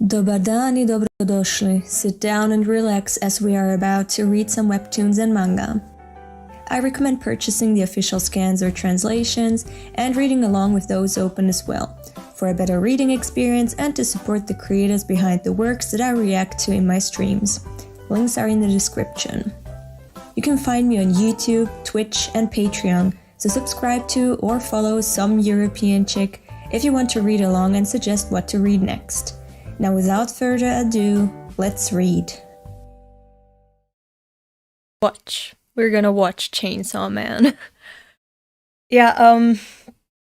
Dobar dan I dobrodošli. Sit down and relax as we are about to read some webtoons and manga. I recommend purchasing the official scans or translations and reading along with those open as well, for a better reading experience and to support the creators behind the works that I react to in my streams. Links are in the description. You can find me on YouTube, Twitch, and Patreon, so subscribe to or follow SomeEuropeanChick if you want to read along and suggest what to read next. Now without further ado, let's read. We're gonna watch Chainsaw Man. Yeah,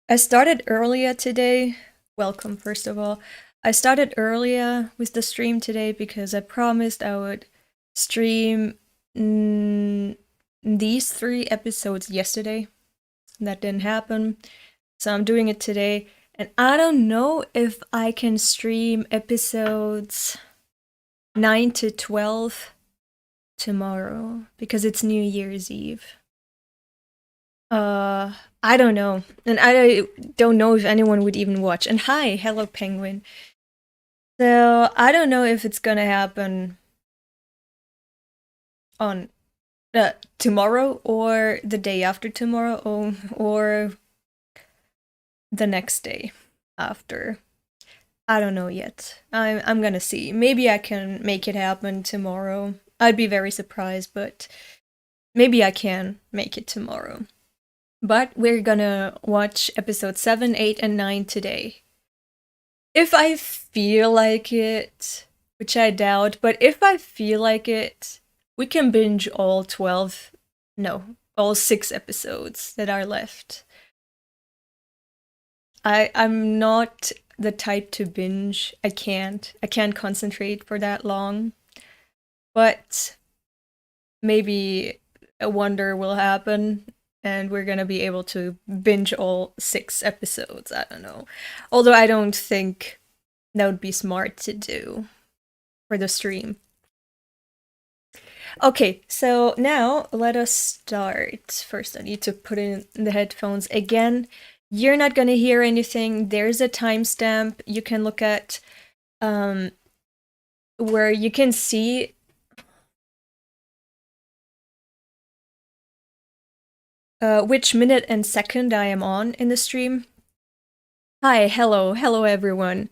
I started earlier today. Welcome, first of all. I started earlier with the stream today because I promised I would stream these 3 episodes yesterday. That didn't happen, so I'm doing it today. And I don't know if I can stream episodes 9 to 12 tomorrow because it's New Year's Eve. I don't know. And I don't know if anyone would even watch. And hi, hello penguin. So I don't know if it's gonna happen on tomorrow or the day after tomorrow or the next day after. I don't know yet. I'm gonna see. Maybe I can make it happen tomorrow. I'd be very surprised, but maybe I can make it tomorrow. But we're gonna watch episode 7, 8, and 9 today. If I feel like it, which I doubt, but if I feel like it, we can binge all 6 episodes that are left. I'm not the type to binge. I can't concentrate for that long. But maybe a wonder will happen and we're gonna be able to binge all 6 episodes. I don't know. Although I don't think that would be smart to do for the stream. Okay, so now let us start. First I need to put in the headphones again. You're not gonna hear anything. There's a timestamp you can look at where you can see which minute and second I am on in the stream. Hi, hello everyone.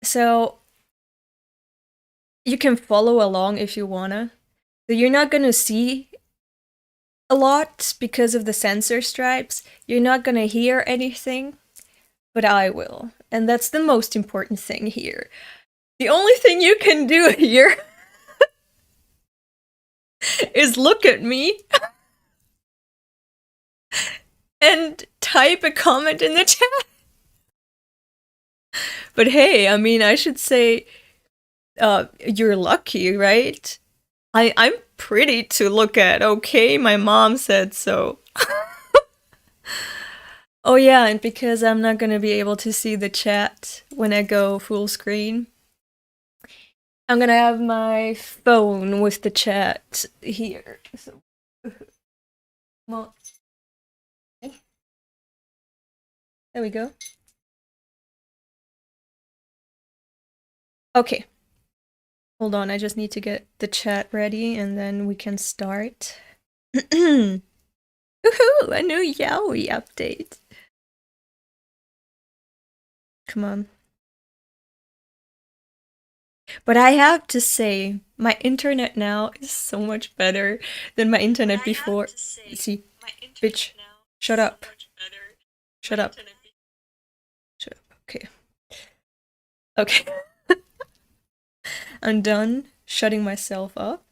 So you can follow along if you wanna. So you're not gonna see a lot because of the censor stripes. You're not gonna hear anything, but I will. And that's the most important thing here. The only thing you can do here is look at me and type a comment in the chat. But hey, I mean, I should say, you're lucky, right? I'm pretty to look at, okay? My mom said so. Oh yeah, and because I'm not gonna be able to see the chat when I go full screen, I'm gonna have my phone with the chat here. So, well, there we go. Okay. Hold on, I just need to get the chat ready and then we can start. Woohoo! A new Yaoi update. Come on. But I have to say, my internet now is so much better than my internet before. See, bitch, shut up. Shut up. Shut up. Okay. Okay. I'm done shutting myself up.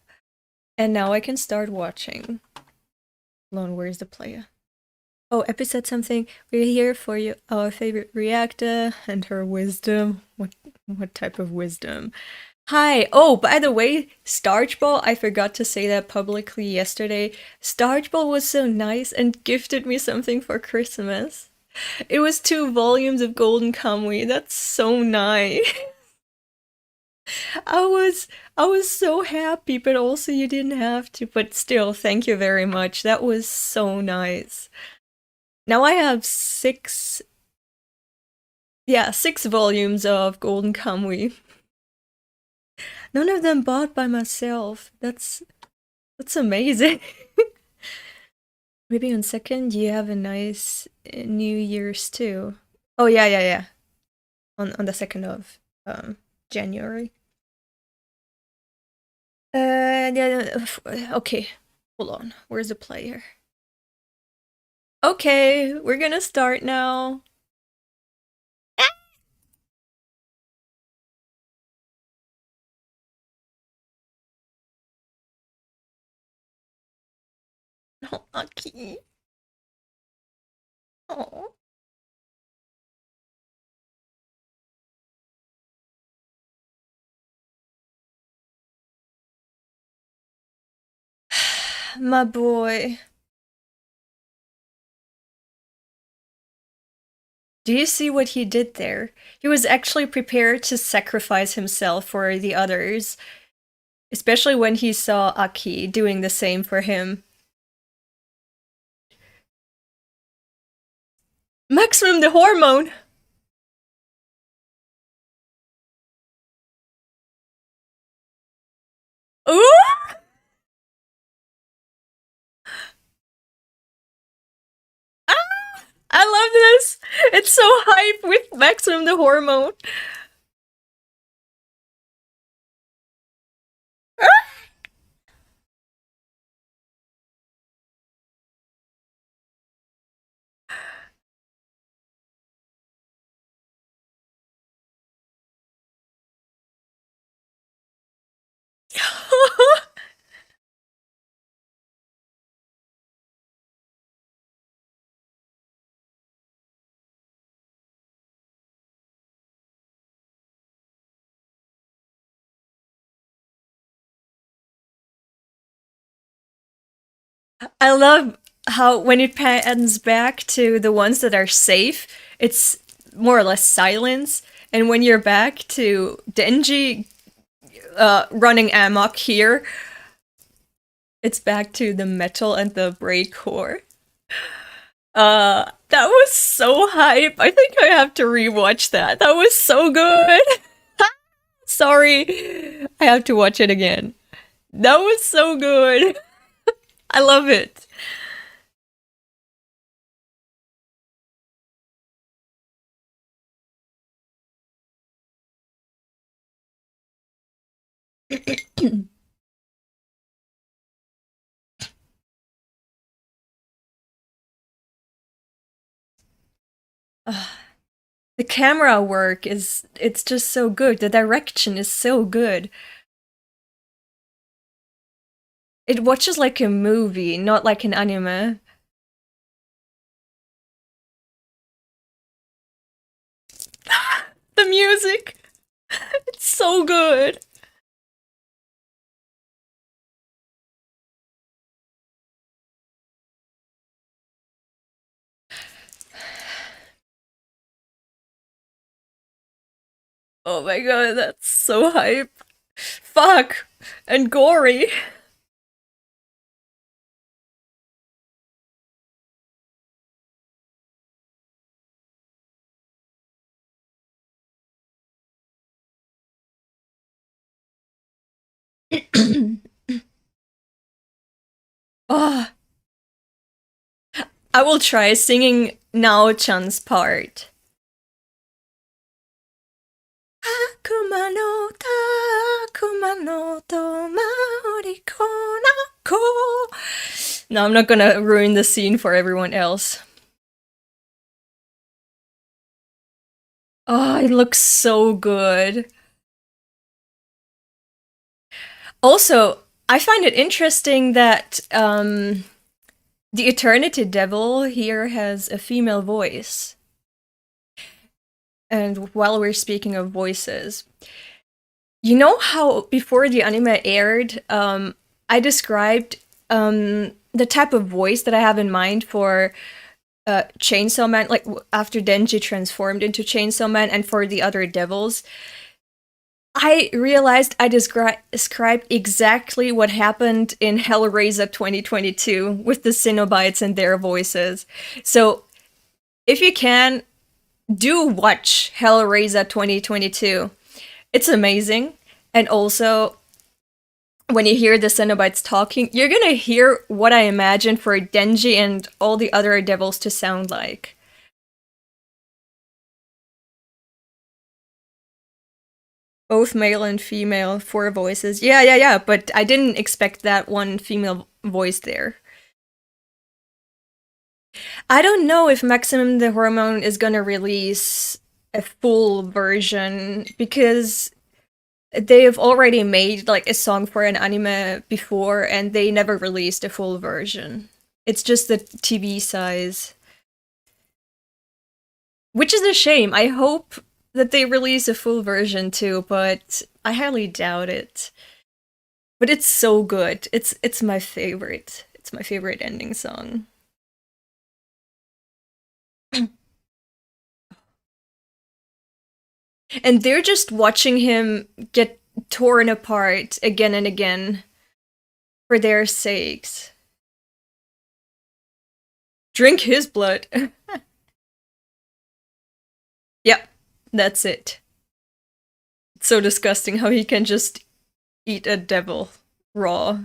And now I can start watching. Hold on, where's the player? Oh, episode something. We're here for you, our favorite reactor and her wisdom. What type of wisdom? Hi! Oh, by the way, Starchball, I forgot to say that publicly yesterday. Starchball was so nice and gifted me something for Christmas. It was 2 volumes of Golden Kamuy. That's so nice. I was so happy, but also you didn't have to. But still, thank you very much. That was so nice. Now I have 6 Yeah, 6 volumes of Golden Kamuy. None of them bought by myself. That's amazing. Maybe on 2nd you have a nice New Year's too. Oh yeah. On the 2nd of January. Yeah, okay. Hold on. Where's the player? Okay, we're gonna start now. Oh, Aki. Oh. My boy. Do you see what he did there? He was actually prepared to sacrifice himself for the others, especially when he saw Aki doing the same for him. Maximum the hormone! Ooh! I love this! It's so hype with Maximum the hormone. I love how when it pans back to the ones that are safe, it's more or less silence, and when you're back to Denji running amok here, it's back to the metal and the breakcore. That was so hype. I think I have to rewatch that. That was so good. Sorry, I have to watch it again. That was so good. I love it. The camera work it's just so good. The direction is so good. It watches like a movie, not like an anime. The music! It's so good! Oh my god, that's so hype. Fuck! And gory! Oh, I will try singing Nao-chan's part. Akuma no ta, akuma no to maori konako. No, I'm not gonna ruin the scene for everyone else. Oh, it looks so good. Also, I find it interesting that the Eternity Devil here has a female voice. And while we're speaking of voices, you know how before the anime aired, I described the type of voice that I have in mind for Chainsaw Man, like after Denji transformed into Chainsaw Man, and for the other devils. I realized I described exactly what happened in Hellraiser 2022 with the Cenobites and their voices. So, if you can, do watch Hellraiser 2022. It's amazing. And also, when you hear the Cenobites talking, you're gonna hear what I imagine for Denji and all the other devils to sound like. Both male and female, 4 voices. Yeah, but I didn't expect that one female voice there. I don't know if Maximum the Hormone is gonna release a full version because they have already made like a song for an anime before and they never released a full version. It's just the TV size. Which is a shame. I hope that they release a full version too, but I highly doubt it. But it's so good. It's my favorite. It's my favorite ending song. And they're just watching him get torn apart again and again for their sakes. Drink his blood. Yep, that's it. It's so disgusting how he can just eat a devil raw.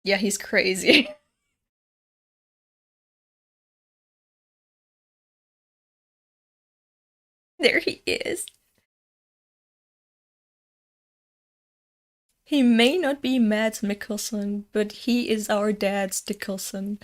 Yeah, he's crazy. There he is. He may not be Mads Mikkelsen, but he is our dad's Dickelson.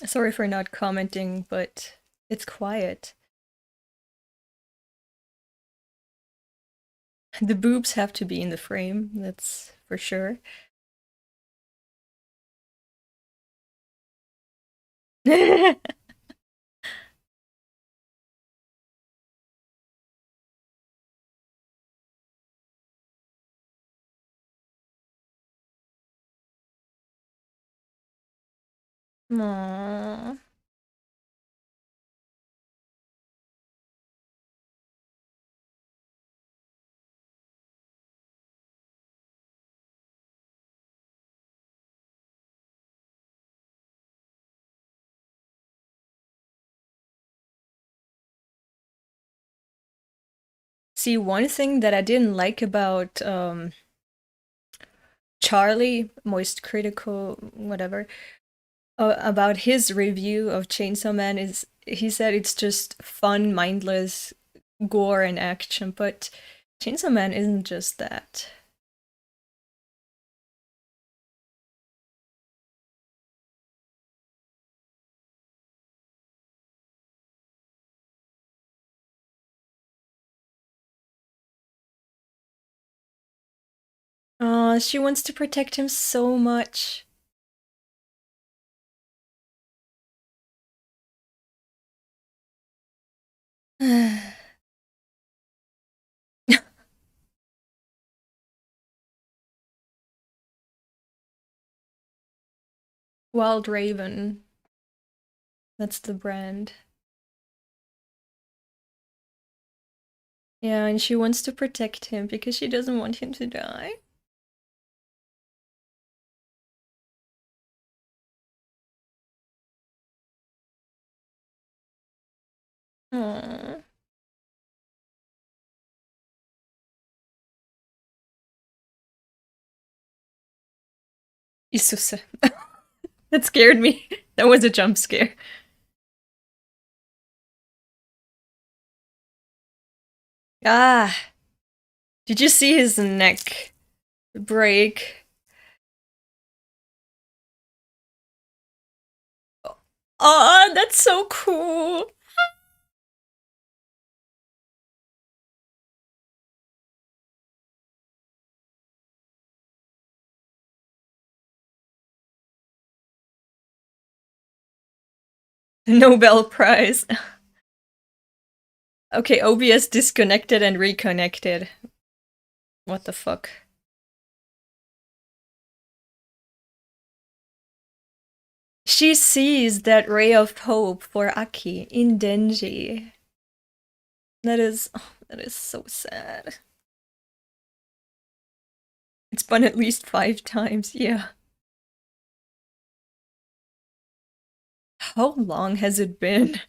Sorry for not commenting, but it's quiet. The boobs have to be in the frame, that's for sure. Aww. See, one thing that I didn't like about Charlie, Moist Critical, whatever, about his review of Chainsaw Man is he said it's just fun, mindless gore and action, but Chainsaw Man isn't just that. Oh, she wants to protect him so much. Wild Raven. That's the brand. Yeah, and she wants to protect him because she doesn't want him to die. Aww. Isuse. That scared me. That was a jump scare. Ah, did you see his neck break? Oh, that's so cool. Nobel Prize. Okay, OBS disconnected and reconnected. What the fuck? She sees that ray of hope for Aki in Denji. That is so sad. It's been at least 5 times, yeah. How long has it been?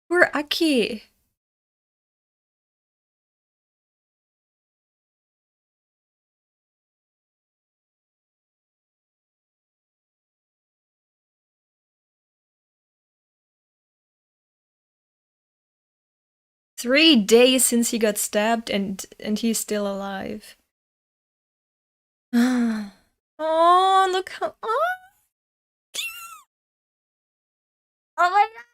Poor Aki. Three days since he got stabbed and he's still alive. Oh, look how oh my god.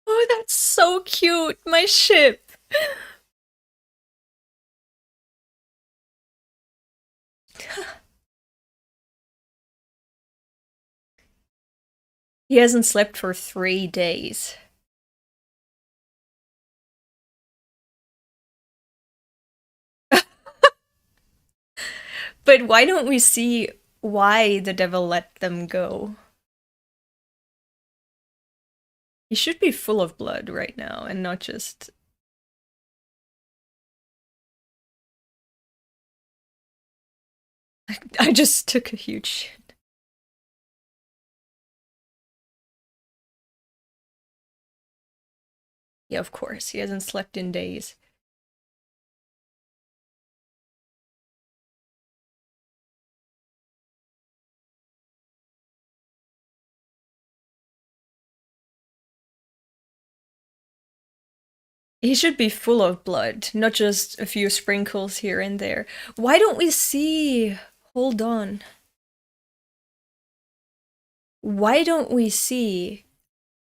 Oh, that's so cute. My ship. He hasn't slept for 3 days. But why don't we see why the devil let them go? He should be full of blood right now and not just... I just took a huge shit. Yeah, of course. He hasn't slept in days. He should be full of blood, not just a few sprinkles here and there. Why don't we see... Hold on. Why don't we see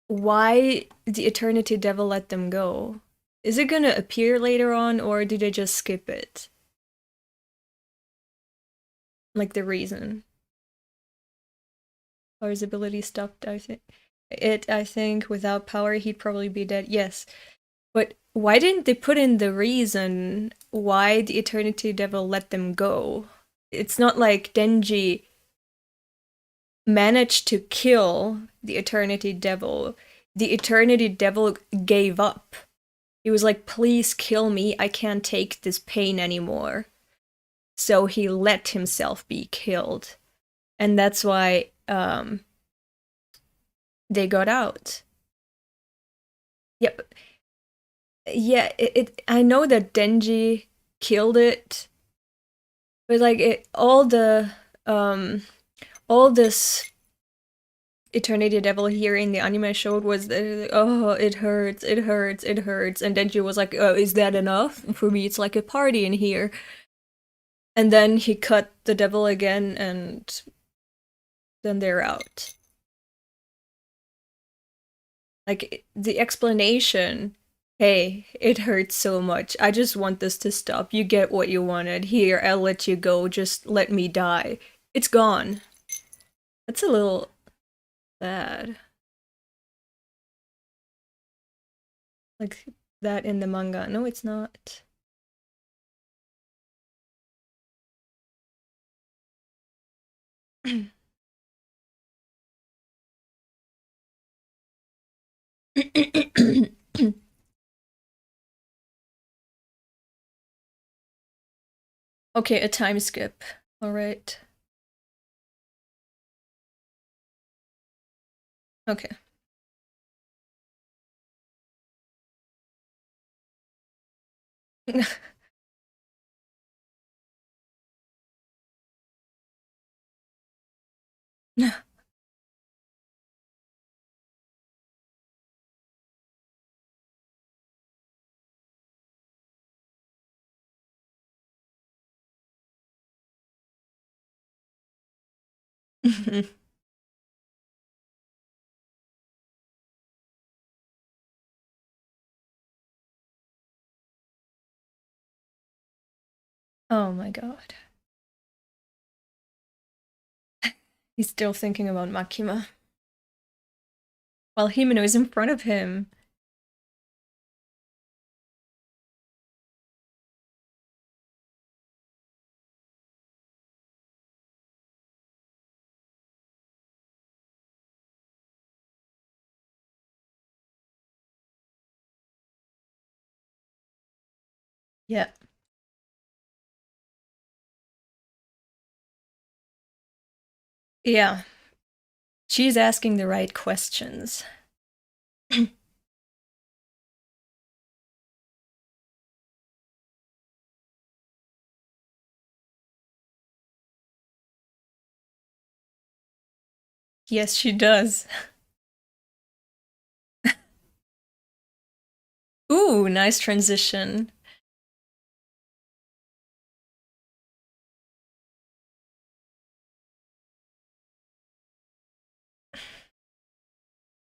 why the Eternity Devil let them go? Is it gonna appear later on, or did they just skip it? Like the reason. Or his ability stopped, I think. I think, without power, he'd probably be dead. Yes. But why didn't they put in the reason why the Eternity Devil let them go? It's not like Denji managed to kill the Eternity Devil. The Eternity Devil gave up. He was like, please kill me, I can't take this pain anymore. So he let himself be killed. And that's why they got out. Yep. Yeah, I know that Denji killed it, but like all this Eternity Devil here in the anime showed was that, oh, it hurts, it hurts, it hurts, and Denji was like, oh, is that enough? For me, it's like a party in here. And then he cut the devil again, and then they're out. Like, the explanation, hey, it hurts so much, I just want this to stop, you get what you wanted, here, I'll let you go, just let me die. It's gone. That's a little bad. Like, that in the manga. No, it's not. Okay, a time skip. Alright. Okay. Oh my god. He's still thinking about Makima. While Himeno is in front of him. Yeah. Yeah. She's asking the right questions. Yes, she does. Ooh, nice transition.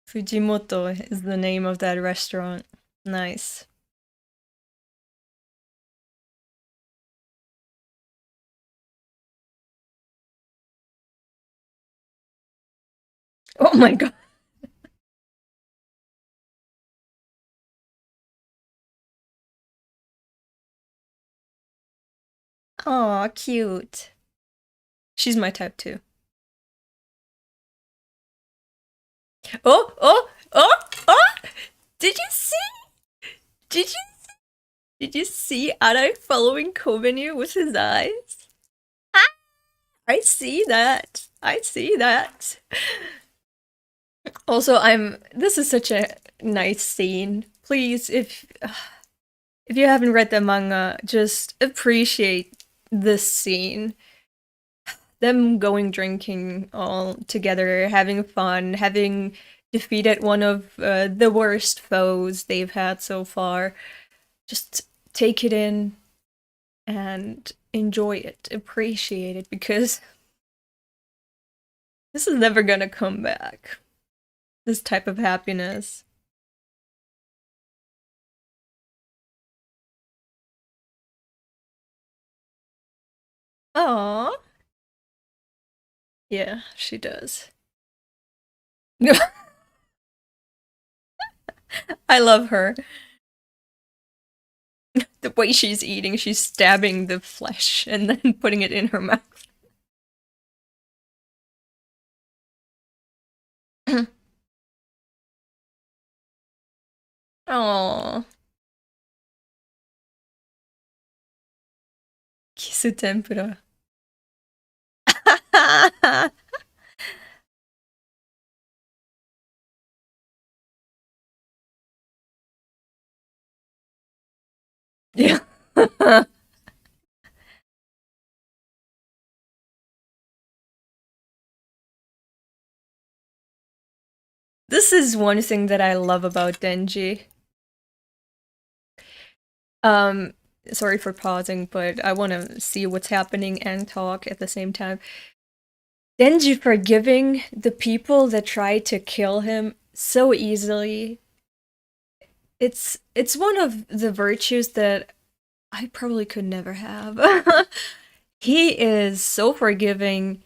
Fujimoto is the name of that restaurant. Nice. Oh my god. Aw, cute. She's my type too. Oh, oh, oh, oh! Did you see? Did you did you see Arai following Kobenu with his eyes? Ah, I see that. I see that. Also, this is such a nice scene. Please, if you haven't read the manga, just appreciate this scene. Them going drinking all together, having fun, having defeated one of the worst foes they've had so far. Just take it in and enjoy it, appreciate it, because this is never gonna come back. This type of happiness. Aww. Yeah, she does. I love her. The way she's eating, she's stabbing the flesh and then putting it in her mouth. Aww. Kisu tempura. Yeah. This is one thing that I love about Denji. Um, Sorry for pausing, but I want to see what's happening and talk at the same time. Denji forgiving the people that tried to kill him so easily. It's one of the virtues that I probably could never have. He is so forgiving.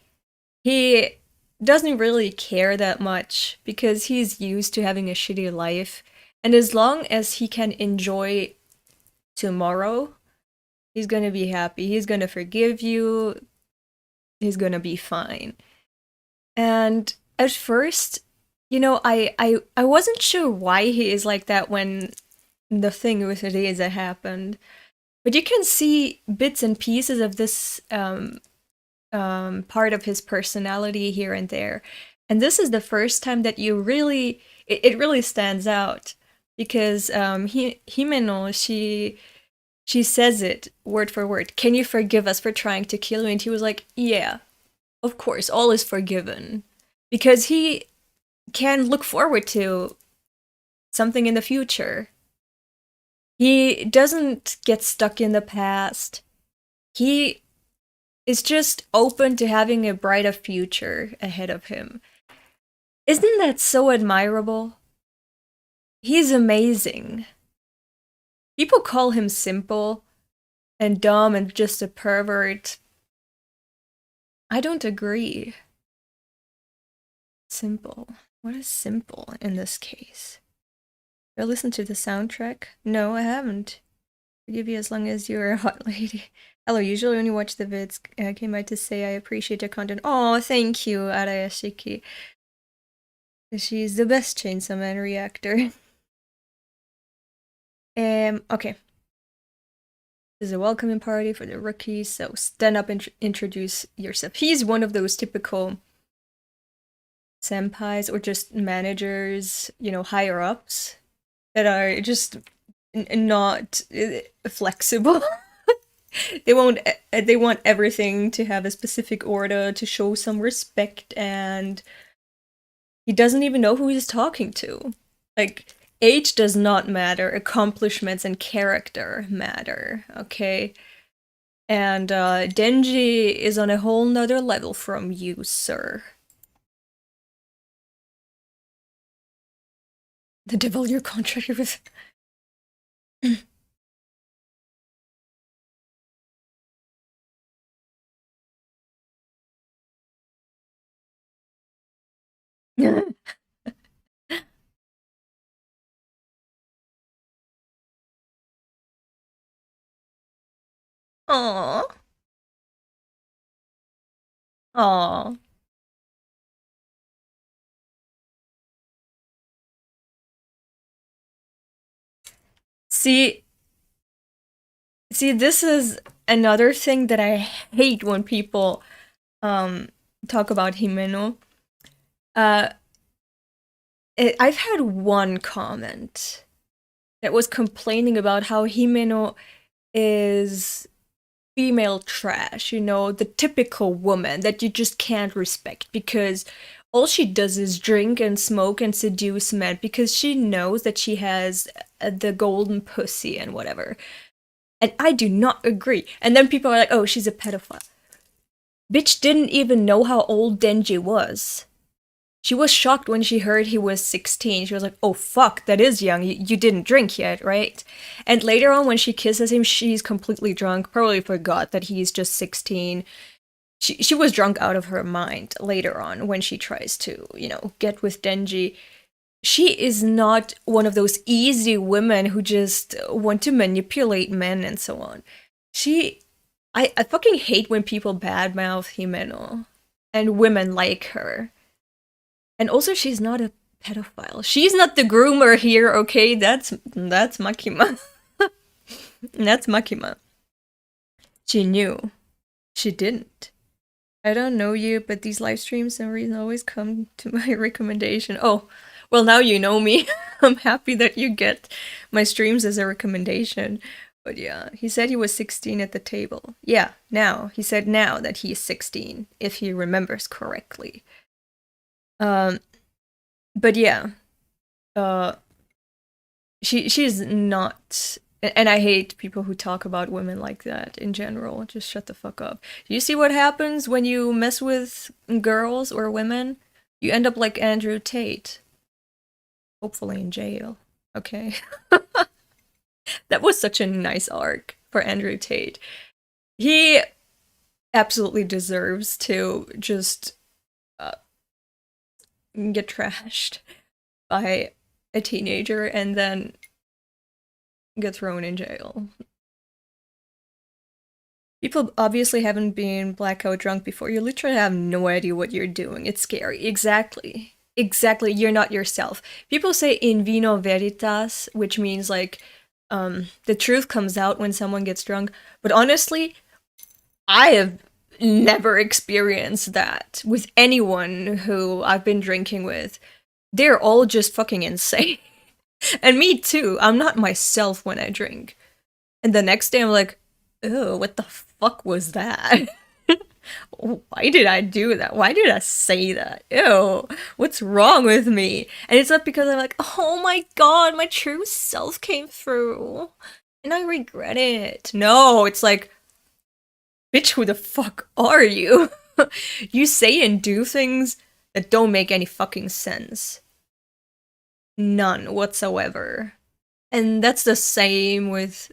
He doesn't really care that much because he's used to having a shitty life. And as long as he can enjoy tomorrow, he's gonna be happy. He's gonna forgive you. He's gonna be fine. And at first, I wasn't sure why he is like that when the thing with Reza happened. But you can see bits and pieces of this part of his personality here and there. And this is the first time that it really stands out because Himeno, she says it word for word. Can you forgive us for trying to kill you? And he was like, yeah. of course, all is forgiven. Because he can look forward to something in the future. He doesn't get stuck in the past. He is just open to having a brighter future ahead of him. Isn't that so admirable? He's amazing. People call him simple and dumb and just a pervert. I don't agree. Simple. What is simple in this case? Did I listen to the soundtrack? No, I haven't. Forgive you as long as you're a hot lady. Hello, usually when you watch the vids, I came by to say I appreciate your content. Oh, thank you, Arayashiki. She's the best Chainsaw Man reactor. Okay. This is a welcoming party for the rookies, so stand up and introduce yourself. He's one of those typical senpais or just managers, you know, higher ups that are just not flexible. They want everything to have a specific order to show some respect, and he doesn't even know who he's talking to. Like, age does not matter, accomplishments and character matter, okay? And Denji is on a whole nother level from you, sir. The devil you're contracted with. Aww. Aww. See, this is another thing that I hate when people talk about Himeno. I've had one comment that was complaining about how Himeno is female trash, you know, the typical woman that you just can't respect because all she does is drink and smoke and seduce men because she knows that she has the golden pussy and whatever. And I do not agree. And then people are like, oh, she's a pedophile. Bitch didn't even know how old Denji was. She was shocked when she heard he was 16. She was like, oh fuck, that is young. You didn't drink yet, right? And later on when she kisses him, she's completely drunk. Probably forgot that he's just 16. She was drunk out of her mind later on when she tries to, you know, get with Denji. She is not one of those easy women who just want to manipulate men and so on. I fucking hate when people badmouth Himeno and women like her. And also, she's not a pedophile. She's not the groomer here, okay? That's Makima. That's Makima. She knew. She didn't. I don't know you, but these live streams, some reason, always come to my recommendation. Oh, well, now you know me. I'm happy that you get my streams as a recommendation. But yeah, he said he was 16 at the table. Yeah, now. He said now that he's 16, if he remembers correctly. But yeah, she's not, and I hate people who talk about women like that in general. Just shut the fuck up. Do you see what happens when you mess with girls or women? You end up like Andrew Tate. Hopefully in jail. Okay. That was such a nice arc for Andrew Tate. He absolutely deserves to just get trashed by a teenager and then get thrown in jail. People obviously haven't been blackout drunk before. You literally have no idea what you're doing. It's scary. Exactly. Exactly. You're not yourself. People say in vino veritas, which means like the truth comes out when someone gets drunk. But honestly, I have never experienced that with anyone who I've been drinking with. They're all just fucking insane. And me too. I'm not myself when I drink. And the next day I'm like, oh, what the fuck was that? Why did I do that? Why did I say that? Ew, what's wrong with me? And it's not because I'm like, oh my god, my true self came through and I regret it. No, it's like, bitch, who the fuck are you? You say and do things that don't make any fucking sense. None whatsoever. And that's the same with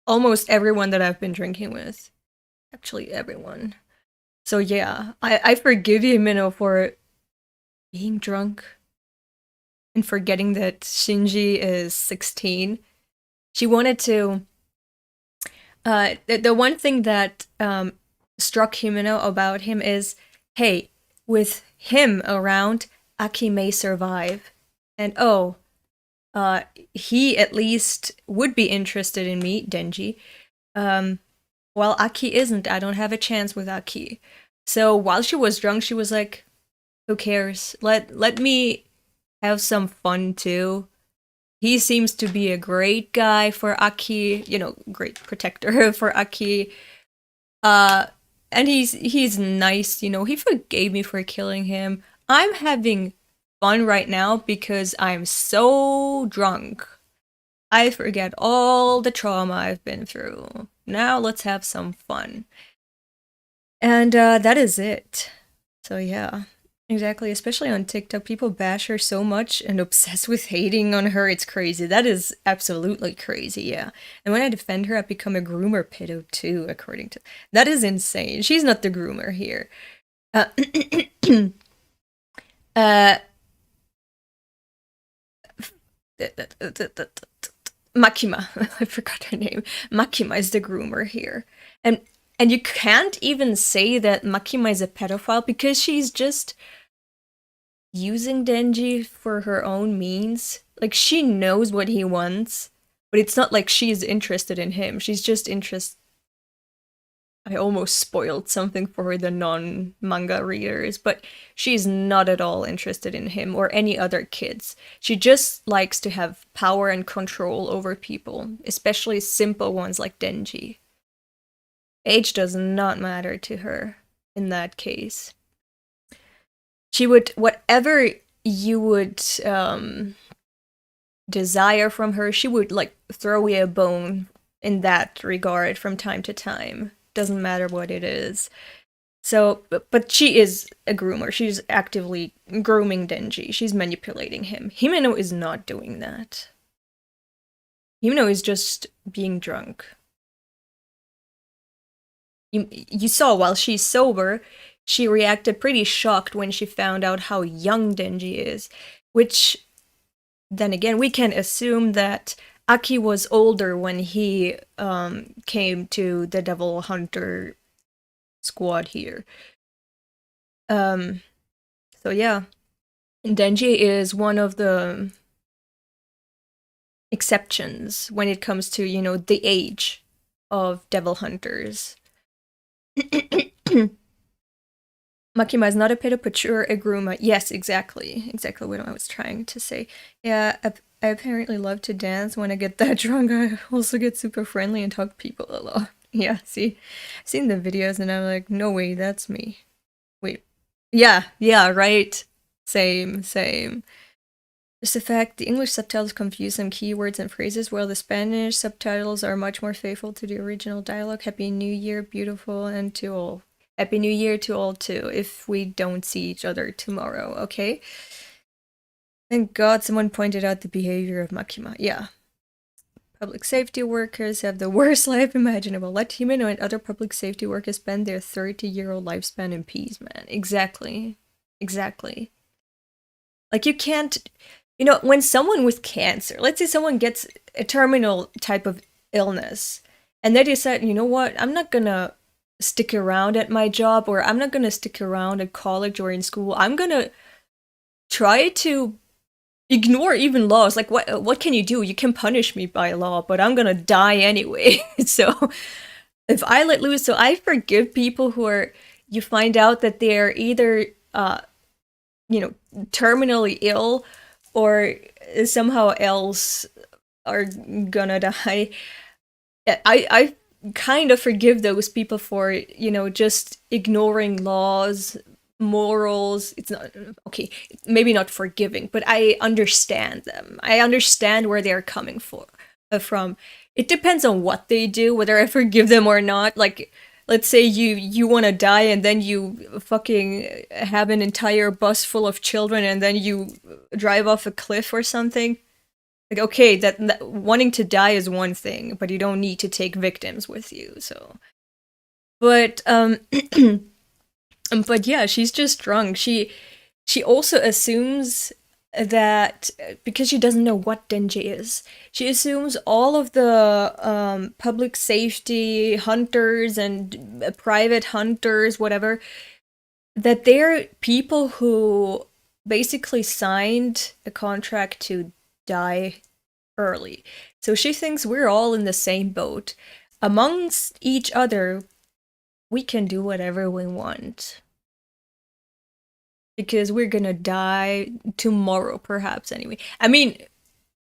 almost everyone that I've been drinking with. Actually, everyone. So yeah, I forgive you, Minnow, for being drunk and forgetting that Shinji is 16. She wanted to... the one thing that struck Himeno about him is, hey, with him around, Aki may survive. And oh, he at least would be interested in me, Denji. While Aki isn't, I don't have a chance with Aki. So while she was drunk, she was like, who cares? Let me have some fun too. He seems to be a great guy for Aki, you know, great protector for Aki. And he's nice, you know, he forgave me for killing him. I'm having fun right now because I'm so drunk. I forget all the trauma I've been through. Now let's have some fun. And that is it. So yeah, exactly. Especially on TikTok, people bash her so much and obsess with hating on her. It's crazy. That is absolutely crazy, yeah. And when I defend her, I become a groomer pedo too, according to... That is insane. She's not the groomer here. Makima, I forgot her name. Makima is the groomer here. And you can't even say that Makima is a pedophile because she's just using Denji for her own means. Like, she knows what he wants, but it's not like she's interested in him. She's just interested... I almost spoiled something for the non-manga readers, but she's not at all interested in him or any other kids. She just likes to have power and control over people, especially simple ones like Denji. Age does not matter to her in that case. She would, whatever you would desire from her, she would like throw you a bone in that regard from time to time. Doesn't matter what it is. So, but she is a groomer. She's actively grooming Denji. She's manipulating him. Himeno is not doing that. Himeno is just being drunk. You saw while she's sober, she reacted pretty shocked when she found out how young Denji is. Which, then again, we can assume that Aki was older when he came to the Devil Hunter squad here. So yeah. Denji is one of the exceptions when it comes to, you know, the age of Devil Hunters. Makima is not a pedo, but you're a groomer. Yes, exactly. Exactly what I was trying to say. Yeah, I apparently love to dance. When I get that drunk, I also get super friendly and talk to people a lot. Yeah, see? I've seen the videos and I'm like, no way, that's me. Wait. Yeah, right. Same. Just the fact the English subtitles confuse some keywords and phrases, while the Spanish subtitles are much more faithful to the original dialogue. Happy New Year, beautiful, and to all. Happy New Year to all too, if we don't see each other tomorrow, okay? Thank God someone pointed out the behavior of Makima. Yeah. Public safety workers have the worst life imaginable. Let Himeno and other public safety workers spend their 30-year-old lifespan in peace, man. Exactly. Like, you can't... You know, when someone with cancer, let's say someone gets a terminal type of illness, and they decide, you know what, I'm not gonna stick around at my job, or I'm not gonna stick around at college or in school. I'm gonna try to ignore even laws. Like, what can you do? You can punish me by law, but I'm gonna die anyway. So if I let loose, so I forgive people who are, you find out that they're either you know, terminally ill or somehow else are gonna die. I kind of forgive those people for, you know, just ignoring laws, morals. It's not okay, maybe not forgiving, but I understand them. I understand where they're coming from. It depends on what they do, whether I forgive them or not. Like, let's say you want to die and then you fucking have an entire bus full of children and then you drive off a cliff or something. Like, okay, that wanting to die is one thing, but you don't need to take victims with you. So, but but yeah, she's just drunk. She also assumes that because she doesn't know what Denji is, she assumes all of the public safety hunters and private hunters, whatever, that they're people who basically signed a contract to die early. So she thinks we're all in the same boat. Amongst each other, we can do whatever we want. Because we're gonna die tomorrow, perhaps, anyway. I mean,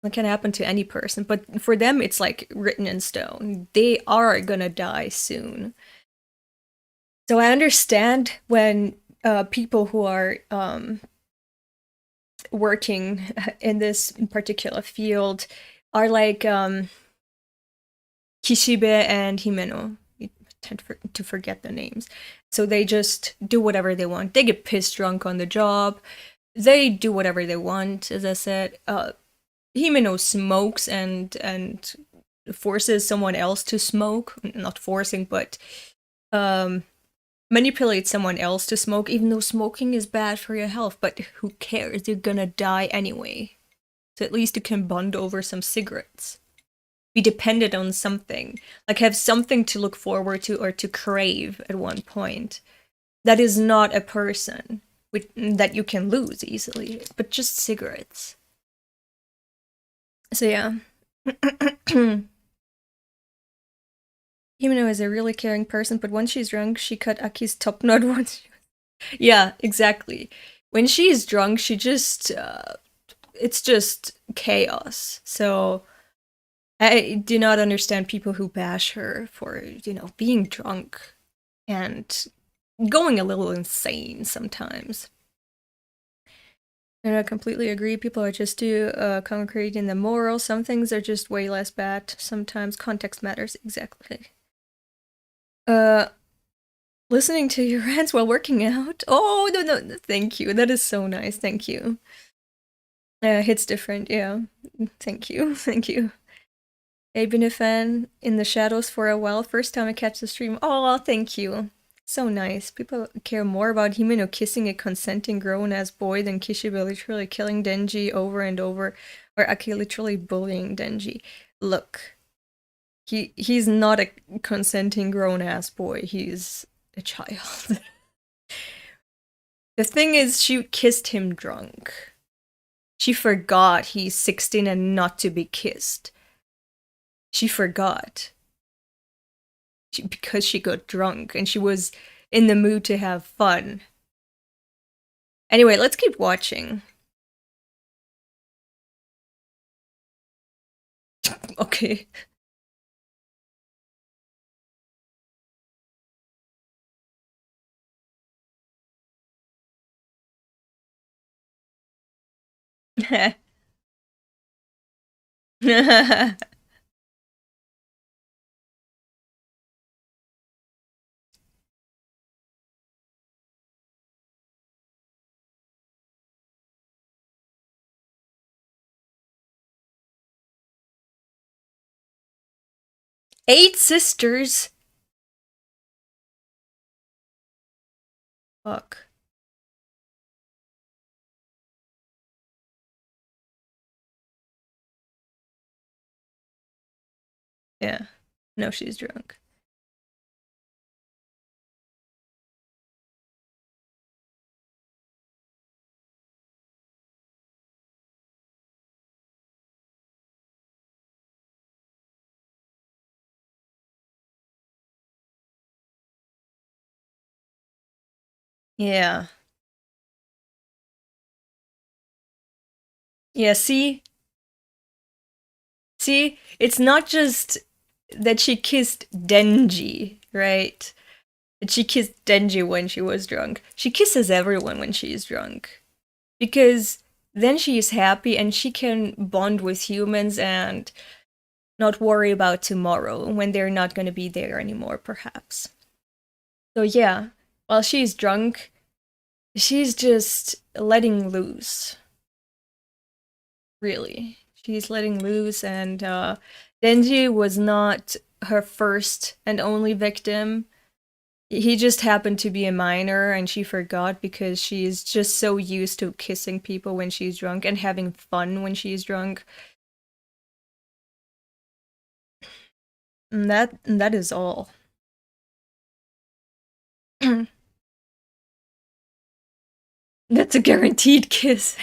it can happen to any person, but for them, it's like written in stone. They are gonna die soon. So I understand when people who are working in this particular field are like Kishibe and Himeno. I tend to forget the names. So they just do whatever they want. They get pissed drunk on the job. They do whatever they want, as I said. Himeno smokes and forces someone else to smoke. Not forcing, but manipulate someone else to smoke, even though smoking is bad for your health. But who cares? You're gonna die anyway. So at least you can bond over some cigarettes. Be dependent on something. Like have something to look forward to or to crave at one point. That is not a person that you can lose easily, but just cigarettes. So yeah. Himeno is a really caring person, but once she's drunk, she cut Aki's top knot once. Yeah, exactly. When she's drunk, she just it's just chaos. So I do not understand people who bash her for, you know, being drunk and going a little insane sometimes. And I completely agree. People are just too concrete in the moral. Some things are just way less bad. Sometimes context matters. Exactly. Listening to your rants while working out. Oh, no, thank you. That is so nice. Thank you. Hits different. Yeah. Thank you. Thank you. I've been a fan in the shadows for a while. First time I catch the stream. Oh, thank you. So nice. People care more about Himeno kissing a consenting grown-ass boy than Kishibe literally killing Denji over and over, or Aki literally bullying Denji. Look, he's not a consenting grown-ass boy. He's a child. The thing is, she kissed him drunk. She forgot he's 16 and not to be kissed. She forgot. Because she got drunk and she was in the mood to have fun. Anyway, let's keep watching. Okay. Eight sisters? Fuck. Yeah. No, she's drunk. Yeah. Yeah, see? See? It's not just that she kissed Denji, right? She kissed Denji when she was drunk. She kisses everyone when she's drunk. Because then she is happy and she can bond with humans and not worry about tomorrow when they're not going to be there anymore, perhaps. So yeah, while she's drunk, she's just letting loose. Really. She's letting loose, and Denji was not her first and only victim. He just happened to be a minor and she forgot because she's just so used to kissing people when she's drunk and having fun when she's drunk. And that is all. That's a guaranteed kiss.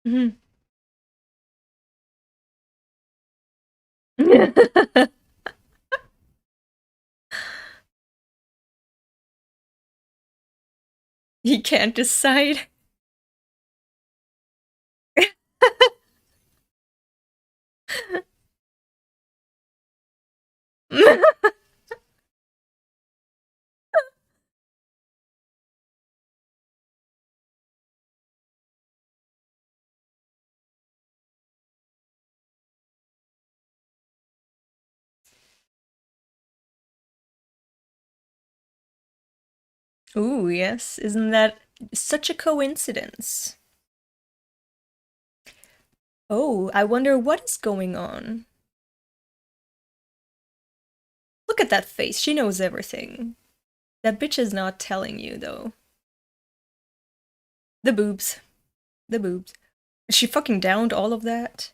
Mhm. He can't decide. Ooh, yes. Isn't that such a coincidence? Oh, I wonder what is going on. Look at that face. She knows everything. That bitch is not telling you, though. The boobs. The boobs. She fucking downed all of that?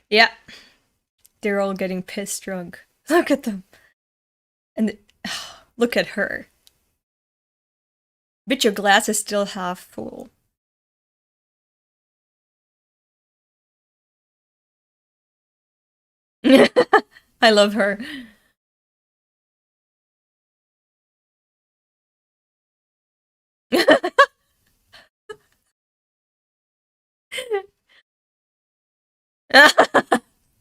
Yeah. They're all getting pissed drunk. Look at them. And look at her. Bitch, your glass is still half full. I love her.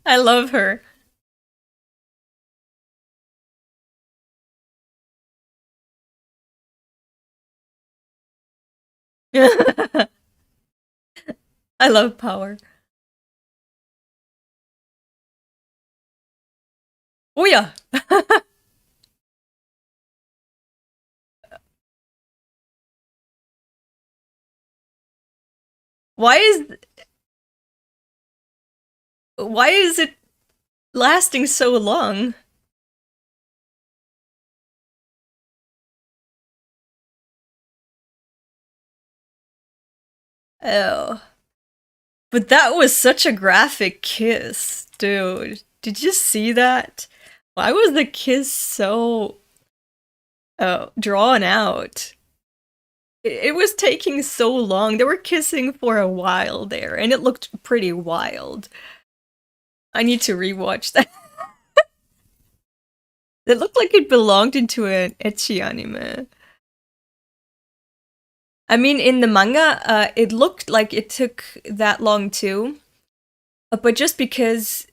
I love her. I love power. Oh yeah. Why is it lasting so long? Oh. But that was such a graphic kiss, dude. Did you see that? Why was the kiss so drawn out? It was taking so long. They were kissing for a while there, and it looked pretty wild. I need to rewatch that. It looked like it belonged into an ecchi anime. I mean, in the manga, it looked like it took that long too. But just because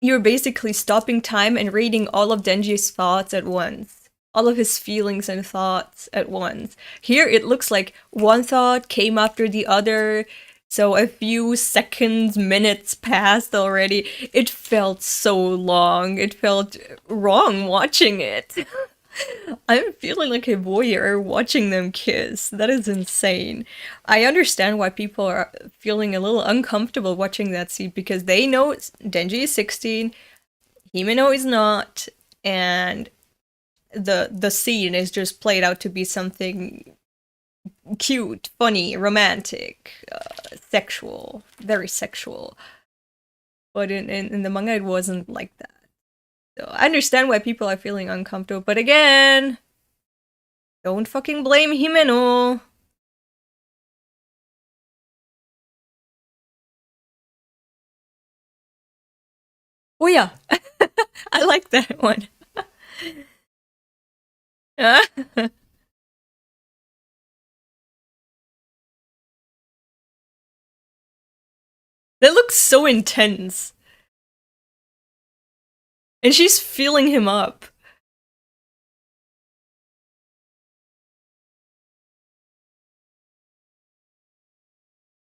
you're basically stopping time and reading all of Denji's thoughts at once. All of his feelings and thoughts at once. Here it looks like one thought came after the other, so a few seconds, minutes passed already. It felt so long. It felt wrong watching it. I'm feeling like a voyeur watching them kiss. That is insane. I understand why people are feeling a little uncomfortable watching that scene because they know Denji is 16, Himeno is not, and the scene is just played out to be something cute, funny, romantic, sexual, very sexual. But in the manga, it wasn't like that. So I understand why people are feeling uncomfortable, but again, don't fucking blame Himeno. Oh yeah, I like that one. That looks so intense. And she's feeling him up.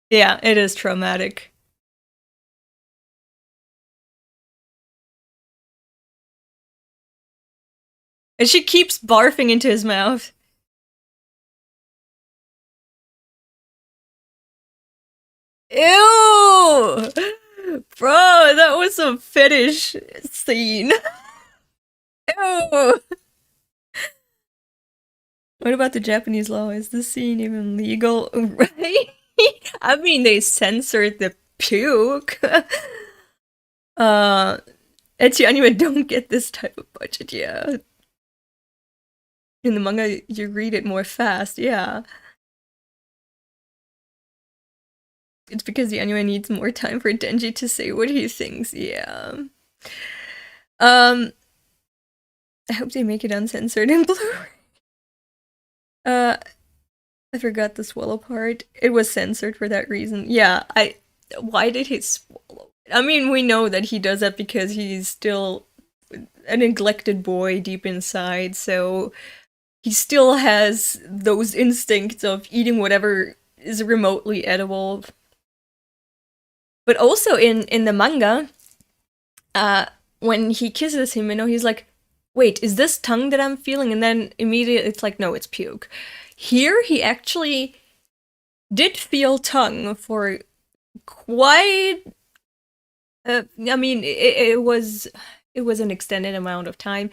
Yeah, it is traumatic. And she keeps barfing into his mouth. Ew! Bro, that was a fetish scene. Ew! What about the Japanese law? Is this scene even legal? Right? I mean, they censored the puke. Ecchi anime don't get this type of budget, yeah. In the manga, you read it more fast, yeah. It's because the anime needs more time for Denji to say what he thinks, yeah. I hope they make it uncensored in Blu-ray. I forgot the swallow part. It was censored for that reason. Yeah, why did he swallow? I mean, we know that he does that because he's still a neglected boy deep inside, so he still has those instincts of eating whatever is remotely edible. But also in the manga, when he kisses him, he's like, wait, is this tongue that I'm feeling? And then immediately it's like, no, it's puke. Here, he actually did feel tongue for quite. I mean, it was an extended amount of time,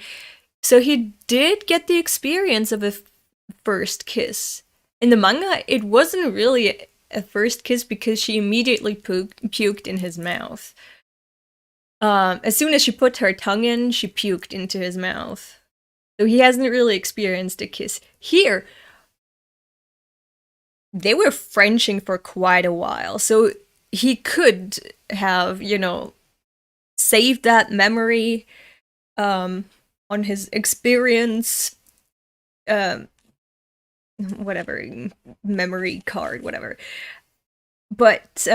so he did get the experience of a first kiss. In the manga, it wasn't really a first kiss because she immediately puked in his mouth. As soon as she put her tongue in, she puked into his mouth. So he hasn't really experienced a kiss. Here, they were Frenching for quite a while, so he could have, saved that memory on his experience, whatever, memory card, whatever. But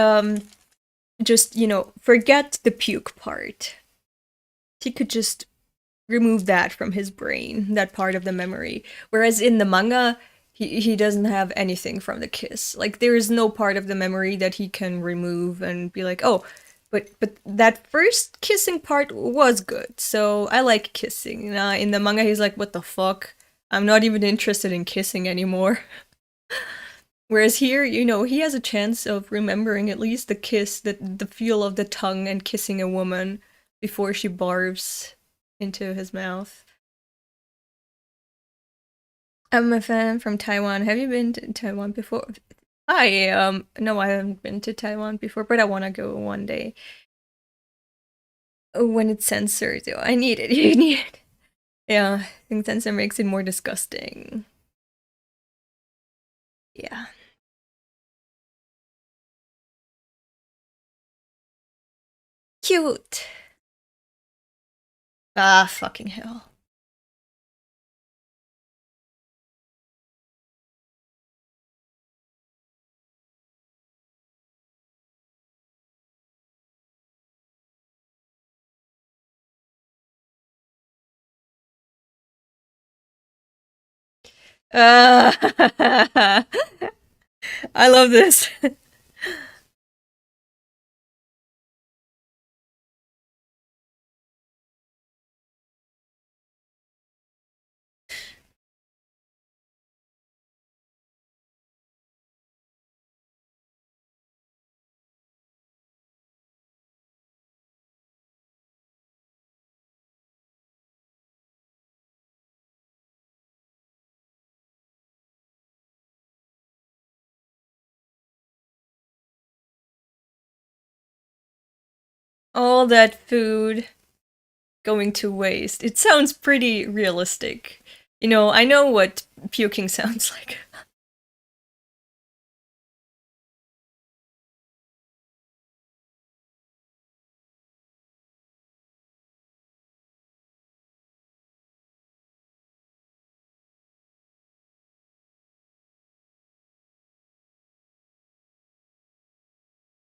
just, forget the puke part. He could just remove that from his brain, that part of the memory. Whereas in the manga, he doesn't have anything from the kiss. Like, there is no part of the memory that he can remove and be like, oh, but that first kissing part was good, so I like kissing. In the manga, he's like, what the fuck? I'm not even interested in kissing anymore. Whereas here, he has a chance of remembering at least the kiss, the feel of the tongue and kissing a woman before she barfs into his mouth. I'm a fan from Taiwan. Have you been to Taiwan before? No, I haven't been to Taiwan before, but I want to go one day. When it's censored, though. I need it. You need it. Yeah, I think censor makes it more disgusting. Yeah. Cute. Ah, fucking hell. I love this. all that food going to waste. It sounds pretty realistic. You know, I know what puking sounds like.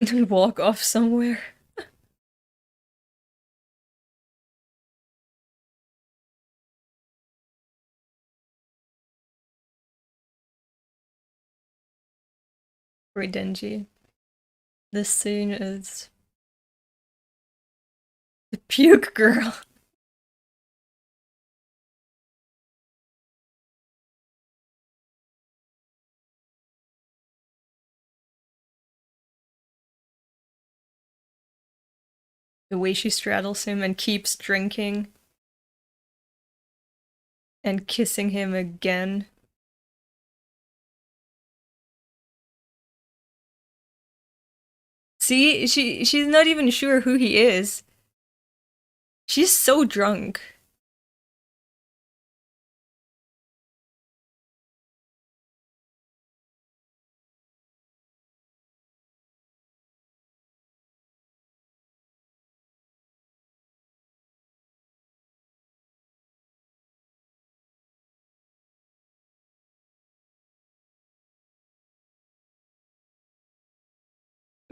And walk off somewhere. Very dingy. This scene is the puke girl. The way she straddles him and keeps drinking. And kissing him again. See, she's not even sure who he is. She's so drunk.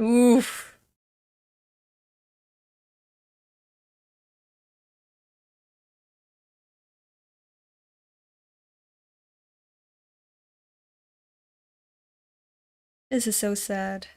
Oof. This is so sad.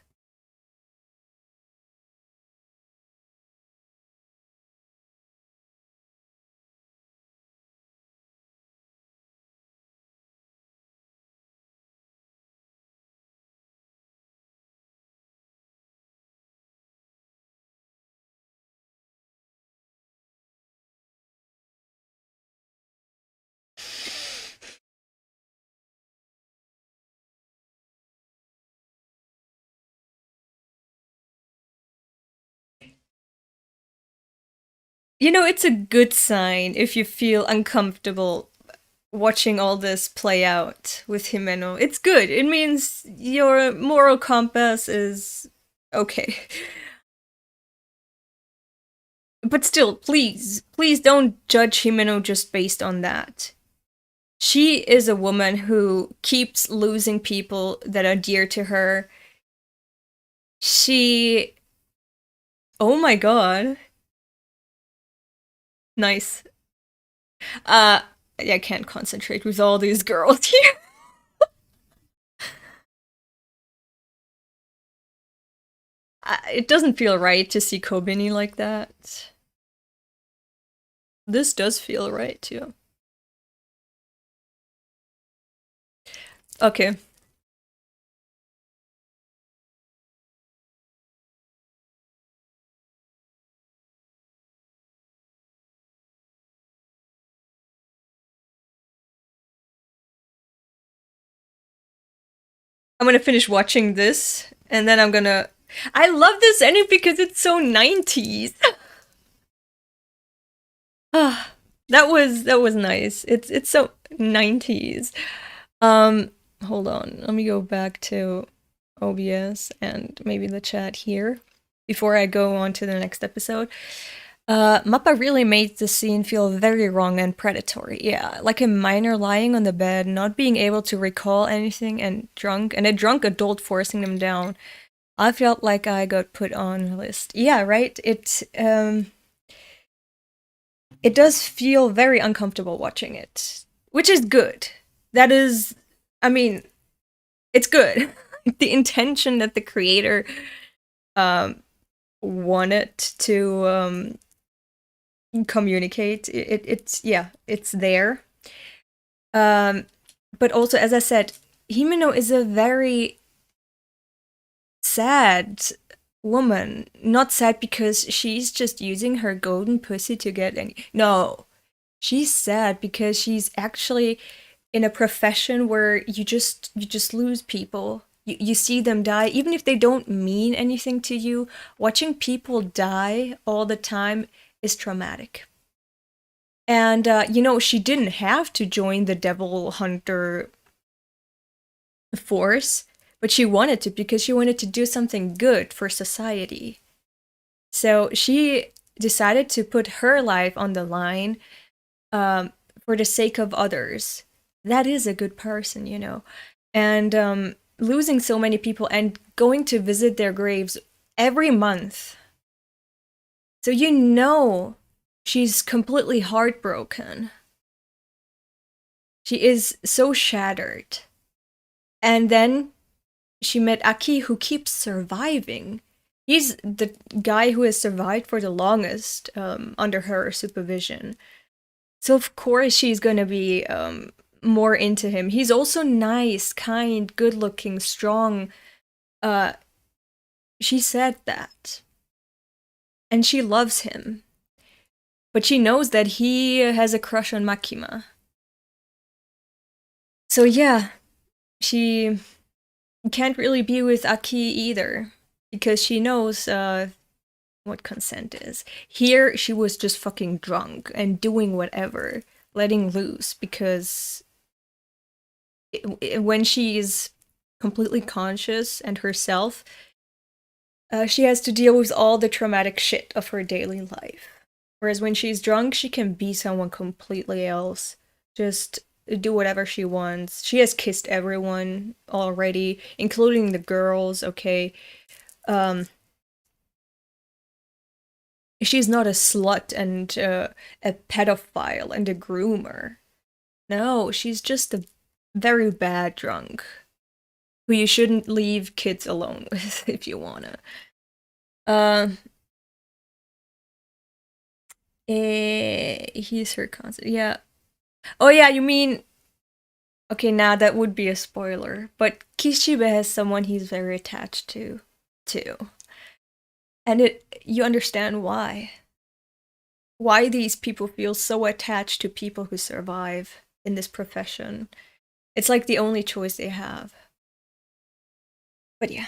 You know, it's a good sign if you feel uncomfortable watching all this play out with Himeno. It's good. It means your moral compass is okay. But still, please don't judge Himeno just based on that. She is a woman who keeps losing people that are dear to her. She... Oh my god. Nice. Yeah, I can't concentrate with all these girls here. It doesn't feel right to see Kobini like that. This does feel right, too. Okay. I'm gonna finish watching this, and then I'm gonna... I love this ending because it's so 90s. Ah, that was nice. It's so 90s. Hold on. Let me go back to OBS and maybe the chat here before I go on to the next episode. Mappa really made the scene feel very wrong and predatory. Yeah, like a minor lying on the bed, not being able to recall anything, and a drunk adult forcing them down. I felt like I got put on a list. Yeah, right? It does feel very uncomfortable watching it, which is good. That is, I mean, it's good. The intention that the creator wanted to communicate, it's there. But also, as I said, Himeno is a very sad woman. Not sad because she's just using her golden pussy to get any... No. She's sad because she's actually in a profession where you just lose people. you see them die, even if they don't mean anything to you. Watching people die all the time is traumatic. And, she didn't have to join the Devil Hunter force, but she wanted to because she wanted to do something good for society. So she decided to put her life on the line for the sake of others. That is a good person, And losing so many people and going to visit their graves every month. So she's completely heartbroken. She is so shattered. And then she met Aki, who keeps surviving. He's the guy who has survived for the longest under her supervision. So of course she's gonna be more into him. He's also nice, kind, good-looking, strong. She said that. And she loves him. But she knows that he has a crush on Makima. So yeah, she can't really be with Aki either, because she knows what consent is. Here, she was just fucking drunk and doing whatever, letting loose, because when she is completely conscious and herself, she has to deal with all the traumatic shit of her daily life. Whereas when she's drunk, she can be someone completely else. Just do whatever she wants. She has kissed everyone already, including the girls, okay? She's not a slut and a pedophile and a groomer. No, she's just a very bad drunk who you shouldn't leave kids alone with if you wanna. He's her constant. Yeah. Oh yeah, you mean... Okay, now that would be a spoiler, but Kishibe has someone he's very attached to, too. And you understand why. Why these people feel so attached to people who survive in this profession. It's like the only choice they have. But yeah.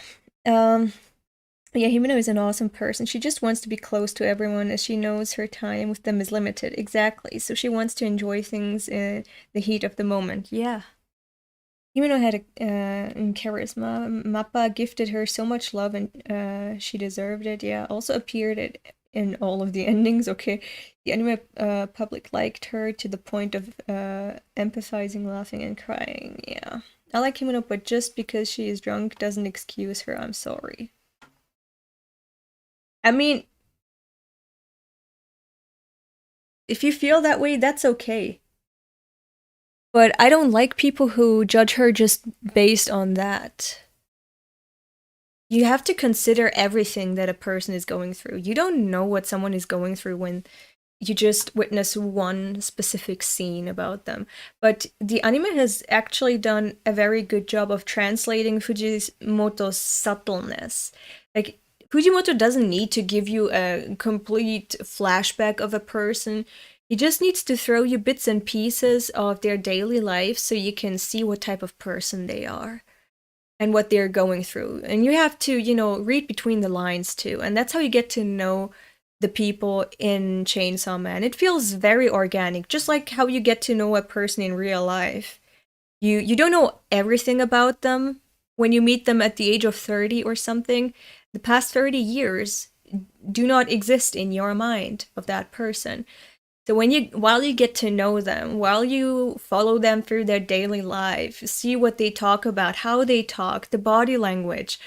Yeah, Himeno is an awesome person. She just wants to be close to everyone as she knows her time with them is limited. Exactly. So she wants to enjoy things in the heat of the moment. Yeah. Himeno had charisma. Mappa gifted her so much love and she deserved it. Yeah. Also appeared in all of the endings. Okay. The anime public liked her to the point of empathizing, laughing, and crying. Yeah. I like Himeno, but just because she is drunk doesn't excuse her. I'm sorry. I mean, if you feel that way, that's okay. But I don't like people who judge her just based on that. You have to consider everything that a person is going through. You don't know what someone is going through when you just witness one specific scene about them. But the anime has actually done a very good job of translating Fujimoto's subtleness. Like, Fujimoto doesn't need to give you a complete flashback of a person. He just needs to throw you bits and pieces of their daily life so you can see what type of person they are and what they're going through. And you have to, read between the lines too. And that's how you get to know the people in Chainsaw Man. It feels very organic, just like how you get to know a person in real life. You don't know everything about them when you meet them at the age of 30 or something. The past 30 years do not exist in your mind of that person. So while you get to know them, while you follow them through their daily life, see what they talk about, how they talk, the body language,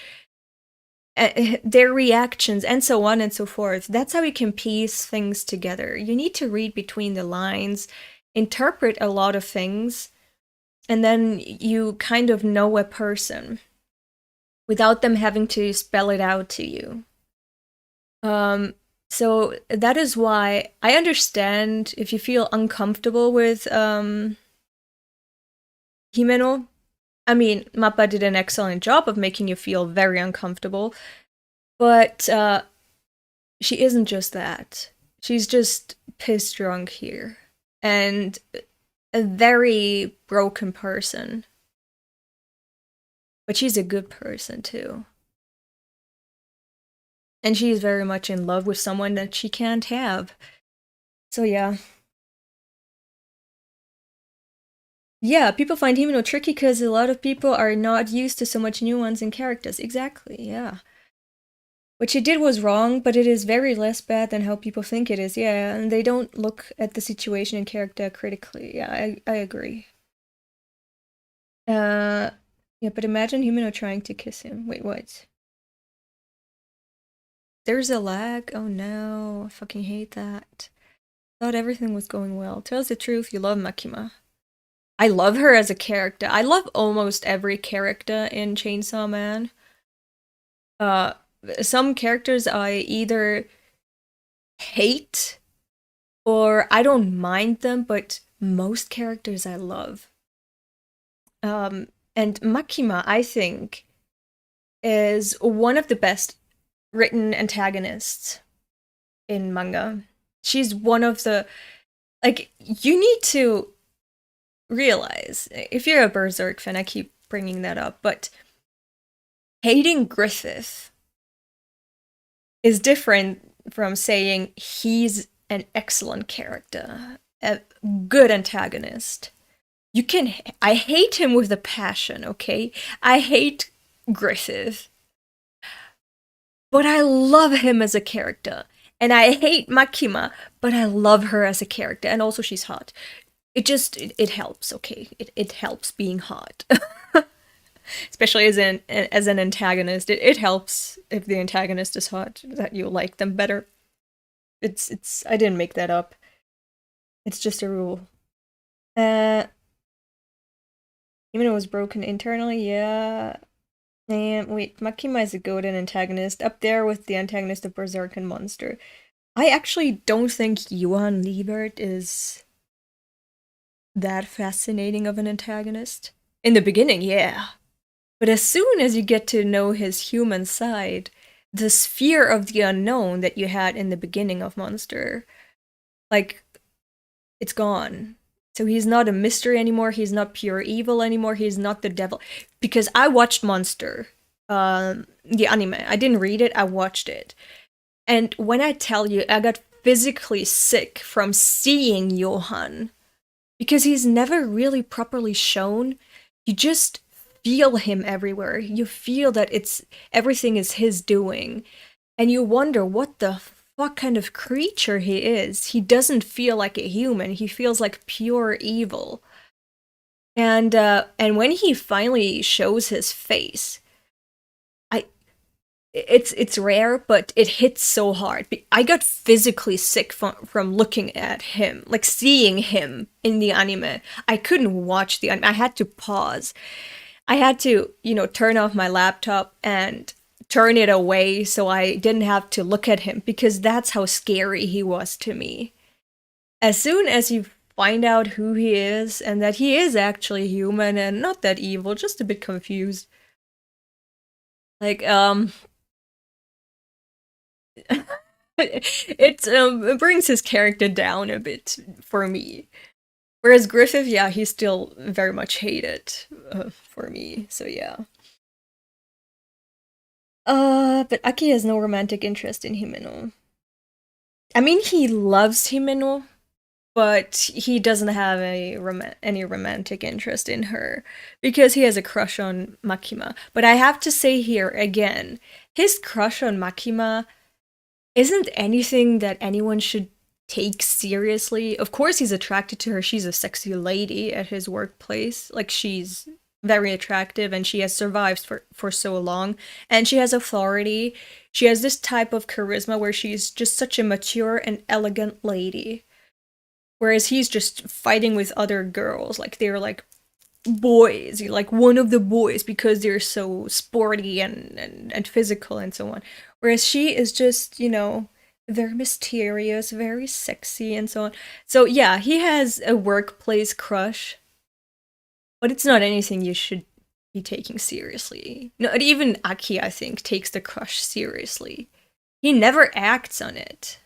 their reactions, and so on and so forth, that's how you can piece things together. You need to read between the lines, interpret a lot of things, and then you kind of know a person without them having to spell it out to you. So that is why I understand if you feel uncomfortable with Himeno. I mean, Mappa did an excellent job of making you feel very uncomfortable, but she isn't just that. She's just piss drunk here, and a very broken person. But she's a good person too. And she's very much in love with someone that she can't have. So yeah. Yeah, people find Himeno tricky because a lot of people are not used to so much nuance in characters. Exactly, yeah. What she did was wrong, but it is very less bad than how people think it is. Yeah, and they don't look at the situation and character critically. Yeah, I agree. Yeah, but imagine Himeno trying to kiss him. Wait, what? There's a lag? Oh no, I fucking hate that. Thought everything was going well. Tell us the truth, you love Makima. I love her as a character. I love almost every character in Chainsaw Man. Some characters I either hate or I don't mind them, but most characters I love. And Makima, I think, is one of the best written antagonists in manga. She's one of the, like, you need to realize, if you're a Berserk fan, I keep bringing that up, but hating Griffith is different from saying he's an excellent character, a good antagonist. I hate him with a passion, okay? I hate Griffith. But I love him as a character. And I hate Makima, but I love her as a character. And also she's hot. It helps, okay? It helps being hot. Especially as an antagonist. It helps if the antagonist is hot, that you like them better. I didn't make that up. It's just a rule. Even though it was broken internally, yeah. And wait, Makima is a goat and antagonist, up there with the antagonist of Berserk and Monster. I actually don't think Johan Liebert is that fascinating of an antagonist. In the beginning, yeah. But as soon as you get to know his human side, the sphere of the unknown that you had in the beginning of Monster, like, it's gone. So he's not a mystery anymore, he's not pure evil anymore, he's not the devil. Because I watched Monster, the anime. I didn't read it, I watched it. And when I tell you, I got physically sick from seeing Johan. Because he's never really properly shown. You just feel him everywhere. You feel that everything is his doing. And you wonder what the fuck kind of creature he is. He doesn't feel like a human. He feels like pure evil. And when he finally shows his face, it's rare, but it hits so hard. I got physically sick from looking at him, like seeing him in the anime. I couldn't watch the anime. I had to pause. I had to, turn off my laptop and turn it away so I didn't have to look at him, because that's how scary he was to me. As soon as you find out who he is and that he is actually human and not that evil, just a bit confused. Like, it brings his character down a bit for me. Whereas Griffith, yeah, he's still very much hated for me, so yeah. But Aki has no romantic interest in Himeno. I mean, he loves Himeno, but he doesn't have any romantic interest in her, because he has a crush on Makima. But I have to say here, again, his crush on Makima isn't anything that anyone should take seriously. Of course he's attracted to her, she's a sexy lady at his workplace. Like, she's very attractive and she has survived for so long. And she has authority. She has this type of charisma where she's just such a mature and elegant lady. Whereas he's just fighting with other girls, like they're like boys, like one of the boys, because they're so sporty and physical and so on. Whereas she is just, very mysterious, very sexy and so on. So yeah, he has a workplace crush, but it's not anything you should be taking seriously. Not even Aki, I think, takes the crush seriously. He never acts on it.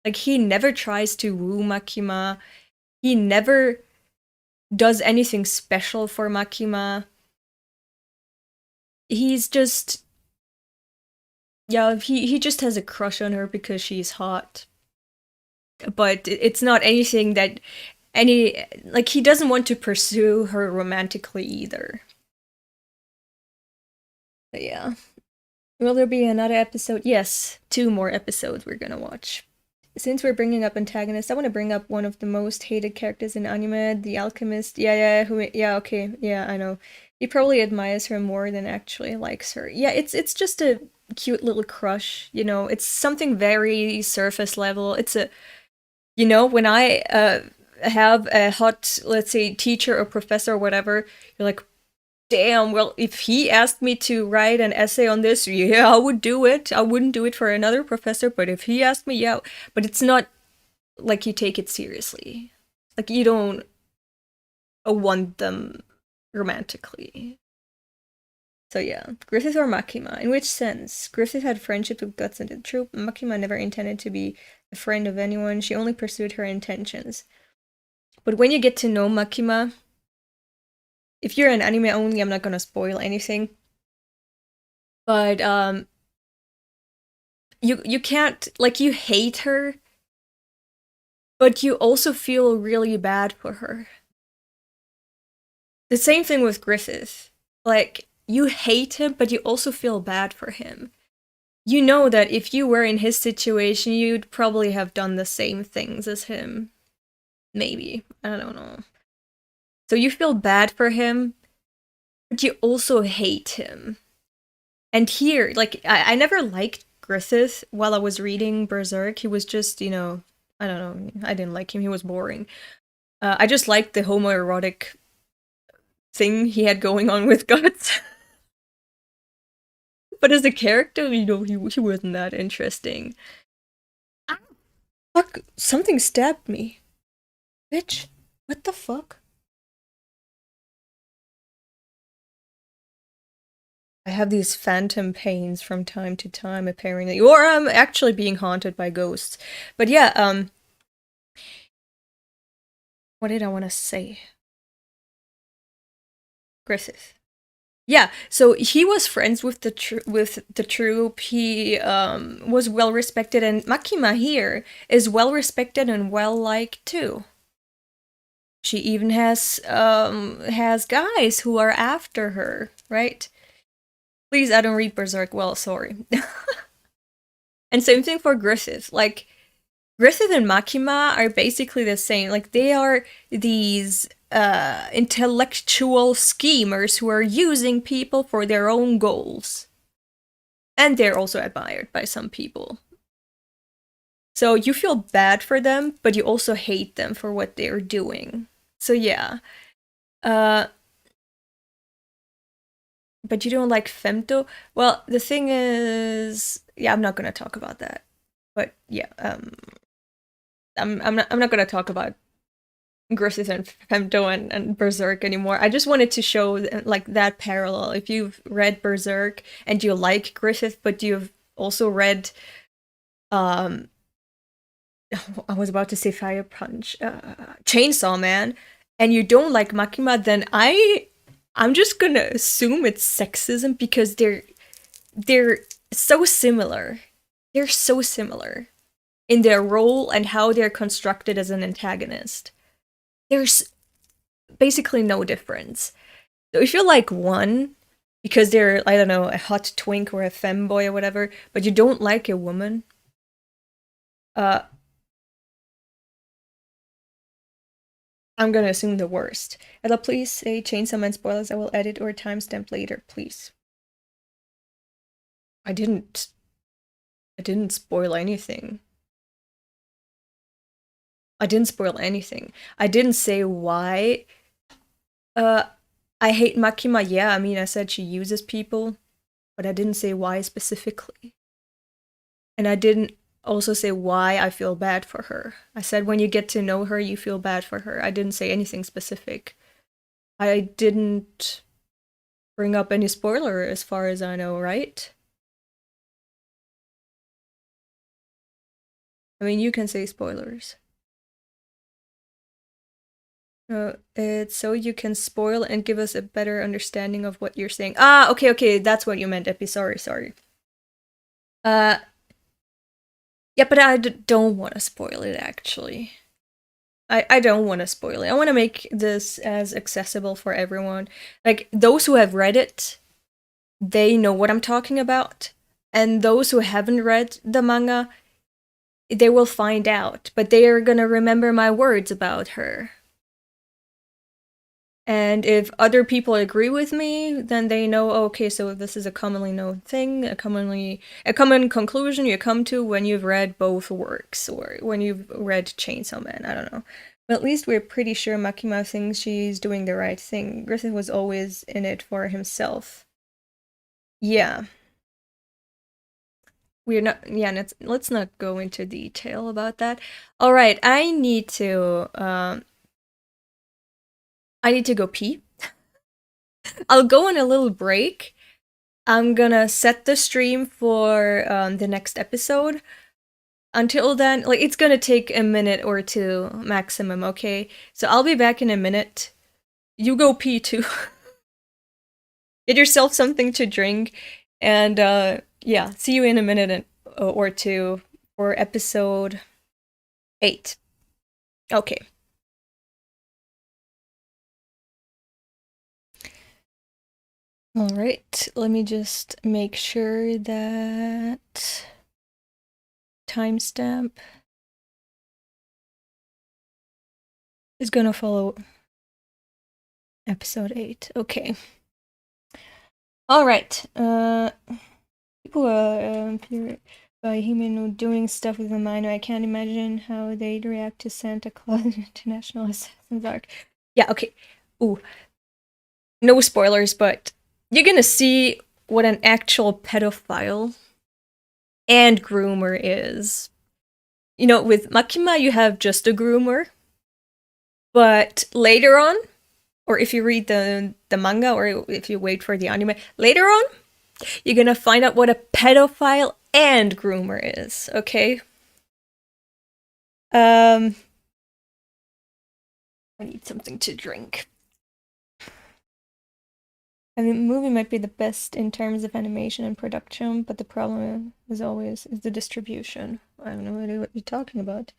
Like, he never tries to woo Makima. He never does anything special for Makima. he's just, yeah, he just has a crush on her because she's hot. But it's not anything that like, he doesn't want to pursue her romantically either. But yeah. Will there be another episode? Yes, 2 more episodes we're gonna watch. Since we're bringing up antagonists, I want to bring up one of the most hated characters in anime, the alchemist. Yeah, okay, yeah, I know. He probably admires her more than actually likes her. Yeah, it's just a cute little crush, you know. It's something very surface level. It's a, you know, when I have a hot, let's say, teacher or professor or whatever, you're like, damn, well, if he asked me to write an essay on this, yeah, I would do it. I wouldn't do it for another professor, but if he asked me, yeah. But it's not like you take it seriously. Like, you don't want them romantically. So yeah, Griffith or Makima? In which sense? Griffith had friendship with Guts and the troop. Makima never intended to be a friend of anyone. She only pursued her intentions. But when you get to know Makima, if you're an anime only, I'm not gonna spoil anything. But you can't, like, you hate her, but you also feel really bad for her. The same thing with Griffith. Like, you hate him, but you also feel bad for him. You know that if you were in his situation, you'd probably have done the same things as him. Maybe. I don't know. So you feel bad for him, but you also hate him. And here, like, I never liked Griffith while I was reading Berserk. He was just, you know, I don't know, I didn't like him, he was boring. I just liked the homoerotic thing he had going on with Guts. But as a character, you know, he wasn't that interesting. Ah, fuck, something stabbed me. Bitch, what the fuck? I have these phantom pains from time to time, apparently. Or I'm actually being haunted by ghosts. But yeah, what did I want to say? Griffith. Yeah, so he was friends with the troop. He was well respected, and Makima here is well respected and well liked too. She even has guys who are after her, right? Please, I don't read Berserk well, sorry. And same thing for Griffith. Like, Griffith and Makima are basically the same. Like, they are these intellectual schemers who are using people for their own goals. And they're also admired by some people. So you feel bad for them, but you also hate them for what they're doing. So yeah. But you don't like femto? Well, the thing is, yeah, I'm not gonna talk about that. But yeah, I'm not gonna talk about Griffith and femto and Berserk anymore. I just wanted to show like that parallel. If you've read Berserk and you like Griffith, but you've also read, I was about to say Fire Punch, Chainsaw Man, and you don't like Makima, then I'm just gonna assume it's sexism because they're so similar. They're so similar in their role and how they're constructed as an antagonist. There's basically no difference. So if you like one because they're, I don't know, a hot twink or a femboy or whatever, but you don't like a woman, I'm gonna assume the worst. Ella, please say Chainsaw Man spoilers. I will edit or timestamp later, please. I didn't spoil anything. I didn't spoil anything. I didn't say why. I hate Makima. Yeah, I mean, I said she uses people, but I didn't say why specifically. And I didn't also say why I feel bad for her. I said when you get to know her, you feel bad for her. I didn't say anything specific. I didn't bring up any spoiler as far as I know, right? I mean, you can say spoilers. It's so you can spoil and give us a better understanding of what you're saying. Ah, okay, that's what you meant, Epi. Sorry. Yeah, but I don't want to spoil it, actually. I don't want to spoil it. I want to make this as accessible for everyone. Like, those who have read it, they know what I'm talking about. And those who haven't read the manga, they will find out. But they are gonna remember my words about her. And if other people agree with me, then they know, okay, so this is a commonly known thing, a common conclusion you come to when you've read both works, or when you've read Chainsaw Man, I don't know. But at least we're pretty sure Makima thinks she's doing the right thing. Griffith was always in it for himself. Yeah. We're not, yeah, let's not go into detail about that. Alright, I need to go pee. I'll go on a little break. I'm gonna set the stream for the next episode. Until then, like, it's gonna take a minute or two maximum, okay? So I'll be back in a minute. You go pee too. Get yourself something to drink, and yeah, see you in a minute or two for episode 8. Okay. Alright, let me just make sure that timestamp is gonna follow episode 8. Okay. Alright, people are by Himeno doing stuff with the minor. I can't imagine how they'd react to Santa Claus International Assassin's Arc. Yeah, okay. Ooh. No spoilers, but you're gonna see what an actual pedophile and groomer is. You know, with Makima, you have just a groomer. But later on, or if you read the manga, or if you wait for the anime, later on, you're gonna find out what a pedophile and groomer is, okay? I need something to drink. I mean, the movie might be the best in terms of animation and production, but the problem, as always, is the distribution. I have no idea what you're talking about.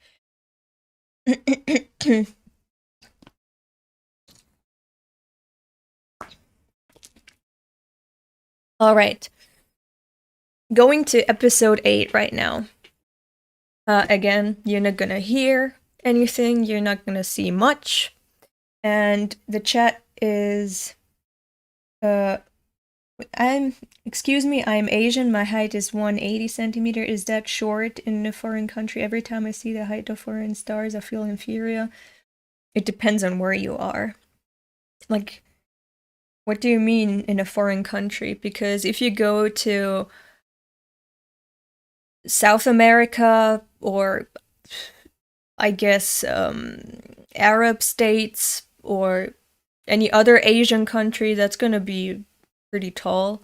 Alright. Going to episode 8 right now. Again, you're not gonna hear anything, you're not gonna see much. And the chat is... excuse me, I'm Asian, my height is 180 centimeter. Is that short in a foreign country? Every time I see the height of foreign stars, I feel inferior. It depends on where you are. Like, what do you mean in a foreign country? Because if you go to South America, or I guess Arab states, or any other Asian country, that's gonna be pretty tall.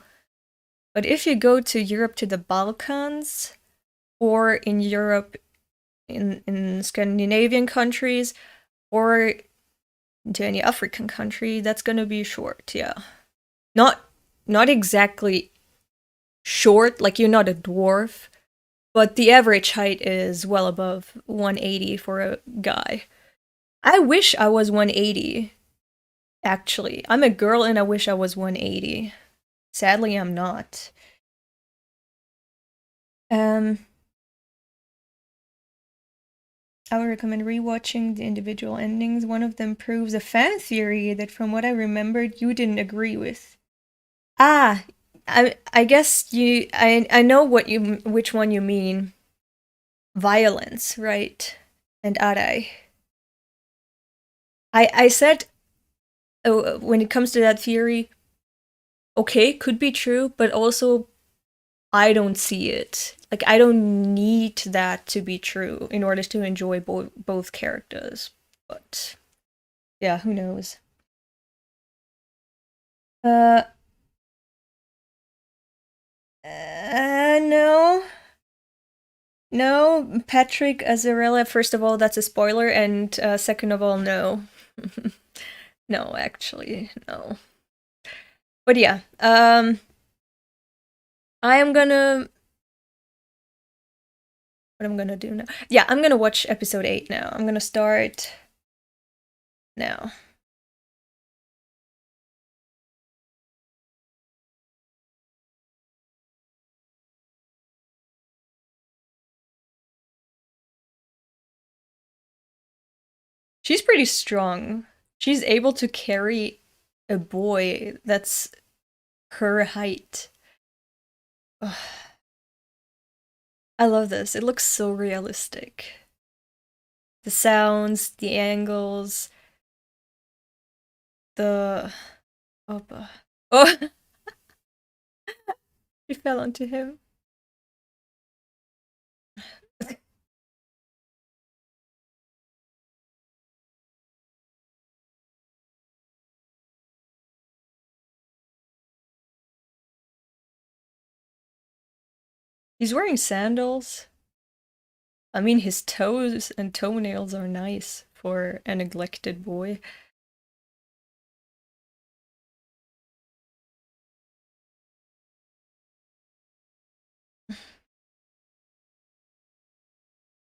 But if you go to Europe, to the Balkans, or in Europe, in Scandinavian countries, or to any African country, that's gonna be short, yeah. Not exactly short, like you're not a dwarf, but the average height is well above 180 for a guy. I wish I was 180. Actually, I'm a girl and I wish I was 180. Sadly, I'm not. I would recommend rewatching the individual endings. One of them proves a fan theory that, from what I remembered, you didn't agree with. Ah, I guess I know which one you mean. Violence, right? And Arai. I said, when it comes to that theory, okay, could be true, but also I don't see it. Like, I don't need that to be true in order to enjoy both characters. But yeah, who knows? No. No, Patrick Azarella, first of all, that's a spoiler, and second of all, no. No, actually, no. But yeah, I am gonna. What I'm gonna do now? Yeah, I'm gonna watch episode 8 now. I'm gonna start now. She's pretty strong. She's able to carry a boy that's her height. Ugh. I love this. It looks so realistic. The sounds, the angles, the... Oppa. Oh! She fell onto him. He's wearing sandals. I mean, his toes and toenails are nice for a neglected boy.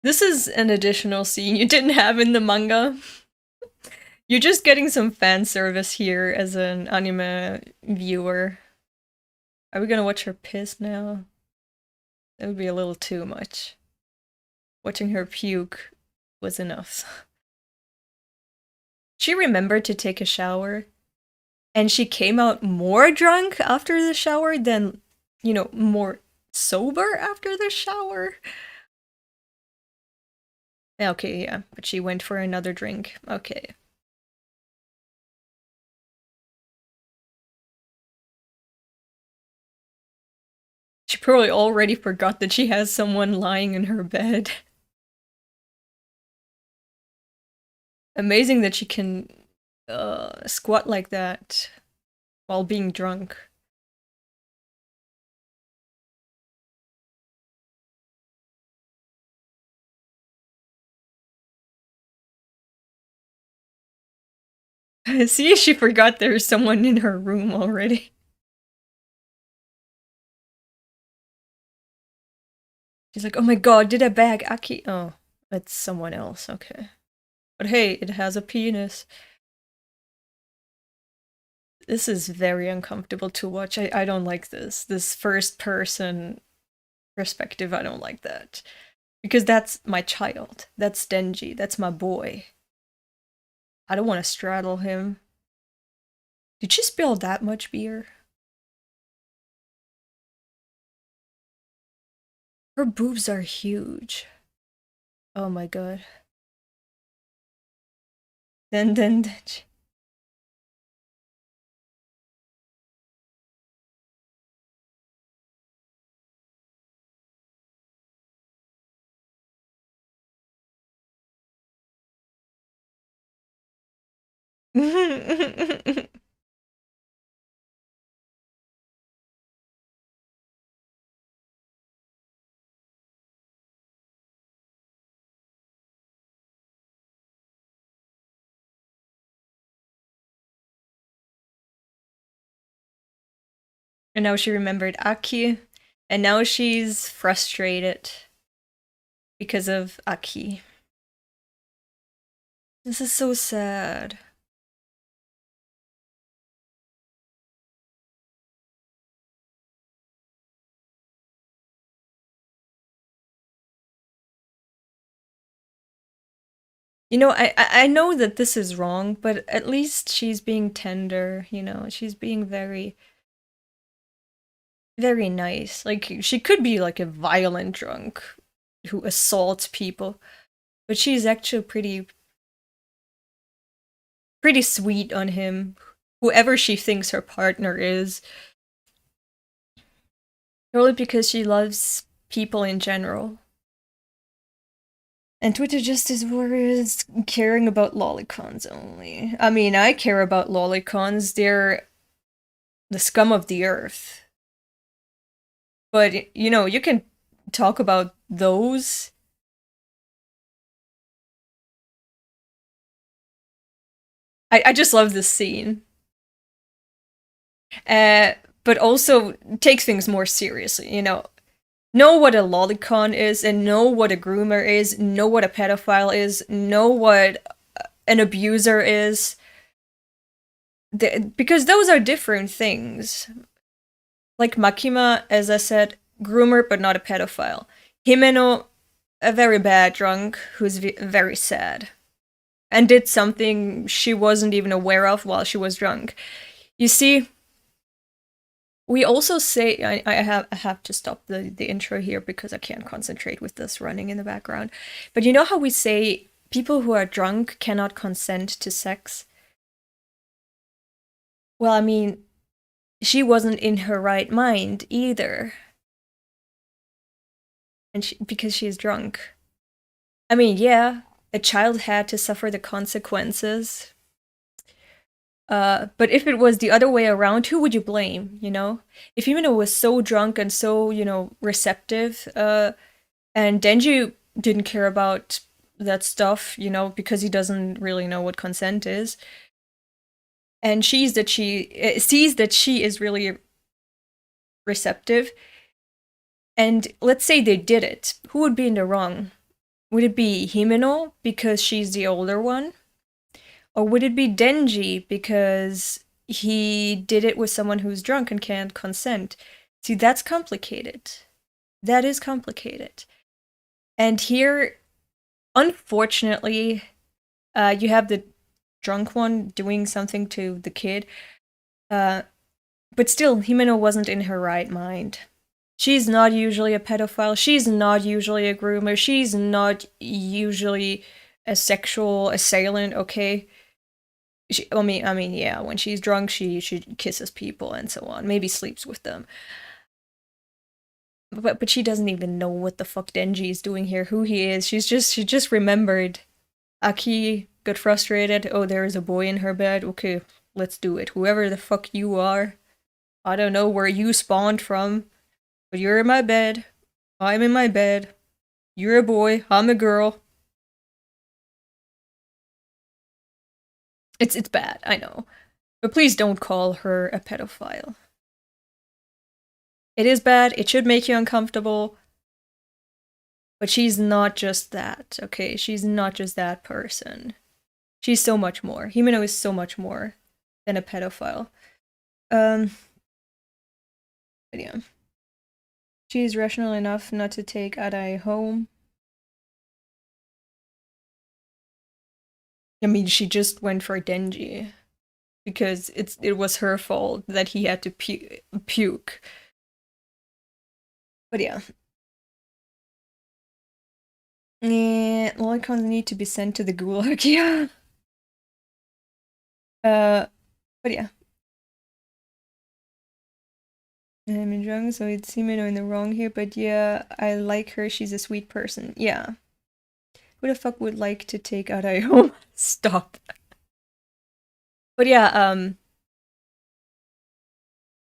This is an additional scene you didn't have in the manga. You're just getting some fan service here as an anime viewer. Are we gonna watch her piss now? That would be a little too much. Watching her puke was enough. She remembered to take a shower, and she came out more drunk after the shower than, you know, more sober after the shower. Okay, yeah, but she went for another drink. Okay. She probably already forgot that she has someone lying in her bed. Amazing that she can squat like that while being drunk. See, she forgot there's someone in her room already. She's like, oh my god, did I bag Aki? Oh, it's someone else, okay. But hey, it has a penis. This is very uncomfortable to watch. I don't like this. This first person perspective, I don't like that. Because that's my child. That's Denji. That's my boy. I don't want to straddle him. Did she spill that much beer? Her boobs are huge. Oh my god. Then And now she remembered Aki, and now she's frustrated because of Aki. This is so sad. You know, I know that this is wrong, but at least she's being tender, you know, she's being very, very nice. Like, she could be like a violent drunk who assaults people, but she's actually pretty sweet on him, whoever she thinks her partner is. Probably because she loves people in general. And Twitter Justice Warriors caring about lolicons only. I mean, I care about lolicons. They're the scum of the earth. But, you know, you can talk about those. I just love this scene. But also takes things more seriously, you know what a lolicon is, and know what a groomer is, know what a pedophile is, know what an abuser is. Because those are different things. Like Makima, as I said, groomer but not a pedophile. Himeno, a very bad drunk who's very sad. And did something she wasn't even aware of while she was drunk. You see, we also say, I have to stop the intro here because I can't concentrate with this running in the background. But you know how we say people who are drunk cannot consent to sex? Well, I mean, she wasn't in her right mind either. And because she's drunk. I mean, yeah, a child had to suffer the consequences. But if it was the other way around, who would you blame, you know? If Himeno was so drunk and so, receptive, and Denji didn't care about that stuff, because he doesn't really know what consent is, and sees that she is really receptive, and let's say they did it, who would be in the wrong? Would it be Himeno because she's the older one? Or would it be Denji because he did it with someone who's drunk and can't consent? See, that's complicated. That is complicated. And here, unfortunately, you have the drunk one doing something to the kid. But still, Himeno wasn't in her right mind. She's not usually a pedophile. She's not usually a groomer. She's not usually a sexual assailant, okay? I mean, yeah, when she's drunk, she kisses people and so on. Maybe sleeps with them. But she doesn't even know what the fuck Denji is doing here, who he is. She just remembered. Aki got frustrated. Oh, there is a boy in her bed. Okay, let's do it. Whoever the fuck you are. I don't know where you spawned from, but you're in my bed. I'm in my bed. You're a boy. I'm a girl. It's bad, I know. But please don't call her a pedophile. It is bad, it should make you uncomfortable. But she's not just that, okay? She's not just that person. She's so much more. Himeno is so much more than a pedophile. But yeah. She's rational enough not to take Adai home. I mean, she just went for Denji. Because it was her fault that he had to puke. But yeah. Lolicons need to be sent to the gulag, yeah. But yeah. I'm drunk, so it's Himeno in the wrong here, but yeah, I like her, she's a sweet person. Yeah. Who the fuck would like to take Adai home? Stop. But yeah,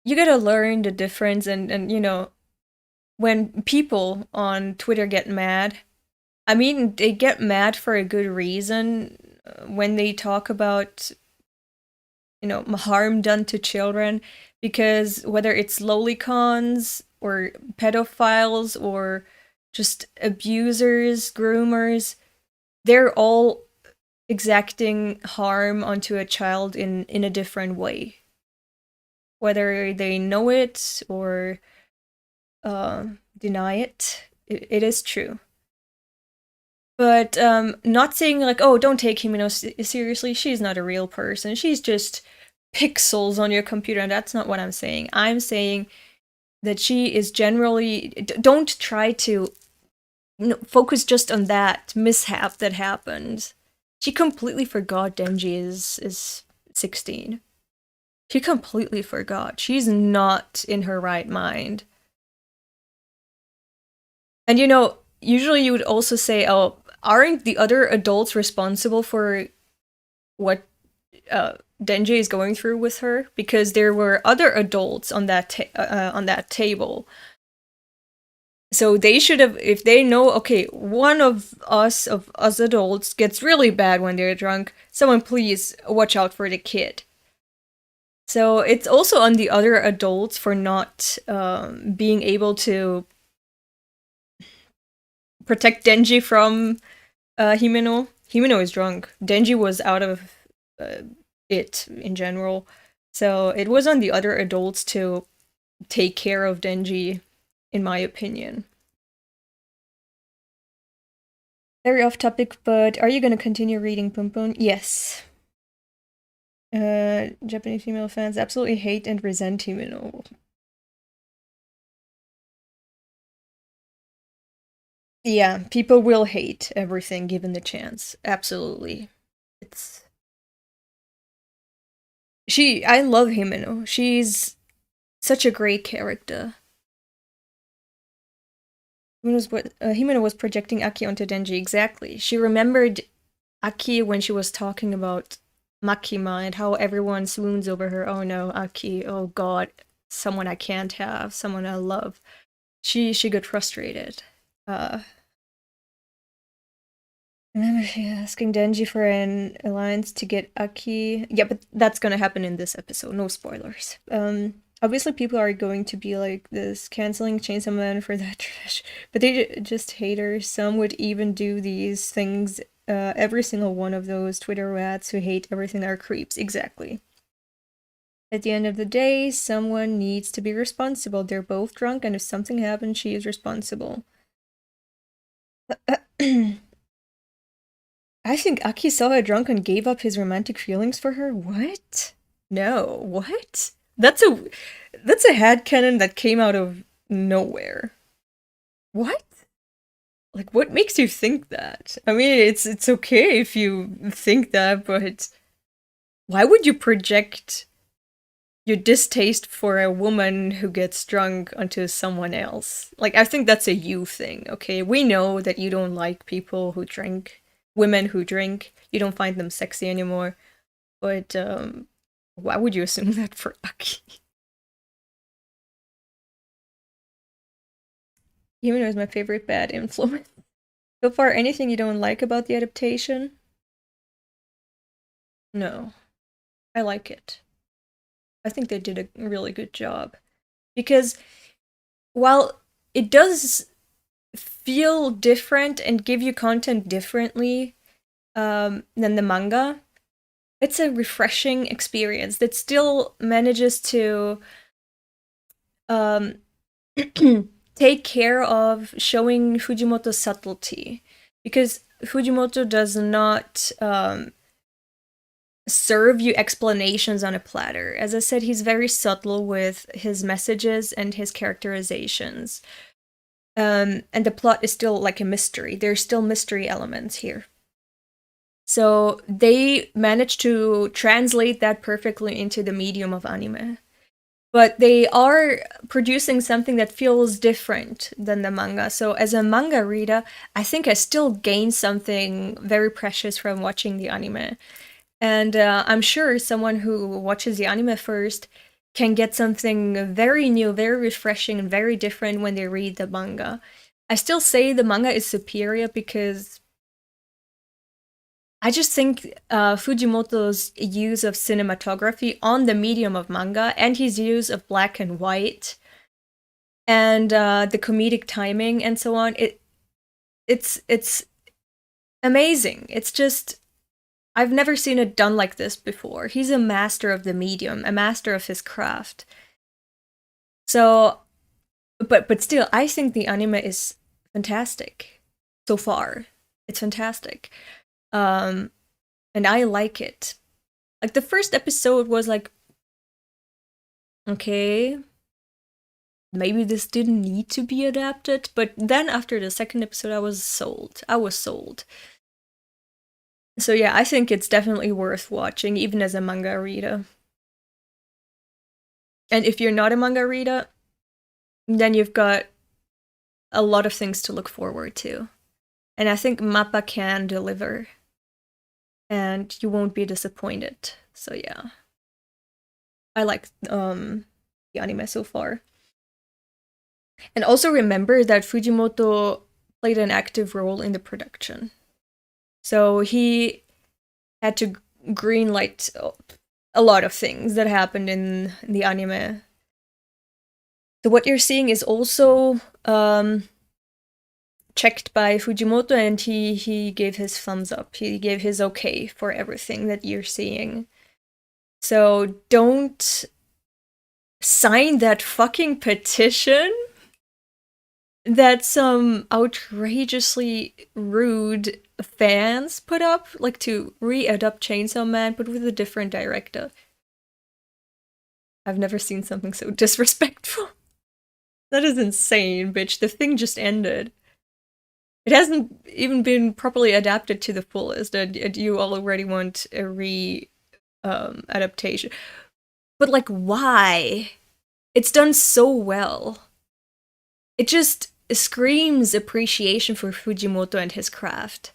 you gotta learn the difference, and when people on Twitter get mad, I mean, they get mad for a good reason when they talk about, harm done to children, because whether it's lolicons or pedophiles or just abusers, groomers, they're all exacting harm onto a child in a different way. Whether they know it or deny it, it is true. But not saying like, oh, don't take Himeno seriously, she's not a real person, she's just pixels on your computer, and that's not what I'm saying. I'm saying that she is generally, don't try to focus just on that mishap that happened. She completely forgot Denji is 16. She completely forgot. She's not in her right mind. And usually you would also say, oh, aren't the other adults responsible for what Denji is going through with her? Because there were other adults on that table. So they should have, if they know, okay, one of us adults gets really bad when they're drunk, someone please watch out for the kid. So it's also on the other adults for not being able to protect Denji from Himeno. Himeno is drunk. Denji was out of it in general. So it was on the other adults to take care of Denji, in my opinion. Very off topic, but are you gonna continue reading Punpun? Yes. Japanese female fans absolutely hate and resent Himeno. Yeah, people will hate everything given the chance. Absolutely. I love Himeno. She's such a great character. Himeno was projecting Aki onto Denji, exactly. She remembered Aki when she was talking about Makima and how everyone swoons over her. Oh no, Aki, oh god, someone I can't have, someone I love. She got frustrated. Remember she asking Denji for an alliance to get Aki. Yeah, but that's gonna happen in this episode. No spoilers. Obviously people are going to be like this, canceling ChainsawMan for that trash, but they just haters. Some would even do these things. Every single one of those Twitter rats who hate everything are creeps. Exactly. At the end of the day, someone needs to be responsible. They're both drunk, and if something happens, she is responsible. I think Aki saw her drunk and gave up his romantic feelings for her? What? No, what? That's a headcanon that came out of nowhere. What? Like, what makes you think that? I mean, it's okay if you think that, but why would you project your distaste for a woman who gets drunk onto someone else? Like, I think that's a you thing, okay? We know that you don't like people who drink, women who drink. You don't find them sexy anymore. But, why would you assume that for Aki? Yumino is my favorite bad influence. So far, anything you don't like about the adaptation? No. I like it. I think they did a really good job. Because while it does feel different and give you content differently than the manga, it's a refreshing experience that still manages to take care of showing Fujimoto's subtlety. Because Fujimoto does not serve you explanations on a platter. As I said, he's very subtle with his messages and his characterizations. And the plot is still like a mystery. There's still mystery elements here. So they managed to translate that perfectly into the medium of anime. But they are producing something that feels different than the manga. So as a manga reader, I think I still gain something very precious from watching the anime. And I'm sure someone who watches the anime first can get something very new, very refreshing, and very different when they read the manga. I still say the manga is superior because I just think Fujimoto's use of cinematography on the medium of manga and his use of black and white and the comedic timing and so on, it's amazing. It's just, I've never seen it done like this before. He's a master of the medium, a master of his craft. So, but still, I think the anime is fantastic so far. It's fantastic. And I like it. Like, the first episode was like, okay, maybe this didn't need to be adapted, but then after the second episode, I was sold. So yeah, I think it's definitely worth watching, even as a manga reader. And if you're not a manga reader, then you've got a lot of things to look forward to. And I think Mappa can deliver. And you won't be disappointed. So yeah. I like the anime so far. And also remember that Fujimoto played an active role in the production. So he had to greenlight a lot of things that happened in the anime. So what you're seeing is also checked by Fujimoto, and he gave his thumbs up. He gave his okay for everything that you're seeing. So don't sign that fucking petition that some outrageously rude fans put up, like to re-adapt Chainsaw Man, but with a different director. I've never seen something so disrespectful. That is insane, bitch. The thing just ended. It hasn't even been properly adapted to the fullest, and you already want a adaptation. But like, why? It's done so well. It just screams appreciation for Fujimoto and his craft.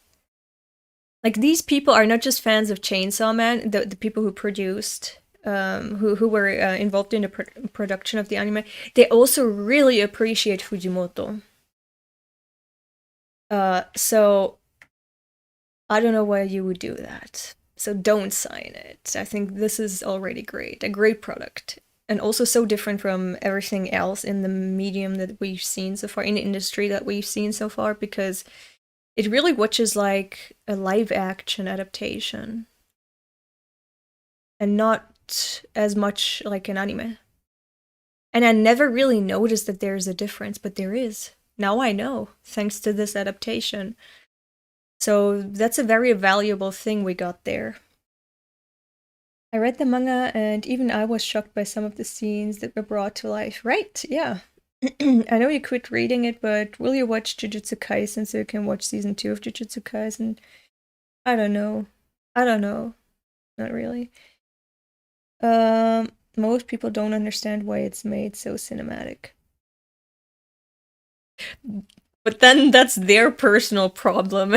Like, these people are not just fans of Chainsaw Man, the people who produced, who were involved in the production of the anime. They also really appreciate Fujimoto. So I don't know why you would do that. So don't sign it. I think this is already great. A great product. And also so different from everything else in the medium that we've seen so far, in the industry that we've seen so far, because it really watches like a live action adaptation. And not as much like an anime. And I never really noticed that there's a difference, but there is. Now I know, thanks to this adaptation. So that's a very valuable thing we got there. I read the manga, and even I was shocked by some of the scenes that were brought to life. Right, yeah. I know you quit reading it, but will you watch Jujutsu Kaisen so you can watch season 2 of Jujutsu Kaisen? I don't know. Not really. Most people don't understand why it's made so cinematic. But then that's their personal problem.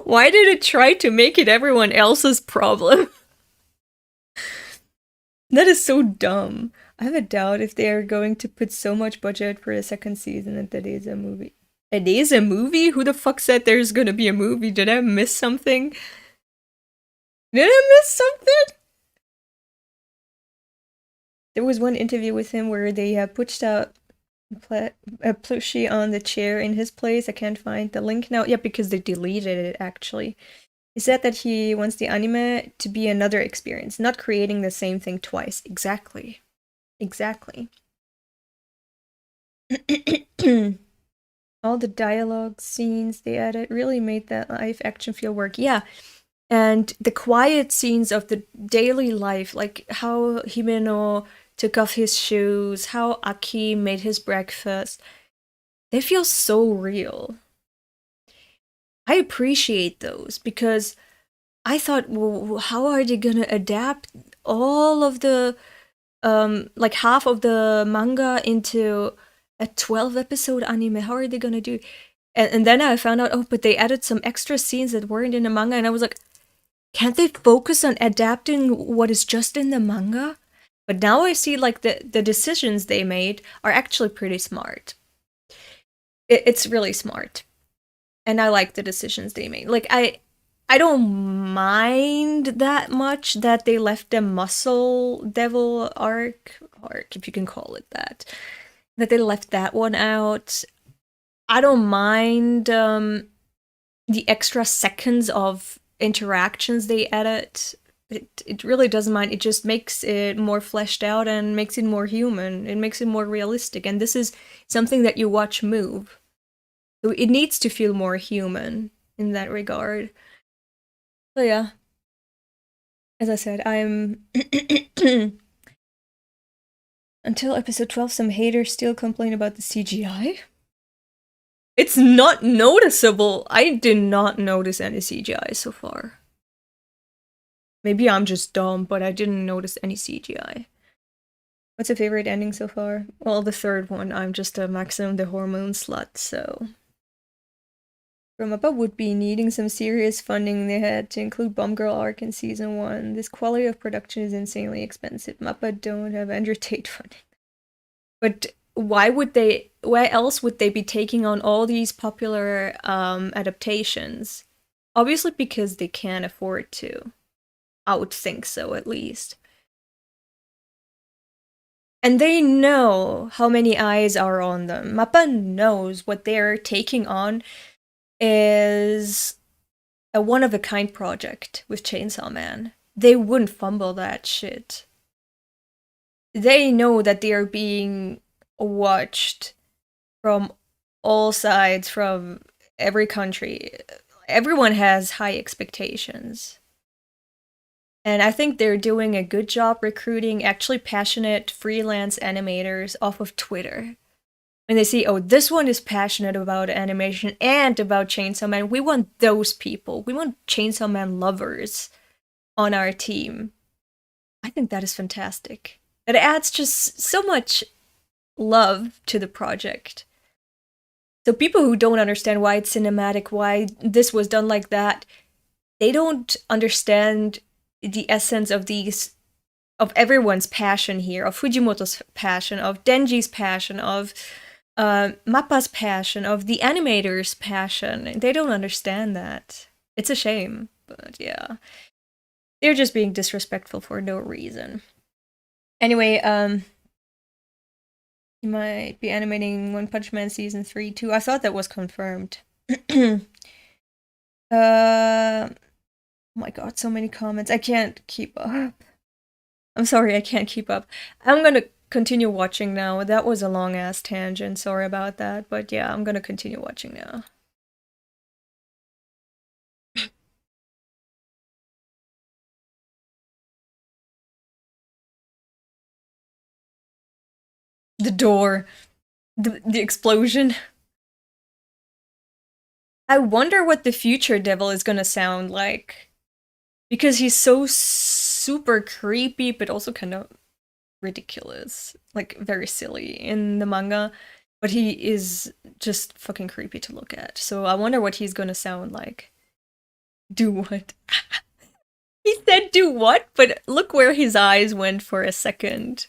Why did it try to make it everyone else's problem? That is so dumb. I have a doubt if they are going to put so much budget for a second season that it is a movie. It is a movie? Who the fuck said there's gonna be a movie? Did I miss something? Did I miss something? There was one interview with him where they pushed out a plushie on the chair in his place. I can't find the link now. Yeah, because they deleted it, actually. He said that he wants the anime to be another experience, not creating the same thing twice. Exactly. All the dialogue scenes they added really made that live action feel work. Yeah. And the quiet scenes of the daily life, like how Himeno took off his shoes, how Aki made his breakfast, they feel so real. I appreciate those because I thought, well, how are they gonna adapt all of the, like half of the manga into a 12-episode anime? How are they gonna do? And then I found out, oh, but they added some extra scenes that weren't in the manga, and I was like, can't they focus on adapting what is just in the manga? But now I see like the decisions they made are actually pretty smart. It's really smart. And I like the decisions they made. Like, I don't mind that much that they left the muscle devil arc, if you can call it that they left that one out. I don't mind the extra seconds of interactions they added. It really doesn't mind. It just makes it more fleshed out and makes it more human. It makes it more realistic. And this is something that you watch move. So it needs to feel more human in that regard. So yeah. As I said, I'm... Until episode 12, some haters still complain about the CGI. It's not noticeable. I did not notice any CGI so far. Maybe I'm just dumb, but I didn't notice any CGI. What's your favorite ending so far? Well, the third one. I'm just a Maximum the Hormone slut, so... From Mappa would be needing some serious funding. They had to include Bomb Girl arc in season 1. This quality of production is insanely expensive. Mappa don't have Andrew Tate funding. But why else would they be taking on all these popular adaptations? Obviously because they can't afford to. I would think so, at least. And they know how many eyes are on them. Mappa knows what they're taking on is a one-of-a-kind project with Chainsaw Man. They wouldn't fumble that shit. They know that they are being watched from all sides, from every country. Everyone has high expectations. And I think they're doing a good job recruiting actually passionate freelance animators off of Twitter. When they see, oh, this one is passionate about animation and about Chainsaw Man, we want those people. We want Chainsaw Man lovers on our team. I think that is fantastic. That adds just so much love to the project. So people who don't understand why it's cinematic, why this was done like that, they don't understand the essence of everyone's passion here, of Fujimoto's passion, of Denji's passion, of Mappa's passion, of the animator's passion. They don't understand that. It's a shame, but yeah. They're just being disrespectful for no reason. Anyway, he might be animating One Punch Man Season 3 too. I thought that was confirmed. Oh my god, so many comments. I can't keep up. I'm sorry, I can't keep up. I'm gonna continue watching now. That was a long-ass tangent, sorry about that. But yeah, I'm gonna continue watching now. The door. The explosion. I wonder what the future devil is gonna sound like. Because he's so super creepy, but also kind of ridiculous. Like, very silly in the manga. But he is just fucking creepy to look at. So I wonder what he's gonna sound like. Do what? He said do what? But look where his eyes went for a second.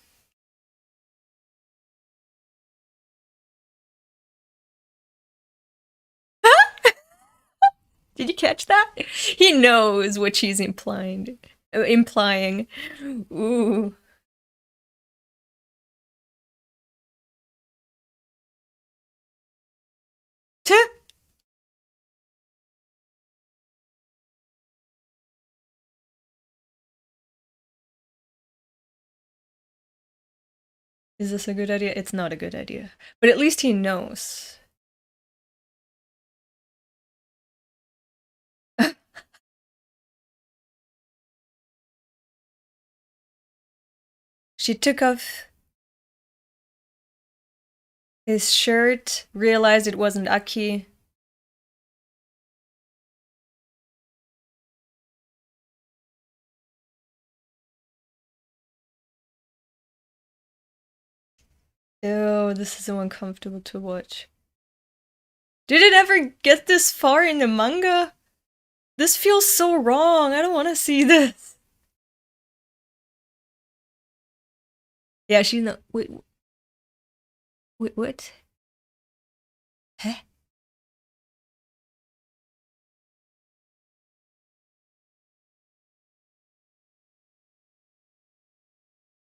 Did you catch that? He knows what she's implying. Ooh. Tuh. Is this a good idea? It's not a good idea. But at least he knows. She took off his shirt, realized it wasn't Aki. Ew, this is so uncomfortable to watch. Did it ever get this far in the manga? This feels so wrong. I don't want to see this. Yeah, she's not. Wait, what? Huh?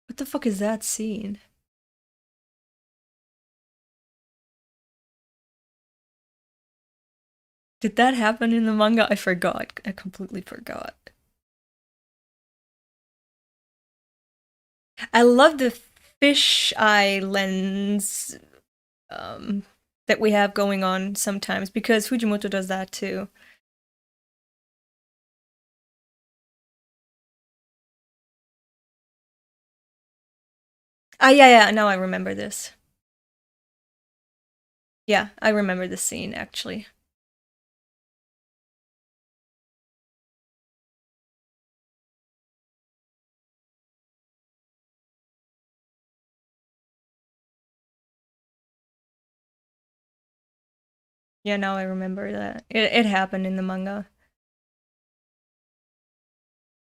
What the fuck is that scene? Did that happen in the manga? I forgot. I completely forgot. I love the fish eye lens that we have going on sometimes because Fujimoto does that too. Ah, yeah, now I remember this. Yeah, I remember this scene actually. Yeah, now I remember that. It happened in the manga.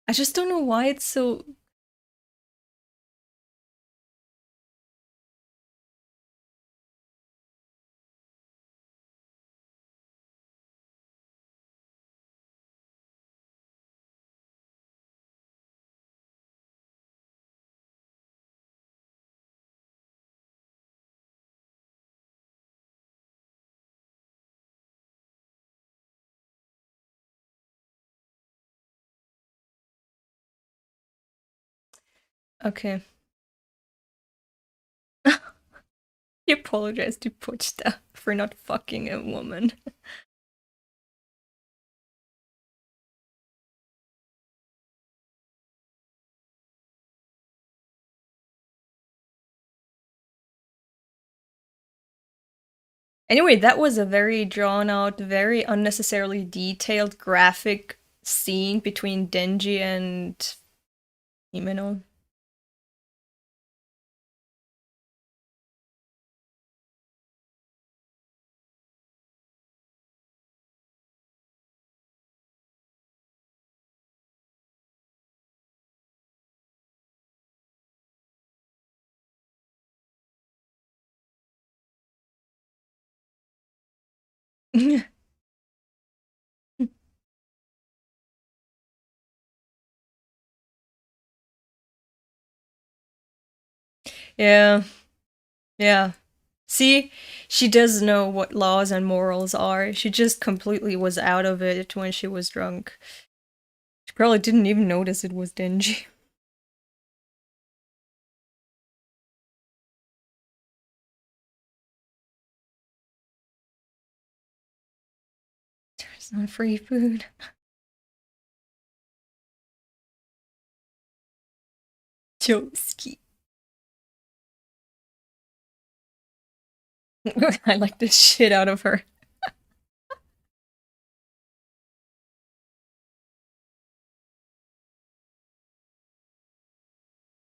I just don't know why it's so Okay. He apologized to Pochta for not fucking a woman. Anyway, that was a very drawn out, very unnecessarily detailed graphic scene between Denji and Himeno. Yeah, yeah. See, she does know what laws and morals are. She just completely was out of it when she was drunk. She probably didn't even notice it was Denji. There's no free food. Joski. I like the shit out of her.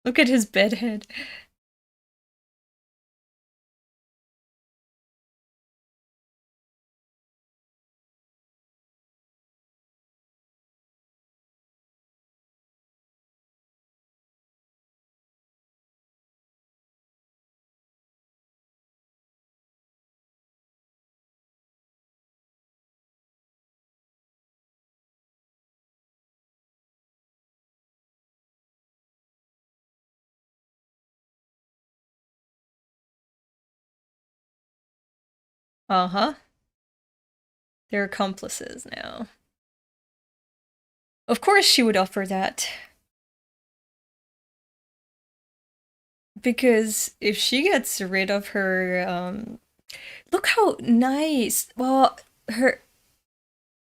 Look at his bedhead. Uh-huh. They're accomplices now. Of course she would offer that. Because if she gets rid of her, look how nice. Well, her.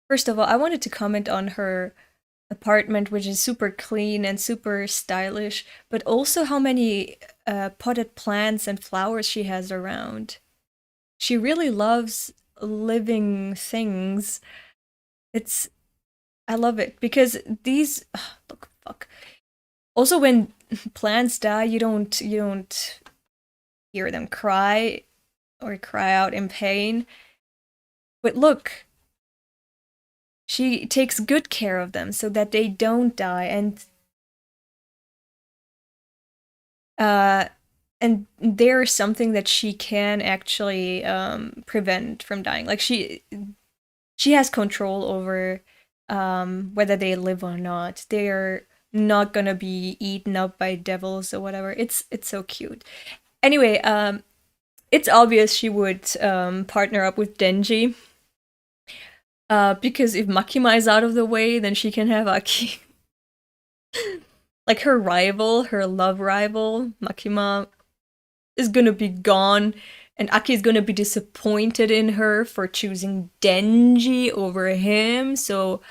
First of all, I wanted to comment on her apartment, which is super clean and super stylish, but also how many potted plants and flowers she has around. She really loves living things. It's I love it because these look fuck. Also, when plants die, you don't hear them cry or cry out in pain. But look, she takes good care of them so that they don't die, uh, and there's something that she can actually prevent from dying. Like she has control over whether they live or not. They're not gonna be eaten up by devils or whatever. It's so cute. Anyway, it's obvious she would partner up with Denji. Because if Makima is out of the way, then she can have Aki. Like her rival, her love rival, Makima, is gonna be gone, and Aki is gonna be disappointed in her for choosing Denji over him. So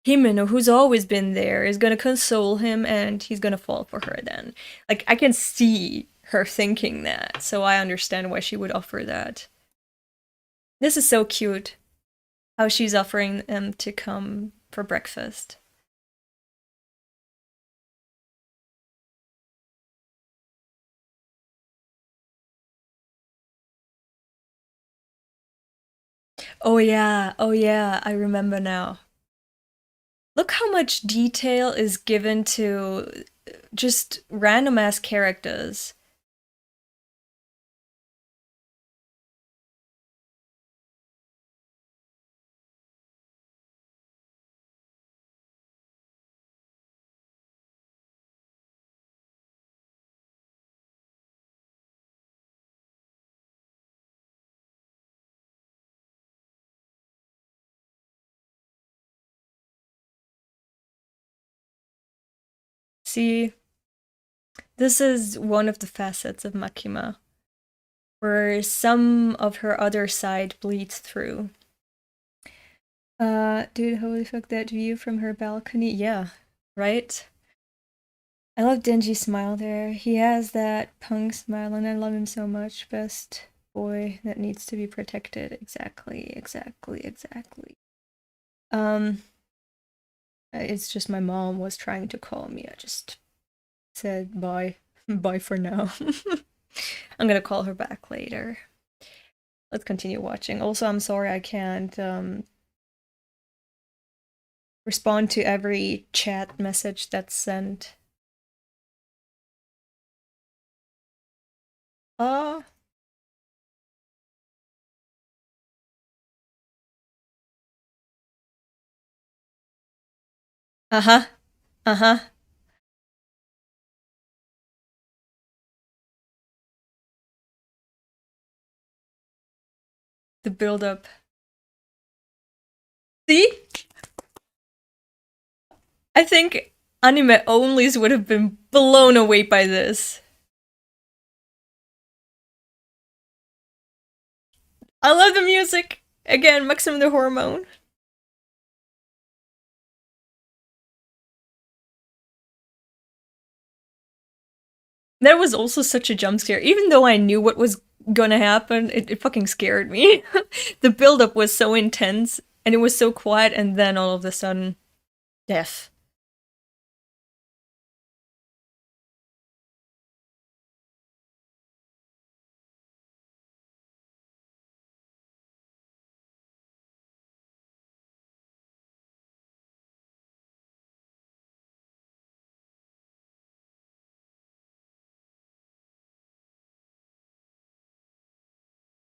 Himeno, who's always been there, is gonna console him, and he's gonna fall for her then. Like I can see her thinking that, so I understand why she would offer that. This is so cute. How she's offering them to come for breakfast. Oh yeah, I remember now. Look how much detail is given to just random ass characters. See, This is one of the facets of Makima, where some of her other side bleeds through. Dude, holy fuck, that view from her balcony. Yeah, right? I love Denji's smile there. He has that punk smile, and I love him so much. Best boy that needs to be protected. Exactly. It's just my mom was trying to call me. I just said bye. Bye for now. I'm gonna call her back later. Let's continue watching. Also, I'm sorry I can't respond to every chat message that's sent. Uh uh-huh. Uh-huh. The build-up. See? I think anime onlys would have been blown away by this. I love the music. Again, Maximum the Hormone. That was also such a jump scare. Even though I knew what was gonna happen, it fucking scared me. The buildup was so intense, and it was so quiet, and then all of a sudden, death.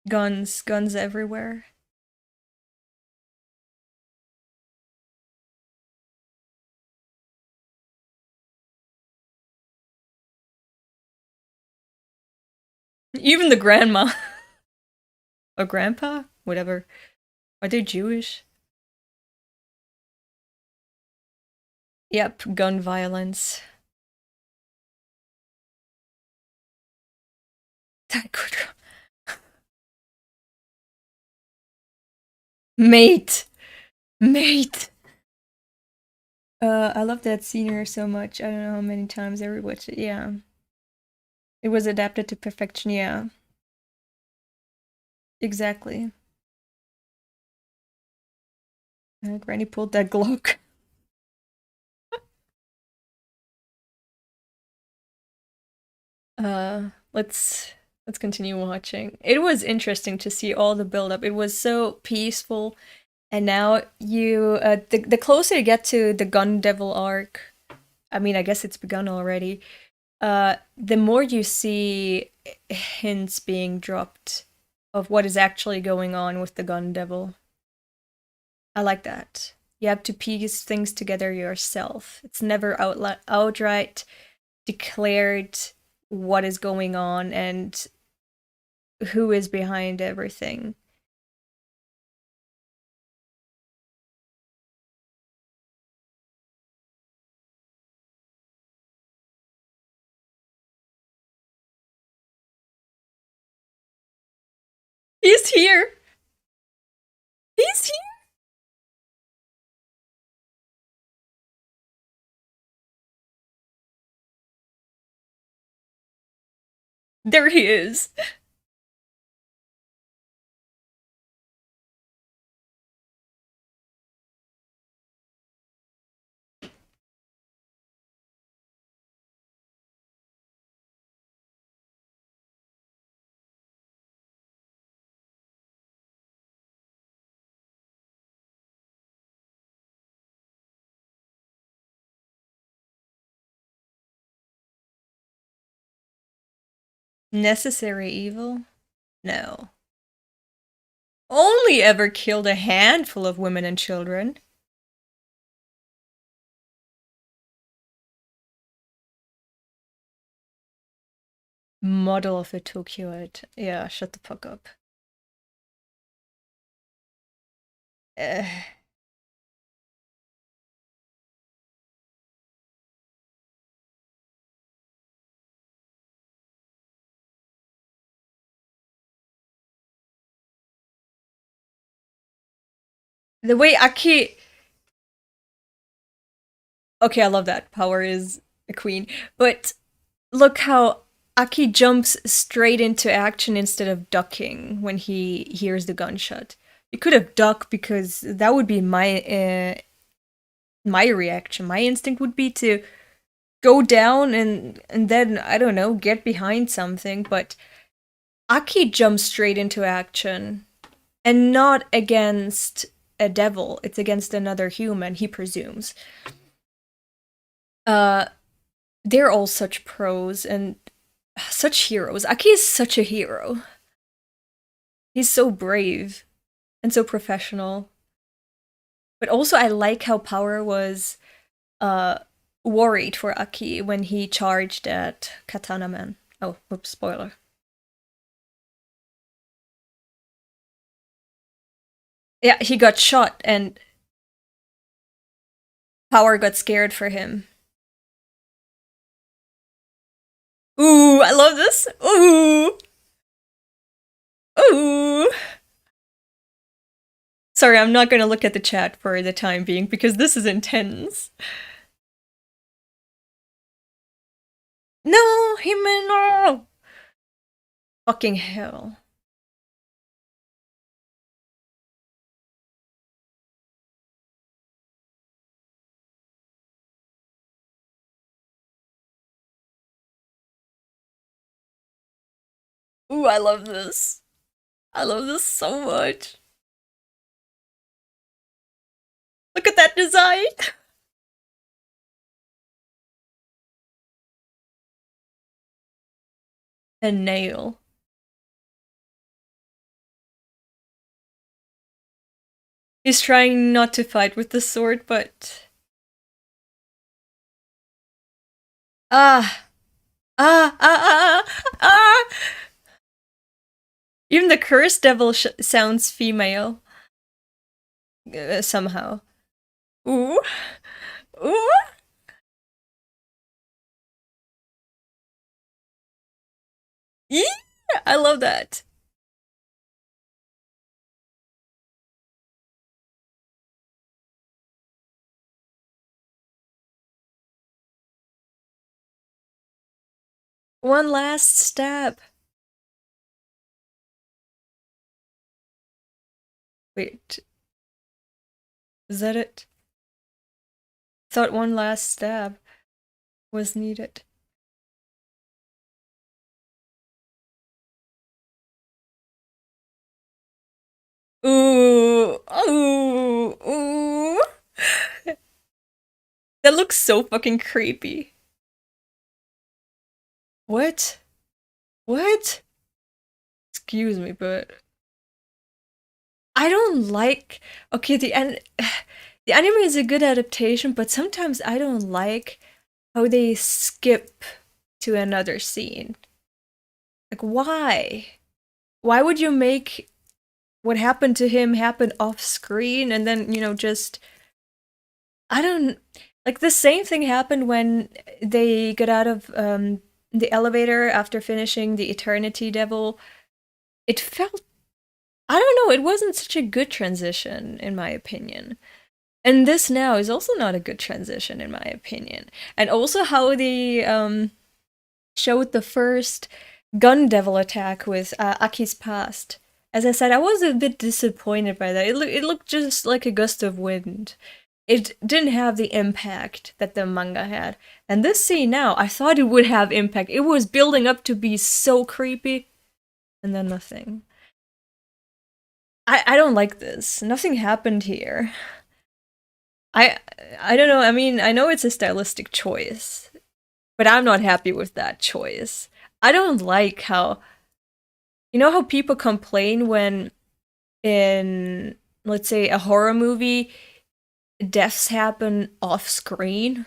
Guns everywhere. Even the grandma. Or grandpa? Whatever. Are they Jewish? Yep, gun violence. That could. Mate! Mate! I love that scenery so much. I don't know how many times I rewatched it. Yeah. It was adapted to perfection, yeah. Exactly. Granny pulled that Glock. Let's continue watching. It was interesting to see all the build up. It was so peaceful, and now the closer you get to the Gun Devil arc, I mean, I guess it's begun already. The more you see hints being dropped of what is actually going on with the Gun Devil. I like that. You have to piece things together yourself. It's never outright declared what is going on and who is behind everything. He's here! He's here! There he is. Necessary evil? No. Only ever killed a handful of women and children. Model of a Tokyoite. Yeah, shut the fuck up. Uh, The way Aki... Okay, I love that. Power is a queen. But look how Aki jumps straight into action instead of ducking when he hears the gunshot. He could have ducked because that would be my reaction. My instinct would be to go down and then, I don't know, get behind something, but Aki jumps straight into action. And not against a devil, it's against another human, he presumes. They're all such pros and such heroes. Aki is such a hero. He's so brave and so professional. But also I like how Power was worried for Aki when he charged at Katana Man. Oh, oops, spoiler. Yeah, he got shot and Power got scared for him. Ooh, I love this. Ooh. Ooh. Sorry, I'm not gonna look at the chat for the time being because this is intense. No, Himeno! Fucking hell. Ooh, I love this. I love this so much. Look at that design! A nail. He's trying not to fight with the sword, but... Ah! Ah! Ah! Ah! Ah! Even the cursed devil sounds female. Somehow. Ooh. Ooh. Yeah! I love that. One last stab. Wait. Is that it? Thought one last stab was needed. Ooh. Ooh. Ooh. That looks so fucking creepy. What? What? Excuse me, but I don't like. Okay, the anime is a good adaptation, but sometimes I don't like how they skip to another scene. Like, why? Why would you make what happened to him happen off screen and then, you know, just I don't like the same thing happened when they got out of the elevator after finishing the Eternity Devil. It felt I don't know, it wasn't such a good transition in my opinion. And this now is also not a good transition in my opinion. And also how they showed the first gun devil attack with Aki's past. As I said, I was a bit disappointed by that. It looked just like a gust of wind. It didn't have the impact that the manga had. And this scene now, I thought it would have impact. It was building up to be so creepy. And then nothing. I don't like this. Nothing happened here. I don't know, I mean, I know it's a stylistic choice, but I'm not happy with that choice. I don't like how, you know how people complain when in, let's say, a horror movie, deaths happen off screen?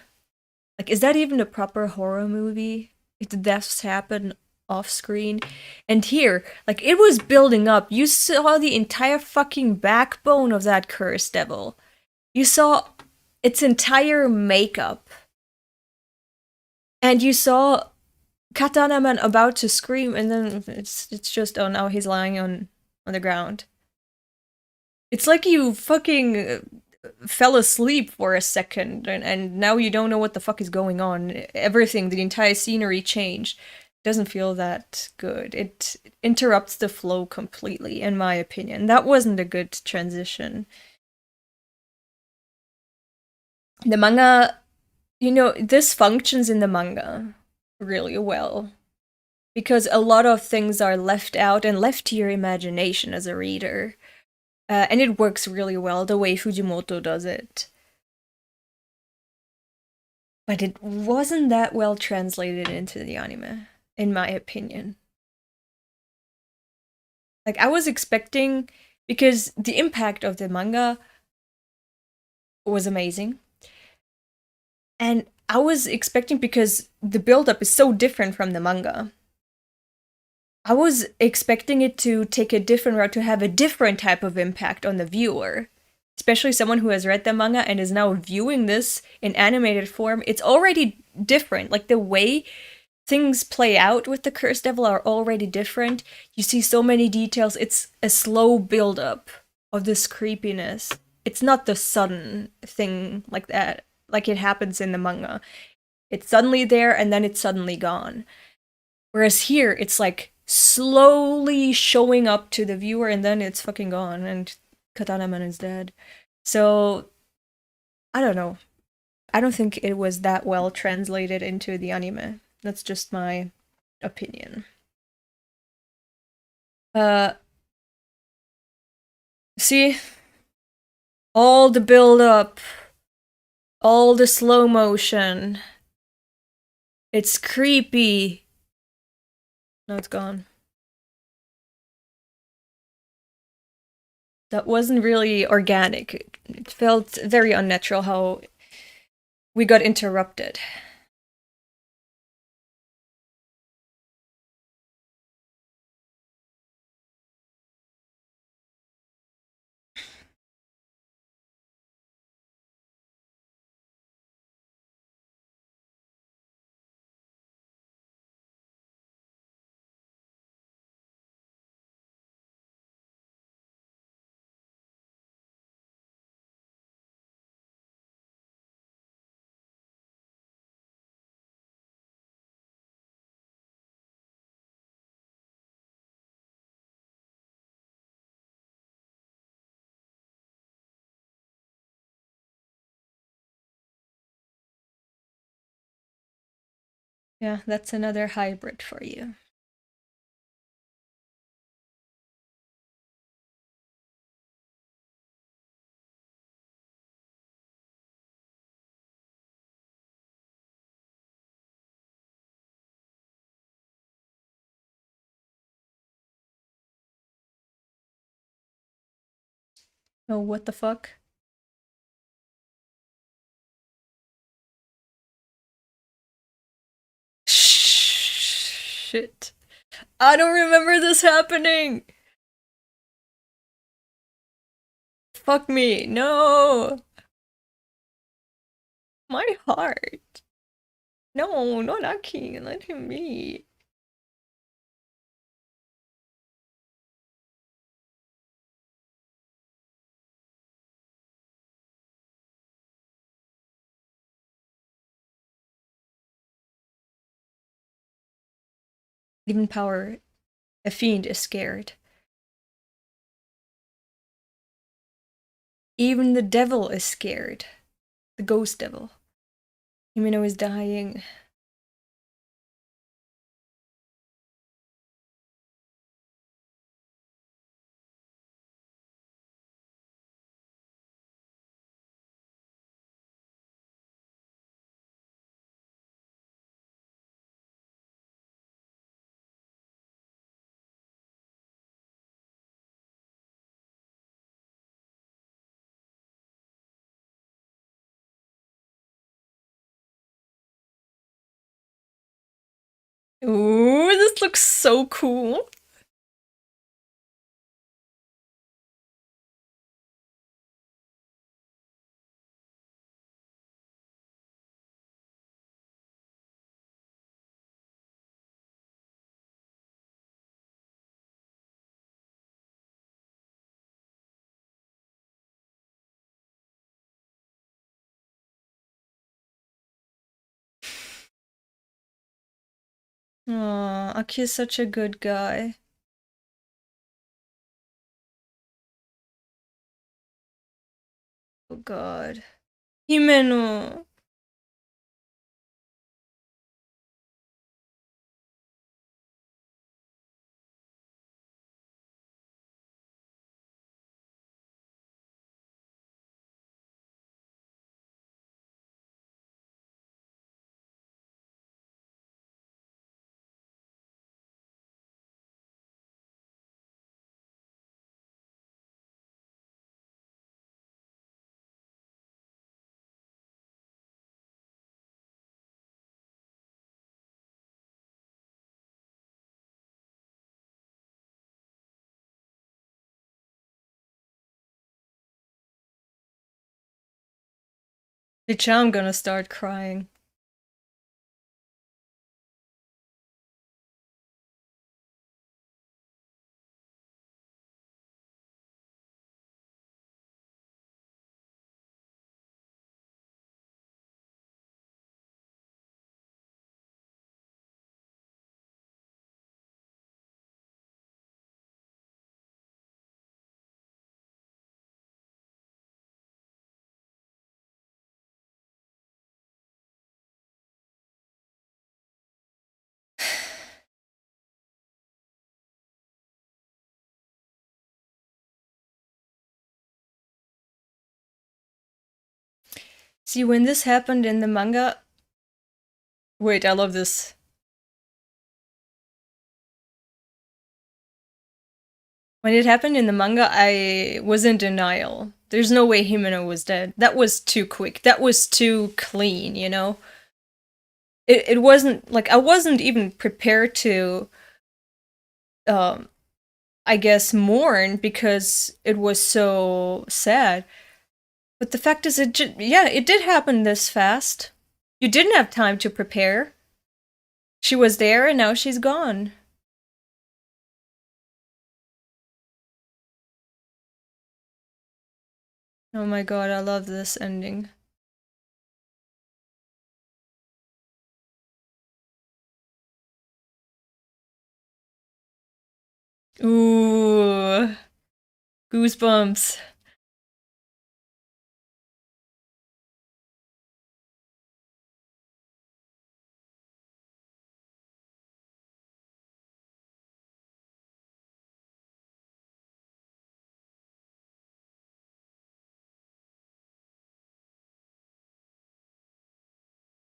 Like, is that even a proper horror movie? If the deaths happen off screen? And here, like, it was building up. You saw the entire fucking backbone of that cursed devil. You saw its entire makeup. And you saw Katana Man about to scream, and then it's just, oh, now he's lying on the ground. It's like you fucking fell asleep for a second and now you don't know what the fuck is going on. Everything, the entire scenery changed. Doesn't feel that good. It interrupts the flow completely, in my opinion. That wasn't a good transition. The manga, this functions in the manga really well. Because a lot of things are left out and left to your imagination as a reader. And it works really well the way Fujimoto does it. But it wasn't that well translated into the anime, in my opinion. Like, I was expecting, because the impact of the manga was amazing. And I was expecting, because the build-up is so different from the manga, I was expecting it to take a different route, to have a different type of impact on the viewer. Especially someone who has read the manga and is now viewing this in animated form. It's already different. Like, the way things play out with the Cursed Devil are already different. You see so many details. It's a slow build-up of this creepiness. It's not the sudden thing like that, like it happens in the manga. It's suddenly there and then it's suddenly gone. Whereas here, it's like slowly showing up to the viewer and then it's fucking gone and Katana-man is dead. So, I don't know. I don't think it was that well translated into the anime. That's just my opinion. See? All the build-up, all the slow motion. It's creepy. No, it's gone. That wasn't really organic. It felt very unnatural how we got interrupted. Yeah, that's another hybrid for you. Oh, what the fuck? Shit. I don't remember this happening! Fuck me, no! My heart. No, not Aki, let him be. Even power, a fiend is scared. Even the devil is scared. The ghost devil. Himeno is dying. Ooh, this looks so cool. Aw, Aki is such a good guy. Oh god. Himeno. Bitch, I'm gonna start crying. See, when this happened in the manga... Wait, I love this. When it happened in the manga, I was in denial. There's no way Himeno was dead. That was too quick. That was too clean, you know? It wasn't, like, I wasn't even prepared to, I guess, mourn because it was so sad. But the fact is, it did happen this fast. You didn't have time to prepare. She was there and now she's gone. Oh my god, I love this ending. Ooh. Goosebumps.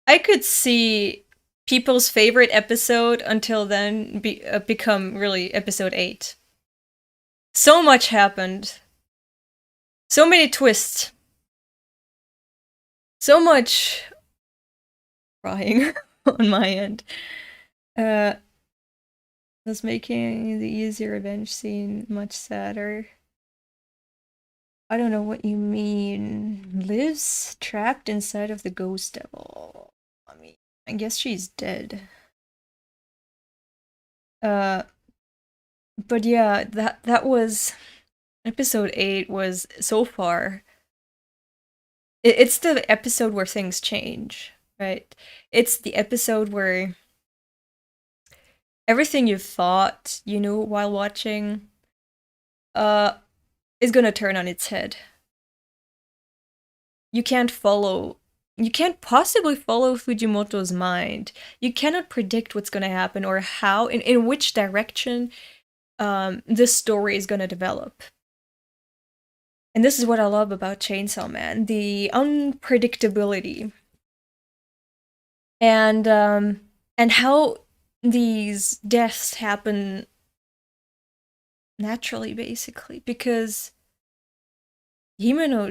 I could see people's favorite episode until then become really episode 8. So much happened. So many twists. So much crying on my end. Thus making the easy revenge scene much sadder. I don't know what you mean. Lives trapped inside of the ghost devil. I mean, I guess she's dead. But yeah, that was episode 8 was so far. It's the episode where things change, right? It's the episode where everything you thought you knew while watching is gonna turn on its head. You can't possibly follow Fujimoto's mind. You cannot predict what's gonna happen or how, in which direction this story is gonna develop. And this is what I love about Chainsaw Man, the unpredictability. And how these deaths happen naturally, basically, because Himeno,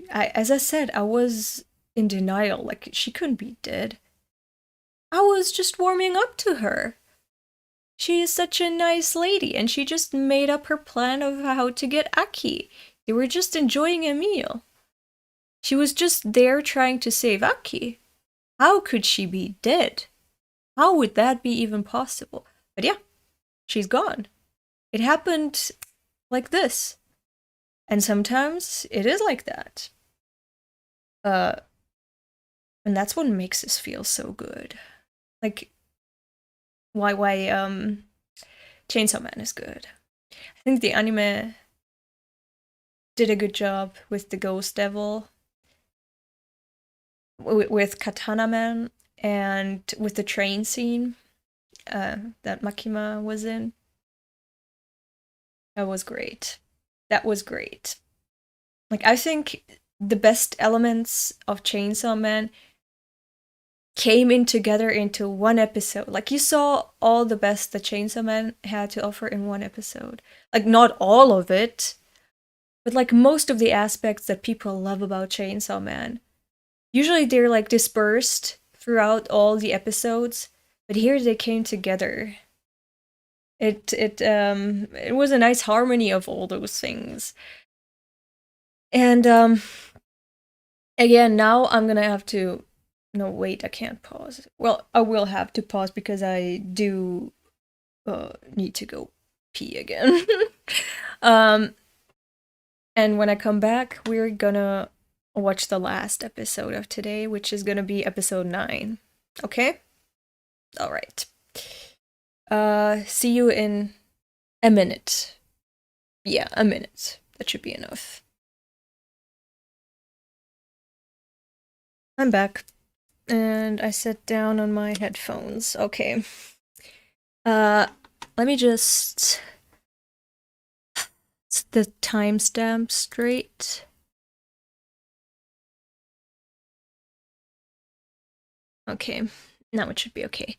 as I said, I was in denial, like, she couldn't be dead. I was just warming up to her. She is such a nice lady, and she just made up her plan of how to get Aki. They were just enjoying a meal. She was just there trying to save Aki. How could she be dead? How would that be even possible? But yeah, she's gone. It happened like this. And sometimes it is like that. And that's what makes this feel so good. Like, Chainsaw Man is good. I think the anime did a good job with the Ghost Devil, with Katana Man, and with the train scene that Makima was in. That was great. That was great. Like, I think the best elements of Chainsaw Man came in together into one episode. Like, you saw all the best that Chainsaw Man had to offer in one episode. Like, not all of it, but like most of the aspects that people love about Chainsaw Man. Usually they're like dispersed throughout all the episodes, but here they came together. It was a nice harmony of all those things. And again, now I'm gonna have to. No, wait, I can't pause. Well, I will have to pause because I do need to go pee again. And when I come back, we're gonna watch the last episode of today, which is gonna be episode 9. Okay? Alright. See you in a minute. Yeah, a minute. That should be enough. I'm back. And I sat down on my headphones. Okay. Let me just set the timestamp straight. Okay, now it should be okay.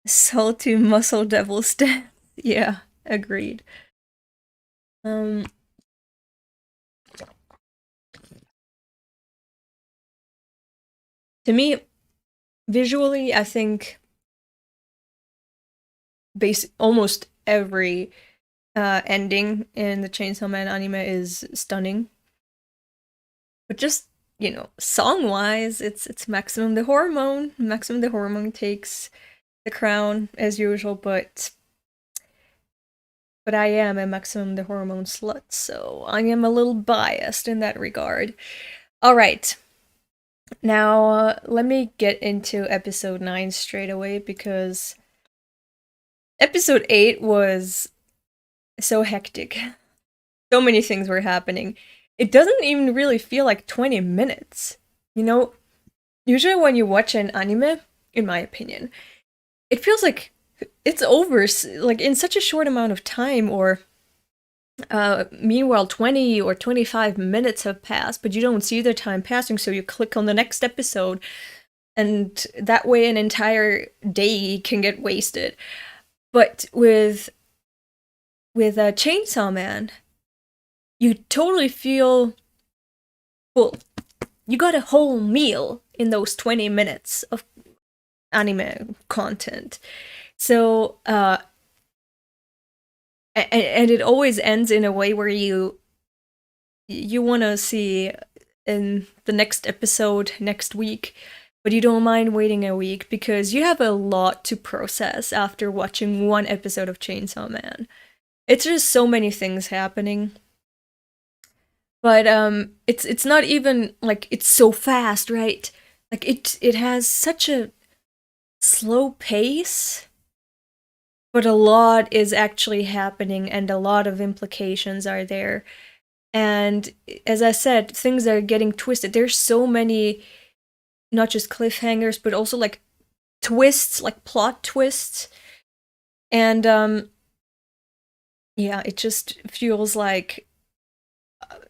Soul to muscle devil stance. Yeah, agreed. To me, visually, I think almost every ending in the Chainsaw Man anime is stunning. But just, you know, song-wise, it's Maximum the Hormone. Maximum the Hormone takes the crown as usual, but I am a Maximum the Hormone slut, so I am a little biased in that regard. All right. Now, let me get into episode 9 straight away, because episode 8 was so hectic. So many things were happening. It doesn't even really feel like 20 minutes. You know, usually when you watch an anime, in my opinion, it feels like it's over, like, in such a short amount of time, or meanwhile 20 or 25 minutes have passed, but you don't see the time passing, so you click on the next episode, and that way an entire day can get wasted. But with Chainsaw Man, you totally feel full. You got a whole meal in those 20 minutes of anime content. So, and it always ends in a way where you want to see in the next episode next week, but you don't mind waiting a week because you have a lot to process after watching one episode of Chainsaw Man. It's just so many things happening. But it's not even like it's so fast, right? Like it has such a slow pace, but a lot is actually happening and a lot of implications are there. And as I said, things are getting twisted. There's so many, not just cliffhangers, but also like twists, like plot twists. And yeah, it just feels like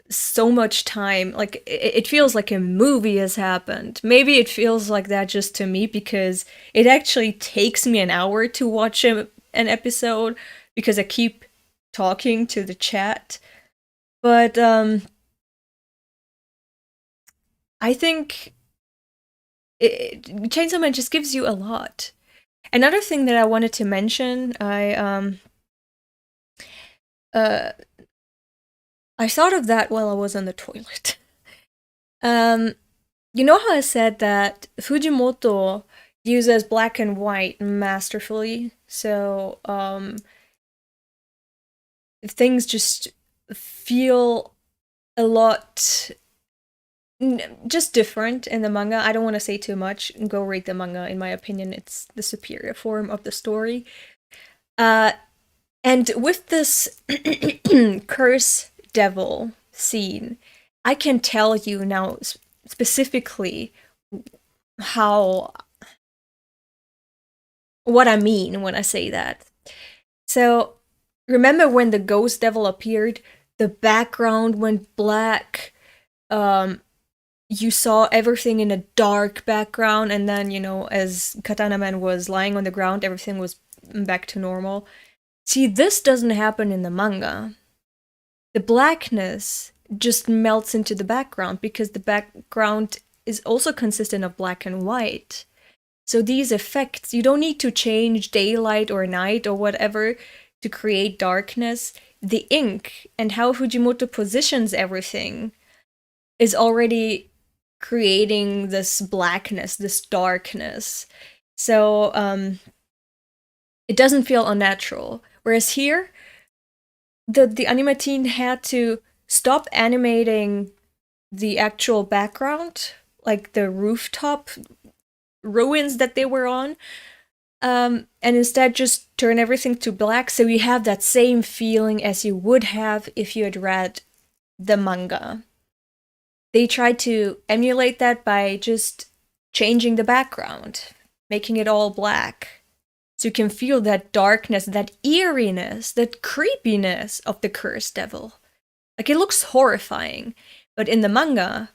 so much time. Like it feels like a movie has happened. Maybe it feels like that just to me because it actually takes me an hour to watch an episode because I keep talking to the chat. But I think Chainsaw Man just gives you a lot. Another thing that I wanted to mention, I thought of that while I was on the toilet. You know how I said that Fujimoto uses black and white masterfully? So, things just feel a lot just different in the manga. I don't want to say too much. Go read the manga. In my opinion, it's the superior form of the story. And with this curse devil scene, I can tell you now specifically what I mean when I say that. So, remember when the ghost devil appeared, the background went black, you saw everything in a dark background, and then, as Katana Man was lying on the ground, everything was back to normal. See, this doesn't happen in the manga. The blackness just melts into the background because the background is also consistent of black and white. So these effects, you don't need to change daylight or night or whatever to create darkness. The ink and how Fujimoto positions everything is already creating this blackness, this darkness. So it doesn't feel unnatural. Whereas here, the anime team had to stop animating the actual background, like the rooftop ruins that they were on, and instead just turn everything to black so you have that same feeling as you would have if you had read the manga. They tried to emulate that by just changing the background, making it all black. So you can feel that darkness, that eeriness, that creepiness of the cursed devil. Like, it looks horrifying. But in the manga,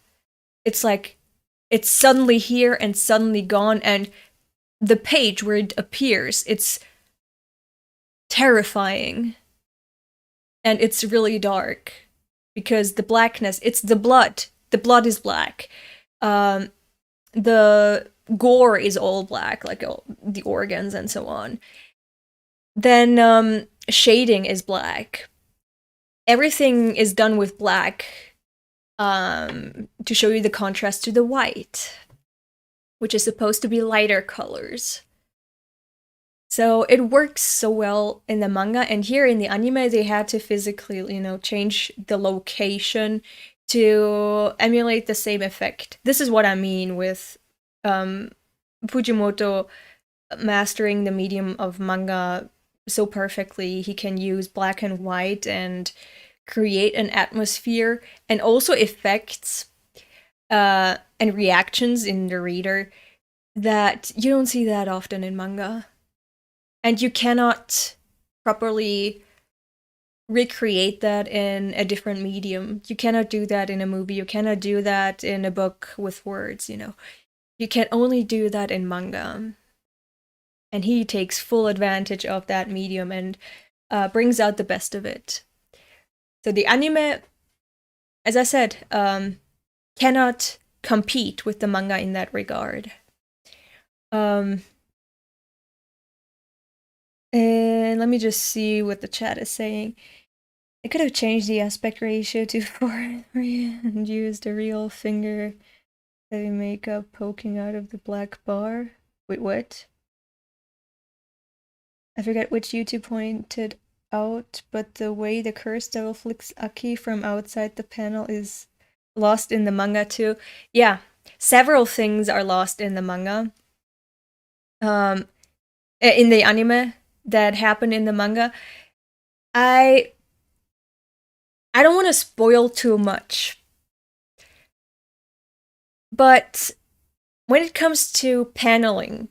it's like, it's suddenly here and suddenly gone, and the page where it appears, it's terrifying. And it's really dark. Because the blackness, it's the blood. The blood is black. The gore is all black, like the organs and so on. Then shading is black. Everything is done with black to show you the contrast to the white, which is supposed to be lighter colors. So it works so well in the manga, and here in the anime they had to physically, change the location to emulate the same effect. This is what I mean with Fujimoto mastering the medium of manga so perfectly. He can use black and white and create an atmosphere and also effects and reactions in the reader that you don't see that often in manga. And you cannot properly recreate that in a different medium. You cannot do that in a movie. You cannot do that in a book with words, You can only do that in manga. And he takes full advantage of that medium and brings out the best of it. So the anime, as I said, cannot compete with the manga in that regard. And let me just see what the chat is saying. I could have changed the aspect ratio to 4:3 and used a real finger heavy makeup poking out of the black bar. Wait, what? I forget which YouTube pointed out, but the way the cursed devil flicks Aki from outside the panel is lost in the manga too. Yeah, several things are lost in the manga. In the anime that happen in the manga. I don't want to spoil too much. But when it comes to paneling,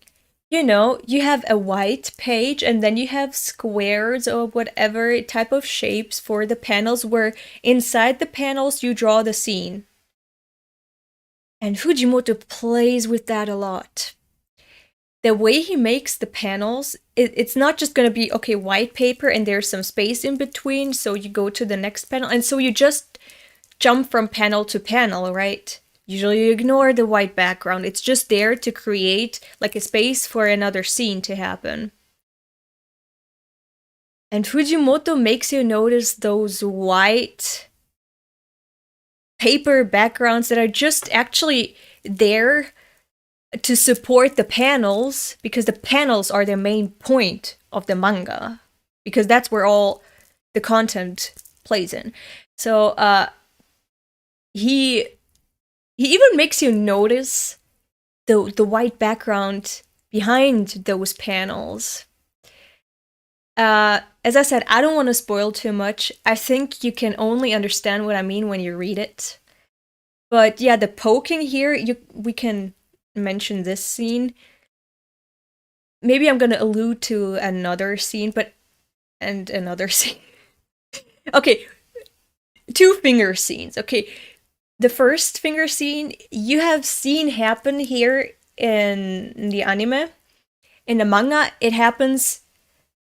you have a white page and then you have squares or whatever type of shapes for the panels where inside the panels you draw the scene. And Fujimoto plays with that a lot. The way he makes the panels, it's not just going to be, okay, white paper and there's some space in between, so you go to the next panel, and so you just jump from panel to panel, right? Usually you ignore the white background. It's just there to create like a space for another scene to happen. And Fujimoto makes you notice those white paper backgrounds that are just actually there to support the panels, because the panels are the main point of the manga. Because that's where all the content plays in. So he even makes you notice the white background behind those panels. As I said, I don't want to spoil too much. I think you can only understand what I mean when you read it. But yeah, the poking here, we can mention this scene. Maybe I'm gonna allude to another scene, and another scene. Okay, 2 finger scenes. Okay, the first finger scene you have seen happen here in the anime. In the manga, it happens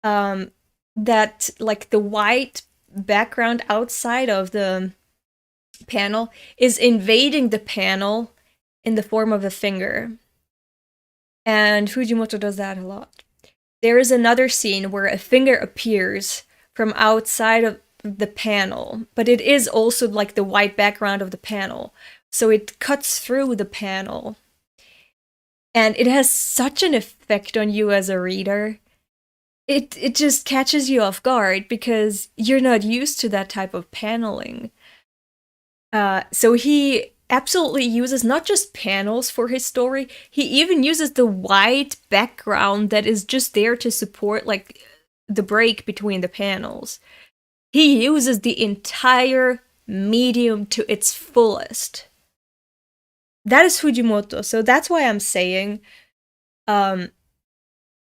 that like the white background outside of the panel is invading the panel in the form of a finger. And Fujimoto does that a lot. There is another scene where a finger appears from outside of the panel, but it is also like the white background of the panel. So it cuts through the panel. And it has such an effect on you as a reader. It just catches you off guard because you're not used to that type of paneling. So he absolutely uses not just panels for his story, he even uses the white background that is just there to support like the break between the panels. He uses the entire medium to its fullest. That is Fujimoto, so that's why I'm saying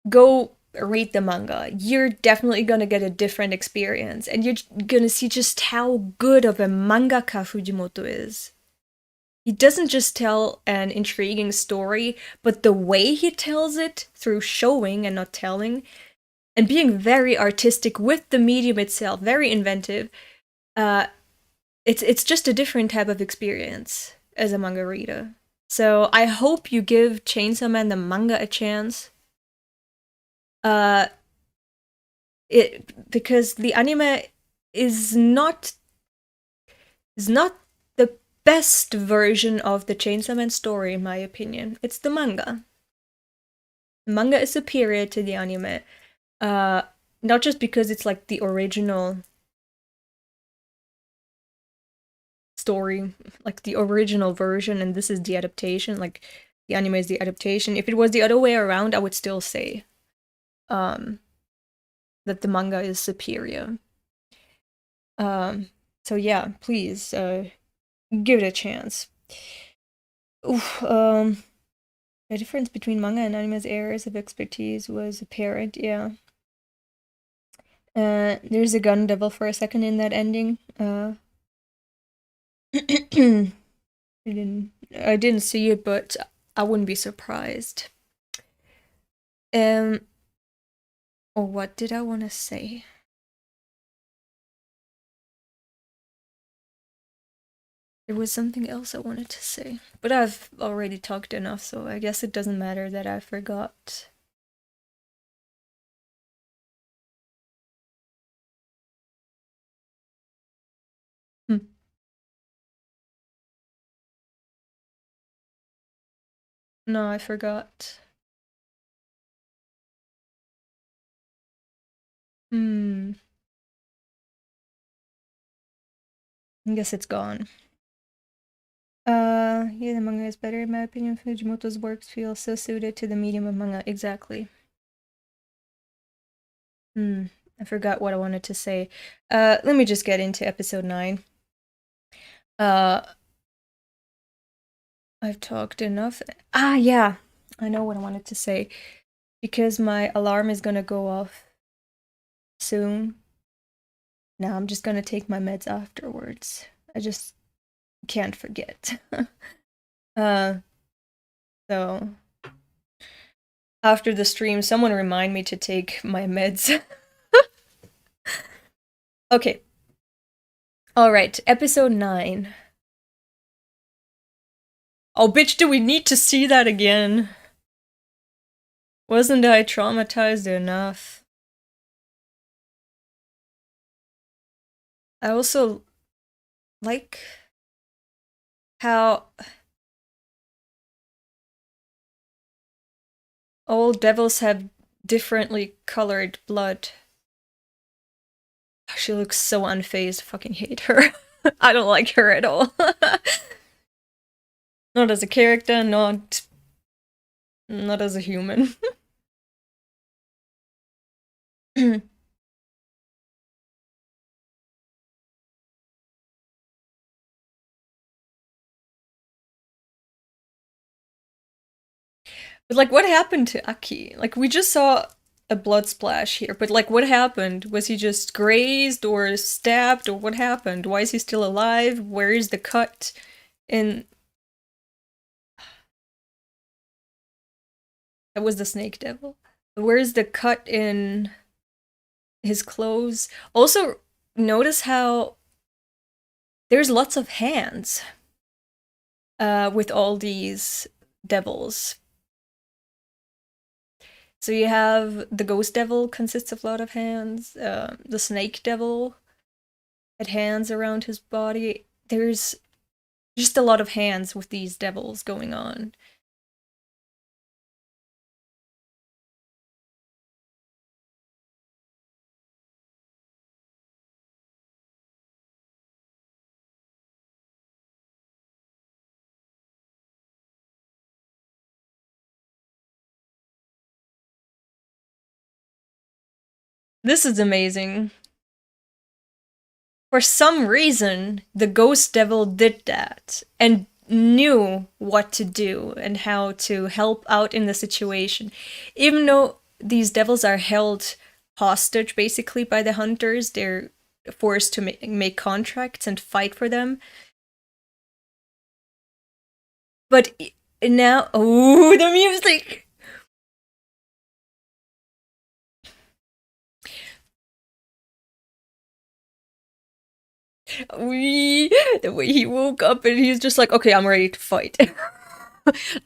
go read the manga. You're definitely gonna get a different experience, and you're gonna see just how good of a mangaka Fujimoto is. He doesn't just tell an intriguing story, but the way he tells it, through showing and not telling, and being very artistic with the medium itself, very inventive, it's just a different type of experience as a manga reader. So I hope you give Chainsaw Man the manga a chance. Because the anime is not the best version of the Chainsaw Man story, in my opinion. It's the manga. The manga is superior to the anime. Not just because it's like the original story, like the original version, and this is the adaptation, like the anime is the adaptation. If it was the other way around, I would still say that the manga is superior. So yeah, please give it a chance. Oof, the difference between manga and anime's areas of expertise was apparent, yeah. There's a gun devil for a second in that ending. I didn't see it, but I wouldn't be surprised. Or what did I want to say? There was something else I wanted to say, but I've already talked enough, so I guess it doesn't matter that I forgot. No, I forgot. I guess it's gone. Yeah, the manga is better in my opinion. Fujimoto's works feel so suited to the medium of manga. Exactly. I forgot what I wanted to say. Let me just get into episode 9. I've talked enough. Yeah. I know what I wanted to say. Because my alarm is gonna go off soon. Now I'm just gonna take my meds afterwards. I just can't forget. So after the stream, someone remind me to take my meds. Okay. Alright, episode 9. Oh, bitch, do we need to see that again? Wasn't I traumatized enough? I also like how all devils have differently colored blood. She looks so unfazed. Fucking hate her. I don't like her at all. Not as a character, not as a human. But like, what happened to Aki? Like, we just saw a blood splash here, but like, what happened? Was he just grazed or stabbed, or what happened? Why is he still alive? Where is the cut in... That was the snake devil. Where's the cut in his clothes? Also, notice how there's lots of hands with all these devils. So you have the ghost devil consists of a lot of hands. The snake devil had hands around his body. There's just a lot of hands with these devils going on. This is amazing. For some reason, the ghost devil did that and knew what to do and how to help out in the situation. Even though these devils are held hostage basically by the hunters, they're forced to make contracts and fight for them. But now, oh, the music! The way he woke up and he's just like, okay, I'm ready to fight.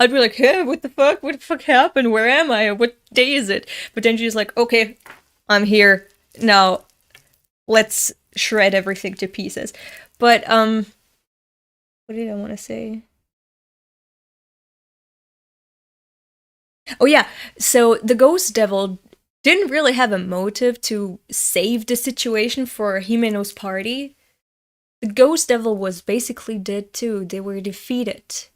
I'd be like, hey, what the fuck? What the fuck happened? Where am I? What day is it? But then she's like, okay, I'm here. Now, let's shred everything to pieces. But, what did I want to say? Oh yeah, so the ghost devil didn't really have a motive to save the situation for Himeno's party. The ghost devil was basically dead too. They were defeated.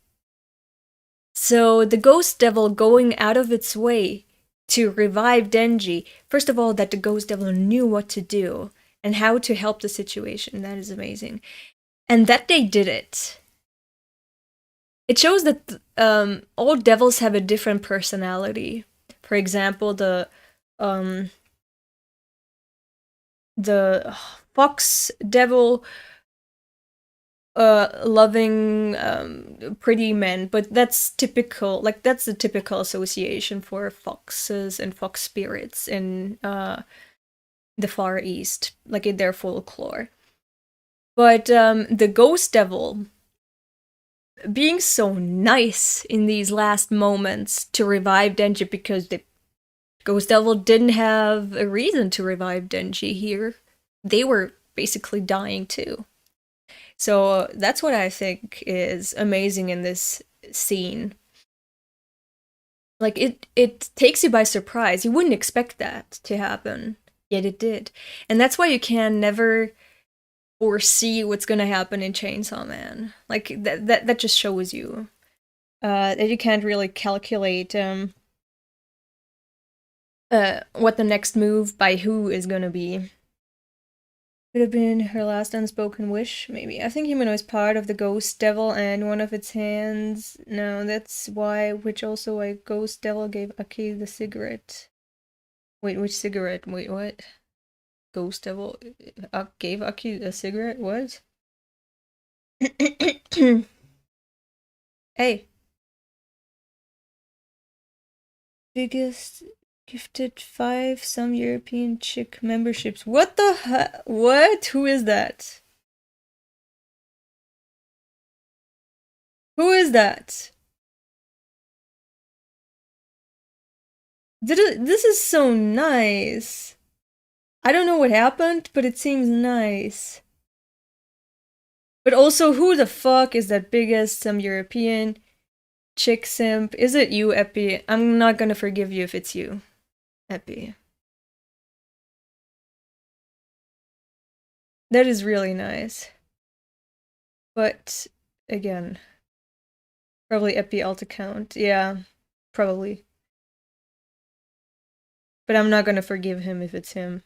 So the ghost devil going out of its way to revive Denji, first of all, that the ghost devil knew what to do and how to help the situation. That is amazing. And that they did it. It shows that all devils have a different personality. For example, the fox devil loving pretty men, but that's typical, like that's the typical association for foxes and fox spirits in the Far East, like in their folklore. But the ghost devil being so nice in these last moments to revive Denji, because the ghost devil didn't have a reason to revive Denji here. They were basically dying too. So that's what I think is amazing in this scene. Like, it takes you by surprise. You wouldn't expect that to happen, yet it did. And that's why you can never foresee what's gonna happen in Chainsaw Man. Like, that just shows you that you can't really calculate what the next move by who is gonna be. Could have been her last unspoken wish, maybe. I think Himeno is part of the ghost devil and one of its hands. No, that's why, which also why ghost devil gave Aki the cigarette. Wait, which cigarette? Wait, what? Ghost devil gave Aki a cigarette? What? Hey. Biggest gifted 5 SomeEuropeanChick memberships. What the heck? What? Who is that? Who is that? This is so nice. I don't know what happened, but it seems nice. But also, who the fuck is that biggest SomeEuropean chick simp? Is it you, Epi? I'm not gonna forgive you if it's you, Epi. That is really nice. But again, probably Epi alt account. Yeah, probably. But I'm not gonna forgive him if it's him.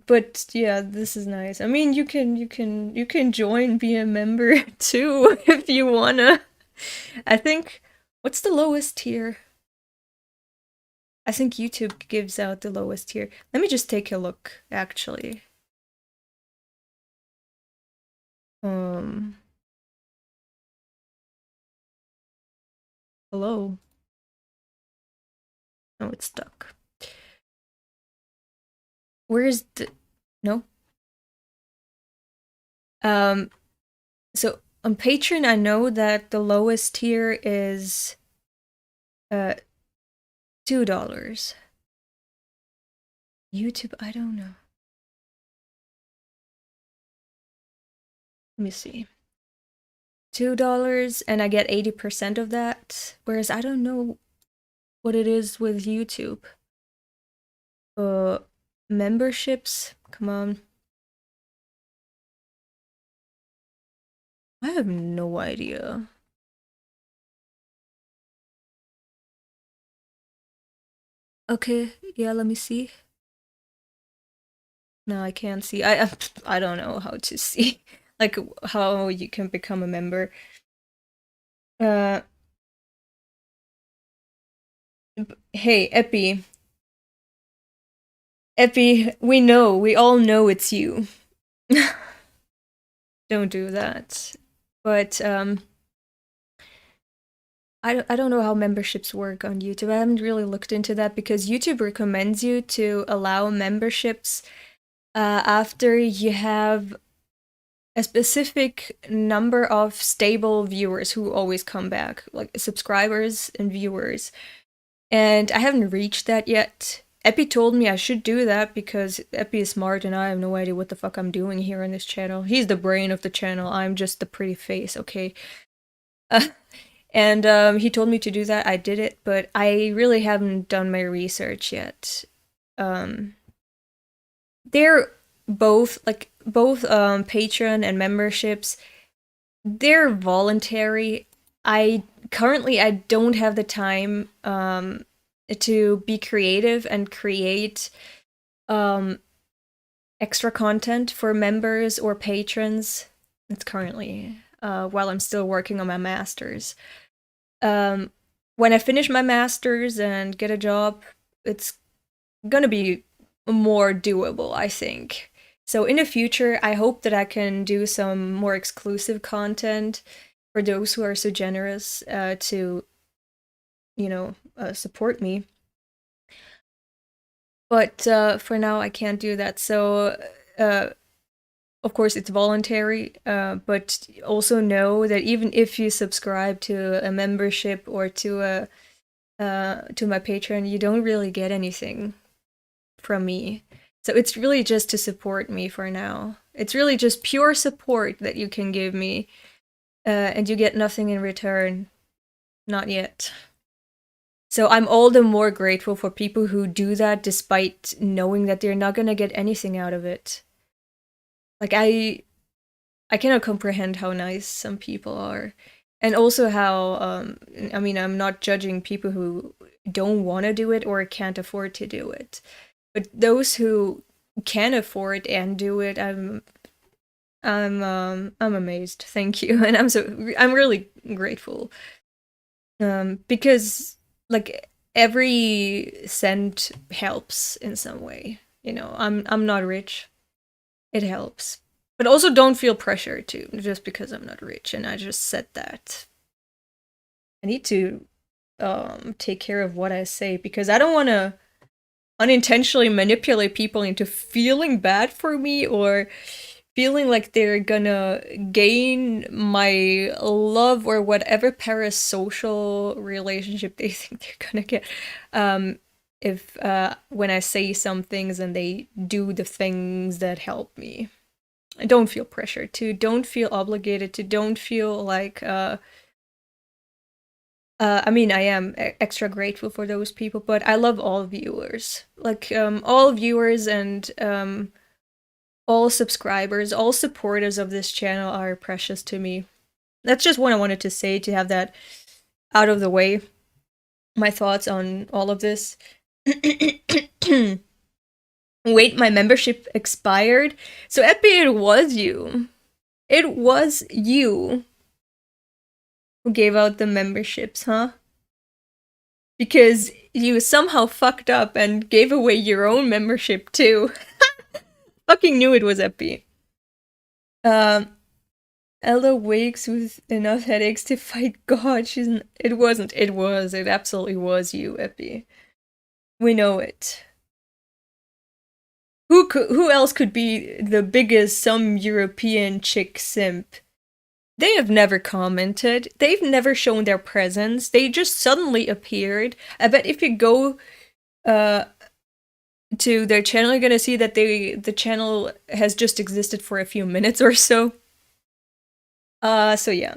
But yeah, this is nice. I mean, you can join, be a member too if you wanna. I think what's the lowest tier? I think YouTube gives out the lowest tier. Let me just take a look, actually. Hello? Oh, it's stuck. Where's the... No? So on Patreon, I know that the lowest tier is $2. YouTube, I don't know. Let me see. $2 and I get 80% of that. Whereas I don't know what it is with YouTube. Memberships, come on. I have no idea. Okay, yeah, let me see. No, I can't see. I don't know how to see. Like how you can become a member. Hey, Epi. Epi, we all know it's you. Don't do that. But I don't know how memberships work on YouTube. I haven't really looked into that because YouTube recommends you to allow memberships after you have a specific number of stable viewers who always come back, like subscribers and viewers. And I haven't reached that yet. Epi told me I should do that because Epi is smart and I have no idea what the fuck I'm doing here on this channel. He's the brain of the channel. I'm just the pretty face, okay? And he told me to do that. I did it, but I really haven't done my research yet. They're both Patreon and memberships. They're voluntary. I don't have the time to be creative and create extra content for members or patrons. It's currently while I'm still working on my masters. When I finish my masters and get a job, it's gonna be more doable, I think. So in the future, I hope that I can do some more exclusive content for those who are so generous to, support me. But for now, I can't do that. So, of course, it's voluntary, but also know that even if you subscribe to a membership or to my Patreon, you don't really get anything from me. So it's really just to support me for now. It's really just pure support that you can give me, and you get nothing in return. Not yet. So I'm all the more grateful for people who do that despite knowing that they're not gonna get anything out of it. Like I cannot comprehend how nice some people are. And also how I mean, I'm not judging people who don't want to do it or can't afford to do it. But those who can afford and do it, I'm amazed. Thank you. And I'm really grateful. Because like every cent helps in some way. You know, I'm not rich. It helps. But also don't feel pressure to just because I'm not rich, and I just said that. I need to take care of what I say because I don't want to unintentionally manipulate people into feeling bad for me or feeling like they're gonna gain my love or whatever parasocial relationship they think they're gonna get if when I say some things and they do the things that help me. I don't feel pressured to, don't feel obligated to, don't feel like I mean, I am extra grateful for those people, but I love all viewers. Like, all viewers and all subscribers, all supporters of this channel are precious to me. That's just what I wanted to say, to have that out of the way. My thoughts on all of this. Wait, my membership expired? So, Epi, it was you. It was you who gave out the memberships, huh? Because you somehow fucked up and gave away your own membership too. Fucking knew it was Epi. Ella wakes with enough headaches to fight God. It wasn't. It was. It absolutely was you, Epi. We know it. Who else could be the biggest SomeEuropeanChick simp? They have never commented. They've never shown their presence. They just suddenly appeared. I bet if you go to their channel, you're gonna see that the channel has just existed for a few minutes or so. So yeah.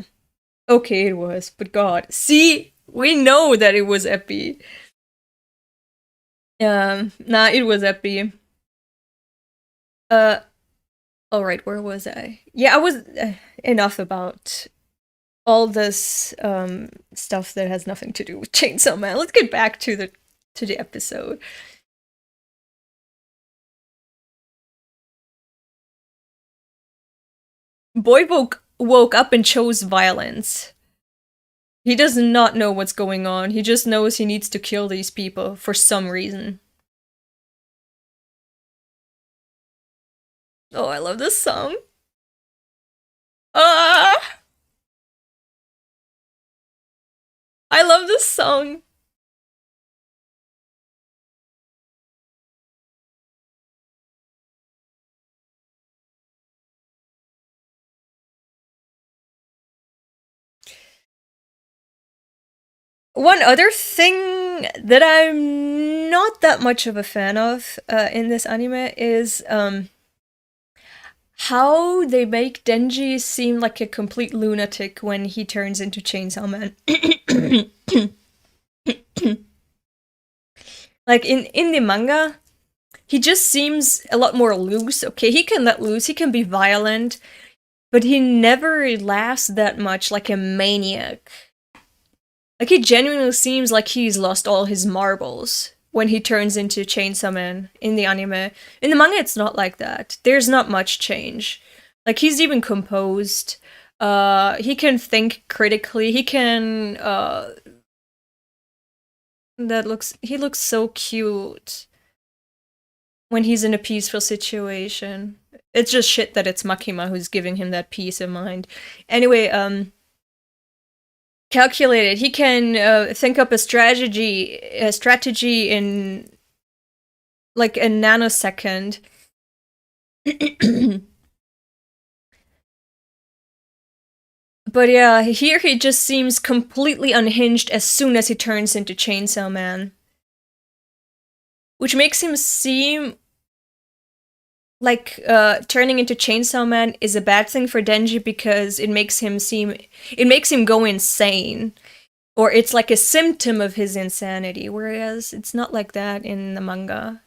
Okay, it was, but God. See? We know that it was Epi. Nah, it was Epi. Alright, where was I? Yeah, I was enough about all this stuff that has nothing to do with Chainsaw Man. Let's get back to the episode. Boy woke up and chose violence. He does not know what's going on. He just knows he needs to kill these people for some reason. Oh, I love this song. Ah! I love this song. One other thing that I'm not that much of a fan of in this anime is how they make Denji seem like a complete lunatic when he turns into Chainsaw Man. Like in the manga, he just seems a lot more loose. Okay, he can let loose, he can be violent, but he never laughs that much like a maniac. Like, he genuinely seems like he's lost all his marbles when he turns into Chainsaw Man in the anime. In the manga, it's not like that. There's not much change. Like, he's even composed. He can think critically. He can, he looks so cute when he's in a peaceful situation. It's just shit that it's Makima who's giving him that peace of mind. Anyway, calculated. He can think up a strategy in like a nanosecond. But yeah, here he just seems completely unhinged as soon as he turns into Chainsaw Man. Which makes him seem like turning into Chainsaw Man is a bad thing for Denji because it makes him go insane. Or it's like a symptom of his insanity, whereas it's not like that in the manga.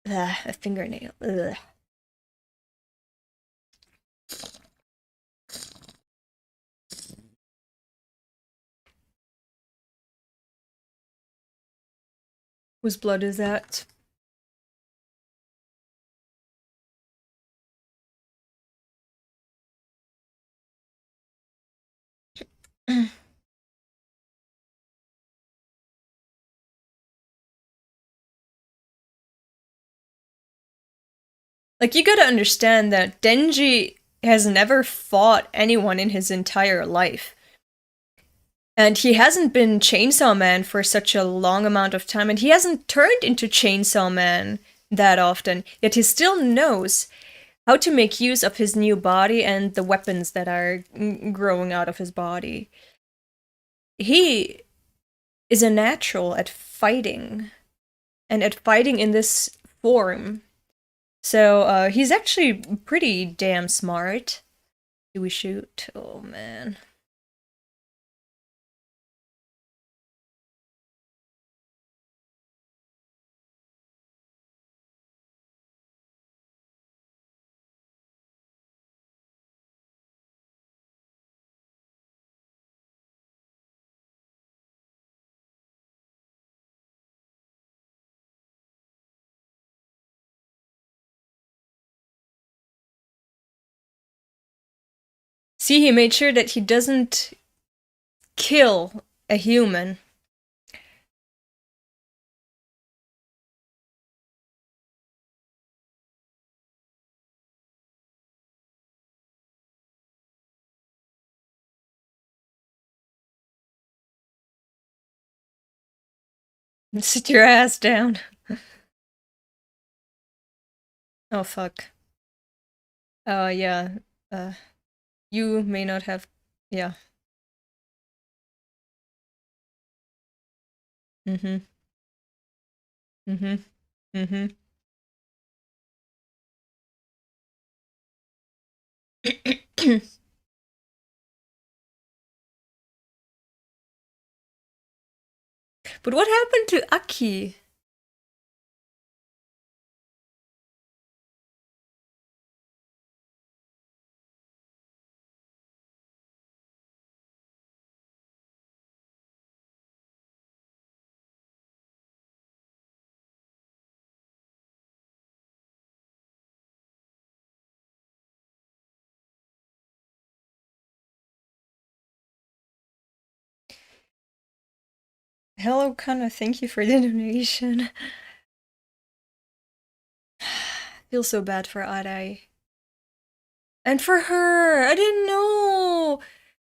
Ugh, a fingernail. Ugh. Whose blood is that? Like, you gotta understand that Denji has never fought anyone in his entire life. And he hasn't been Chainsaw Man for such a long amount of time, and he hasn't turned into Chainsaw Man that often, yet he still knows how to make use of his new body and the weapons that are growing out of his body. He is a natural at fighting, and at fighting in this form. So, he's actually pretty damn smart. Do we shoot? Oh, man. See, he made sure that he doesn't kill a human. Sit your ass down. Oh, fuck. Yeah. You may not have... Yeah. Mm-hmm. Mm-hmm. Mm-hmm. But what happened to Aki? Hello, Kana, thank you for the donation. Feel so bad for Arai. And for her! I didn't know!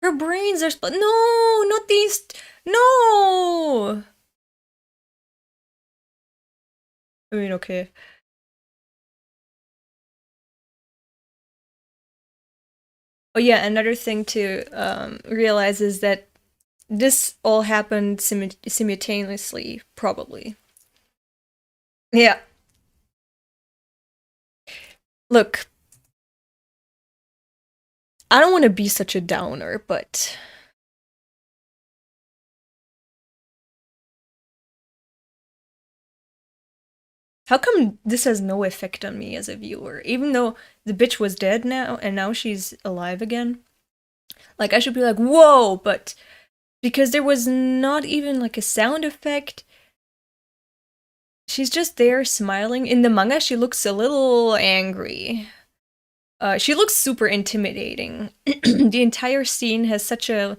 Her brains are split. No! Not these. No! I mean, okay. Oh, yeah, another thing to realize is that this all happened simultaneously, probably. Yeah. Look, I don't want to be such a downer, but how come this has no effect on me as a viewer? Even though the bitch was dead now, and now she's alive again? Like, I should be like, whoa, but because there was not even like a sound effect. She's just there smiling. In the manga, she looks a little angry. She looks super intimidating. The entire scene has such a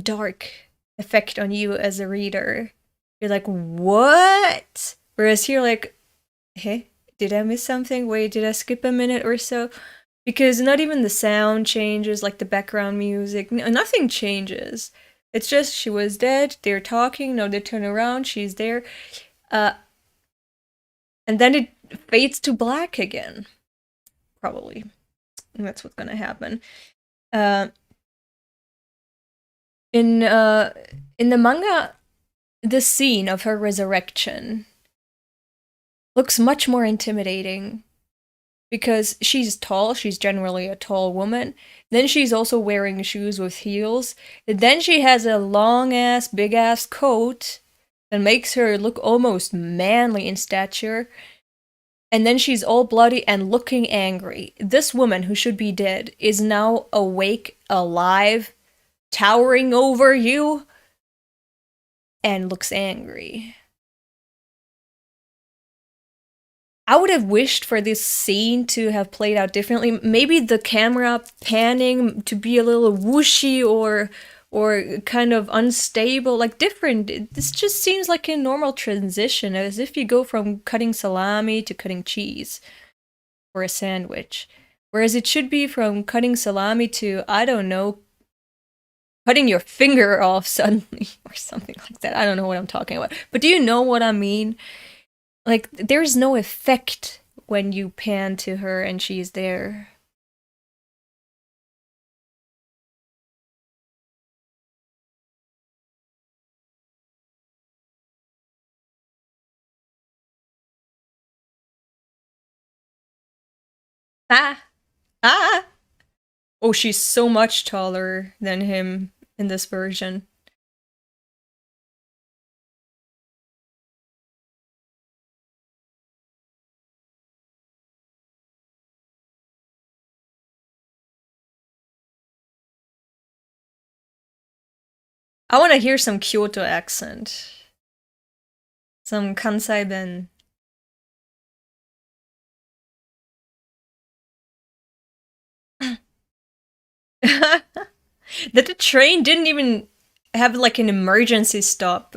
dark effect on you as a reader. You're like, what? Whereas here, like, hey, did I miss something? Wait, did I skip a minute or so? Because not even the sound changes, like the background music, nothing changes. It's just she was dead, they're talking, no, they turn around, she's there. And then it fades to black again. Probably. And that's what's gonna happen. In the manga, the scene of her resurrection looks much more intimidating because she's tall, she's generally a tall woman. Then she's also wearing shoes with heels. And then she has a long ass, big ass coat that makes her look almost manly in stature. And then she's all bloody and looking angry. This woman, who should be dead, is now awake, alive, towering over you, and looks angry. I would have wished for this scene to have played out differently. Maybe the camera panning to be a little whooshy or kind of unstable, like different. This just seems like a normal transition, as if you go from cutting salami to cutting cheese for a sandwich. Whereas it should be from cutting salami to, I don't know, cutting your finger off suddenly or something like that. I don't know what I'm talking about. But do you know what I mean? Like, there's no effect when you pan to her and she's there. Ah! Ah! Oh, she's so much taller than him in this version. I want to hear some Kyoto accent. Some Kansai Ben. That the train didn't even have like an emergency stop.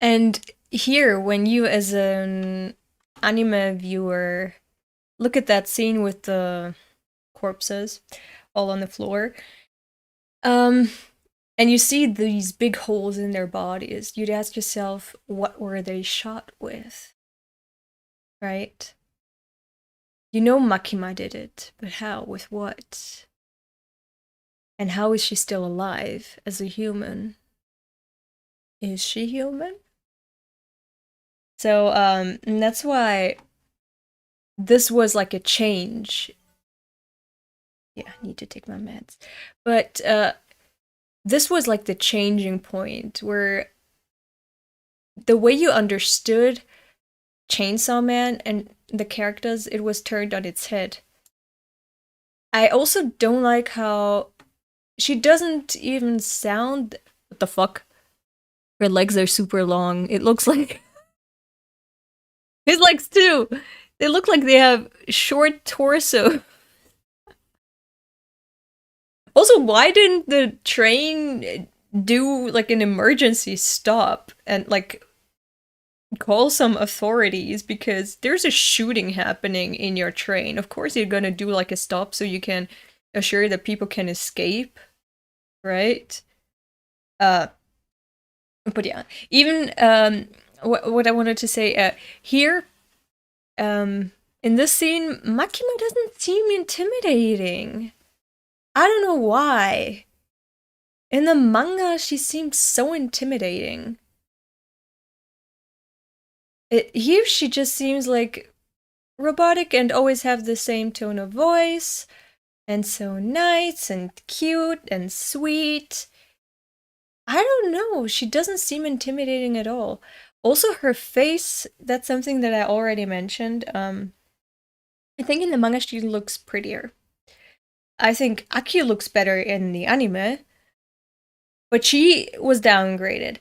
And here, when you as an anime viewer look at that scene with the corpses all on the floor, and you see these big holes in their bodies, you'd ask yourself, what were they shot with? Right? You know Makima did it, but how? With what? And how is she still alive as a human? Is she human? So, and that's why this was like a change. Yeah, I need to take my meds. But this was like the changing point where the way you understood Chainsaw Man and the characters, it was turned on its head. I also don't like how she doesn't even sound. What the fuck? Her legs are super long. It looks like his legs too. They look like they have short torso. Also, why didn't the train do like an emergency stop and like call some authorities, because there's a shooting happening in your train. Of course you're gonna do like a stop so you can assure that people can escape, right? But yeah, even what I wanted to say here, in this scene, Makima doesn't seem intimidating. I don't know why. In the manga, she seems so intimidating. Here, she just seems like robotic and always have the same tone of voice, and so nice and cute and sweet. I don't know, she doesn't seem intimidating at all. Also, her face, that's something that I already mentioned. I think in the manga she looks prettier. I think Aki looks better in the anime, but she was downgraded.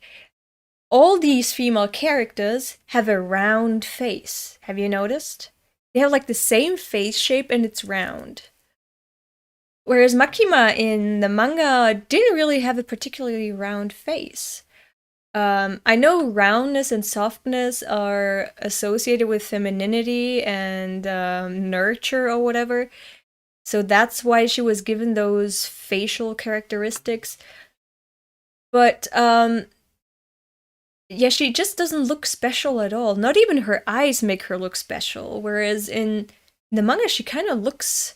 All these female characters have a round face. Have you noticed? They have like the same face shape and it's round. Whereas Makima in the manga didn't really have a particularly round face. I know roundness and softness are associated with femininity and nurture or whatever. So that's why she was given those facial characteristics. But yeah, she just doesn't look special at all. Not even her eyes make her look special. Whereas in the manga, she kind of looks...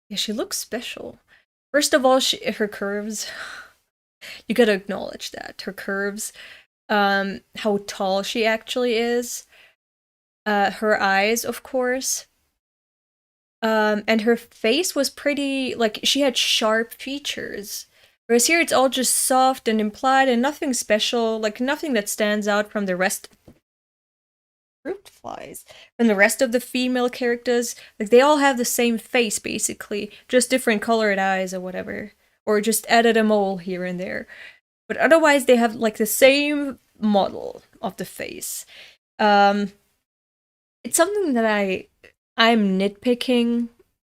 Yeah, she looks special. First of all, her curves. You gotta acknowledge that. Her curves. How tall she actually is. Her eyes, of course. And her face was pretty... Like, she had sharp features. Whereas here it's all just soft and implied and nothing special, like nothing that stands out from the rest. Fruit flies. From the rest of the female characters. Like they all have the same face basically, just different colored eyes or whatever. Or just added a mole here and there. But otherwise they have like the same model of the face. It's something that I'm nitpicking.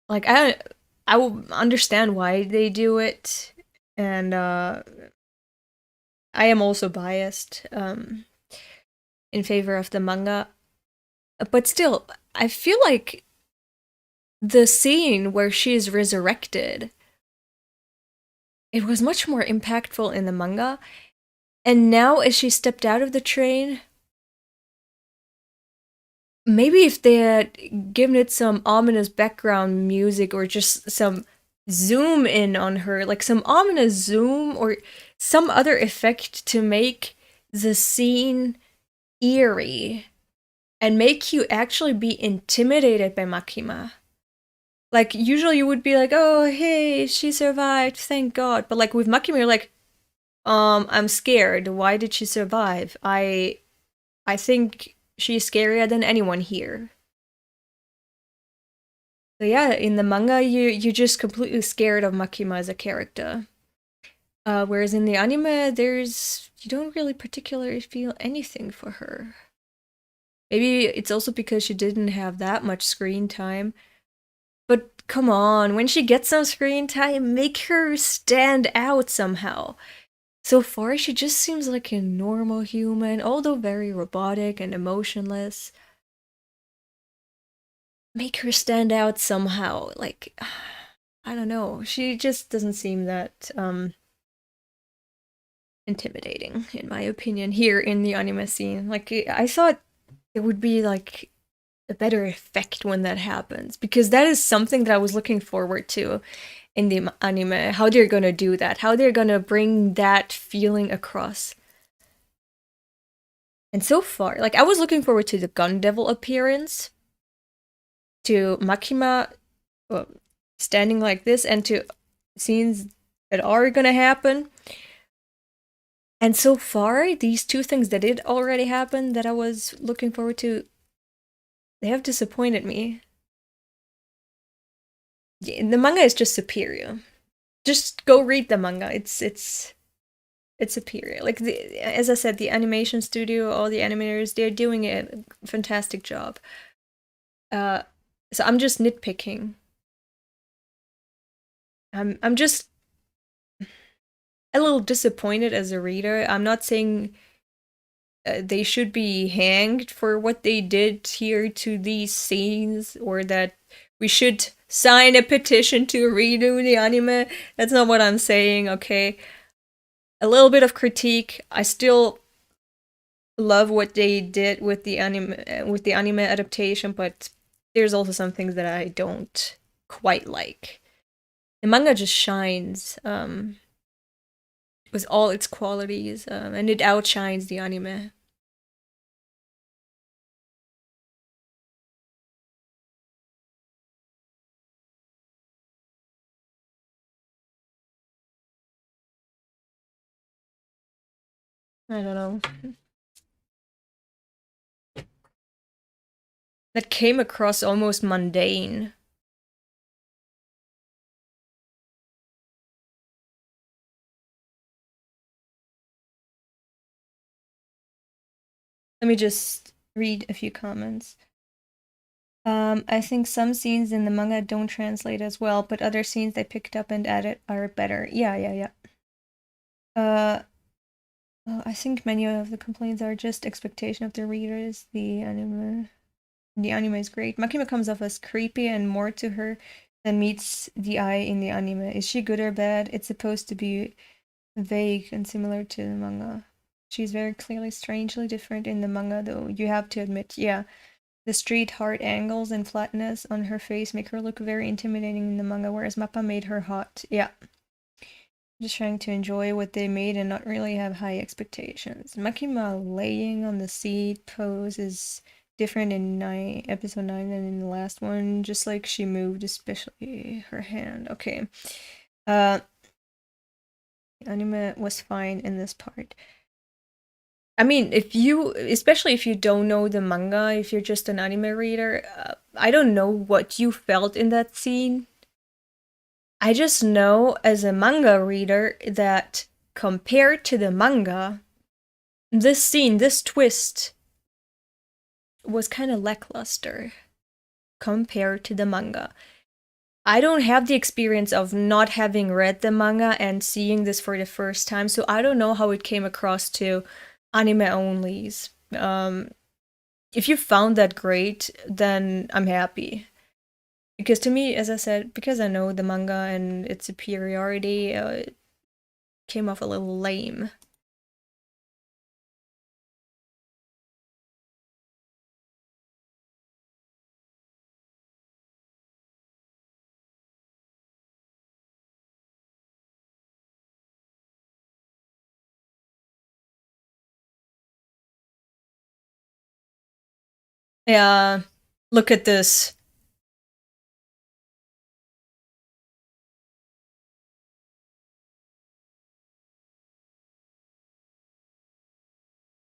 Like I will understand why they do it. And I am also biased in favor of the manga. But still, I feel like the scene where she is resurrected, it was much more impactful in the manga. And now as she stepped out of the train, maybe if they had given it some ominous background music or just some zoom in on her, like some ominous zoom or some other effect to make the scene eerie and make you actually be intimidated by Makima. Like, usually you would be like, oh, hey, she survived, thank God. But like with Makima, you're like, I'm scared. Why did she survive? I think she's scarier than anyone here. So yeah, in the manga, you're just completely scared of Makima as a character. Whereas in the anime, you don't really particularly feel anything for her. Maybe it's also because she didn't have that much screen time. But come on, when she gets some screen time, make her stand out somehow. So far, she just seems like a normal human, although very robotic and emotionless. Make her stand out somehow. Like, I don't know. She just doesn't seem that intimidating, in my opinion, here in the anime scene. Like, I thought it would be like a better effect when that happens, because that is something that I was looking forward to in the anime. How they're gonna do that, how they're gonna bring that feeling across. And so far, like, I was looking forward to the Gun Devil appearance, to Makima standing like this, and to scenes that are gonna happen. And so far, these two things that did already happen that I was looking forward to, they have disappointed me. The manga is just superior. Just go read the manga. It's superior. Like, as I said, the animation studio, all the animators, they're doing a fantastic job. So I'm just nitpicking. I'm just a little disappointed as a reader. I'm not saying they should be hanged for what they did here to these scenes, or that we should sign a petition to redo the anime. That's not what I'm saying, okay? A little bit of critique. I still love what they did with the anime adaptation, but there's also some things that I don't quite like. The manga just shines with all its qualities, and it outshines the anime. I don't know. That came across almost mundane. Let me just read a few comments. I think some scenes in the manga don't translate as well, but other scenes they picked up and added are better. Yeah. I think many of the complaints are just expectation of the readers. The anime is great. Makima comes off as creepy and more to her than meets the eye in the anime. Is she good or bad? It's supposed to be vague and similar to the manga. She's very clearly strangely different in the manga, though, you have to admit. Yeah, the street hard angles and flatness on her face make her look very intimidating in the manga, whereas Mappa made her hot. Yeah. Just trying to enjoy what they made and not really have high expectations. Makima laying on the seat pose is different in episode 9 than in the last one, just like she moved, especially her hand. Okay. Anime was fine in this part. I mean, especially if you don't know the manga, if you're just an anime reader, I don't know what you felt in that scene. I just know as a manga reader that compared to the manga, this scene, this twist, was kind of lackluster compared to the manga. I don't have the experience of not having read the manga and seeing this for the first time, so I don't know how it came across to anime onlys. If you found that great, then I'm happy. Because to me, as I said, because I know the manga and its superiority, it came off a little lame. Yeah, look at this.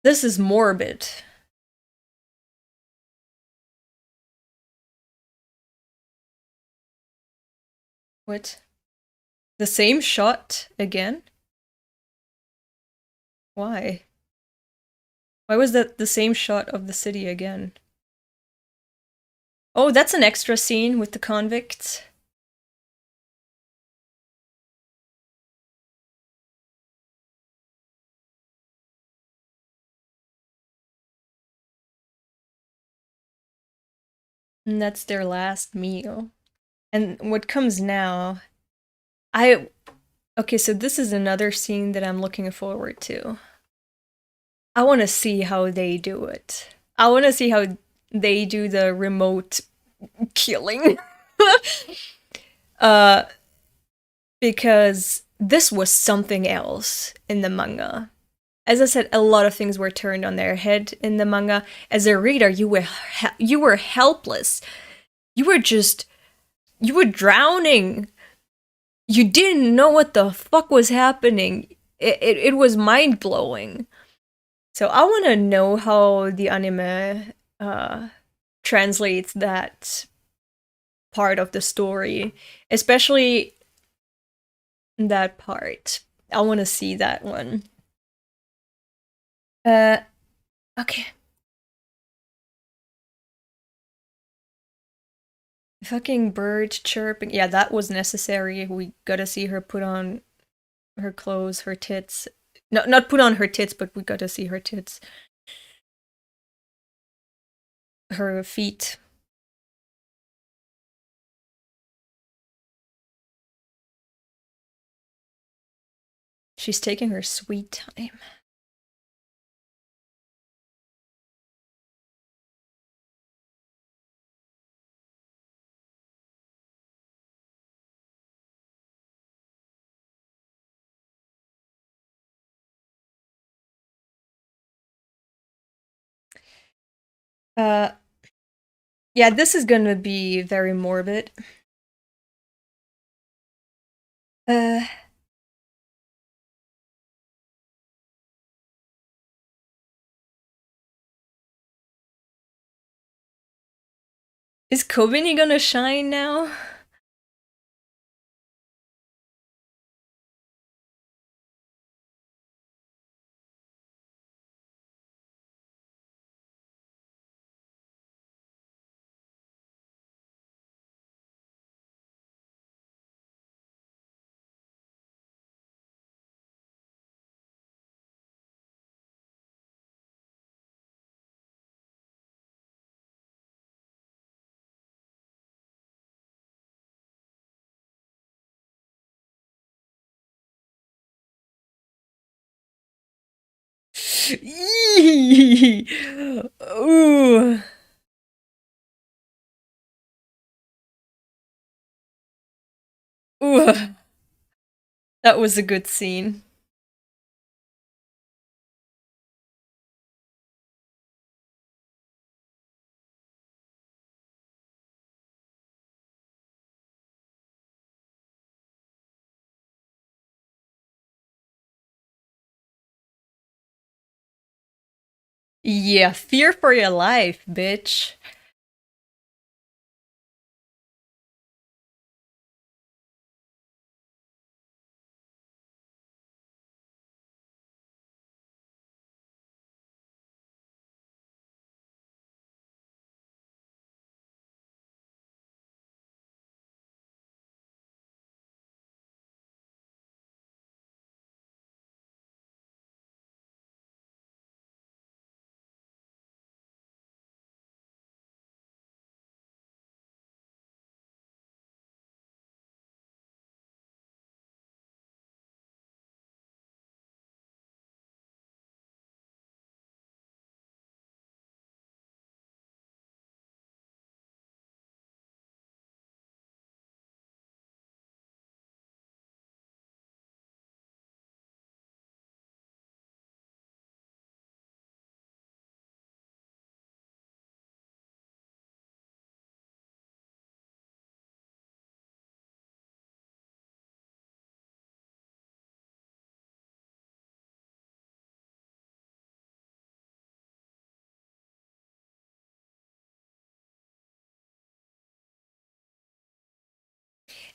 This is morbid. What? The same shot again? Why? Why was that the same shot of the city again? Oh, that's an extra scene with the convicts. And that's their last meal. And what comes now, okay, so this is another scene that I'm looking forward to. I want to see how they do it. I want to see how they do the remote killing. uh, because this was something else in the manga. As I said, a lot of things were turned on their head in the manga. As a reader, you were helpless. You were drowning. You didn't know what the fuck was happening. It was mind blowing. So I want to know how the anime translates that part of the story, especially that part. I want to see that one. Okay. Fucking bird chirping. Yeah, that was necessary. We gotta see her put on her clothes, her tits. No, not put on her tits, but we gotta see her tits. Her feet. She's taking her sweet time. Uh, yeah, this is gonna be very morbid. Uh, is Kobeni gonna shine now? Ooh. Ooh. That was a good scene. Yeah, fear for your life, bitch.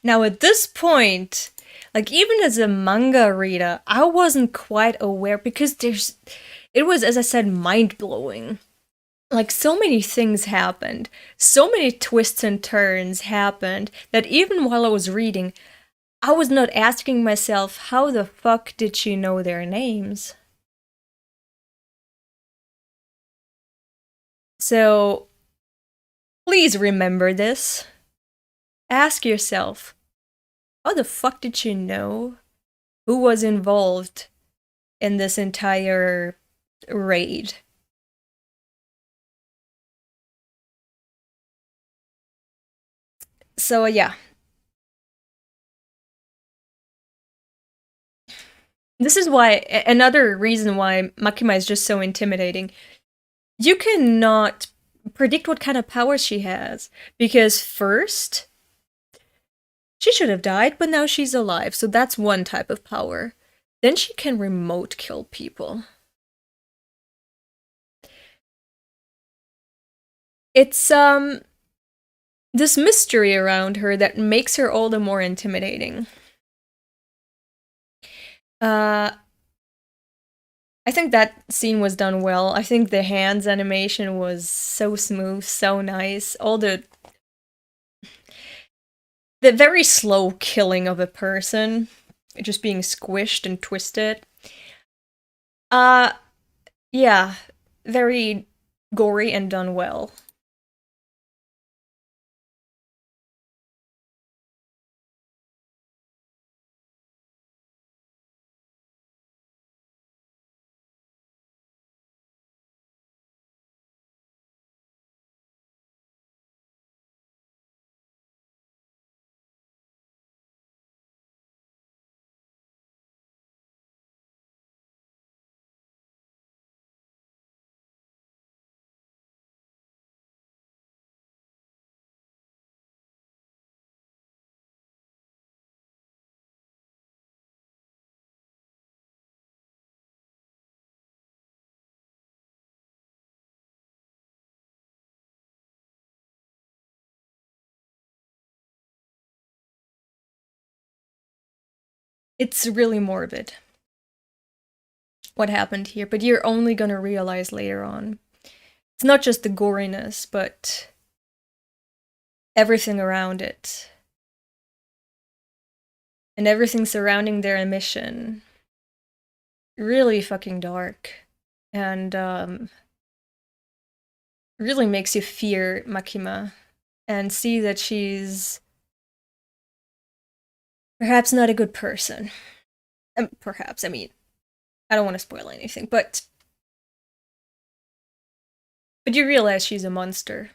Now at this point, like even as a manga reader, I wasn't quite aware because it was, as I said, mind-blowing. Like so many things happened, so many twists and turns happened that even while I was reading, I was not asking myself, how the fuck did she know their names? So, please remember this. Ask yourself, how the fuck did she know who was involved in this entire raid? So, yeah. This is why, another reason why Makima is just so intimidating. You cannot predict what kind of powers she has, because first, she should have died, but now she's alive, so that's one type of power. Then she can remote kill people. It's, this mystery around her that makes her all the more intimidating. I think that scene was done well. I think the hands animation was so smooth, so nice. All the very slow killing of a person, just being squished and twisted. Yeah, very gory and done well. It's really morbid what happened here, but you're only gonna realize later on. It's not just the goriness, but everything around it. And everything surrounding their mission. Really fucking dark. And, really makes you fear Makima and see that she's perhaps not a good person. Perhaps, I mean, I don't want to spoil anything, but you realize she's a monster.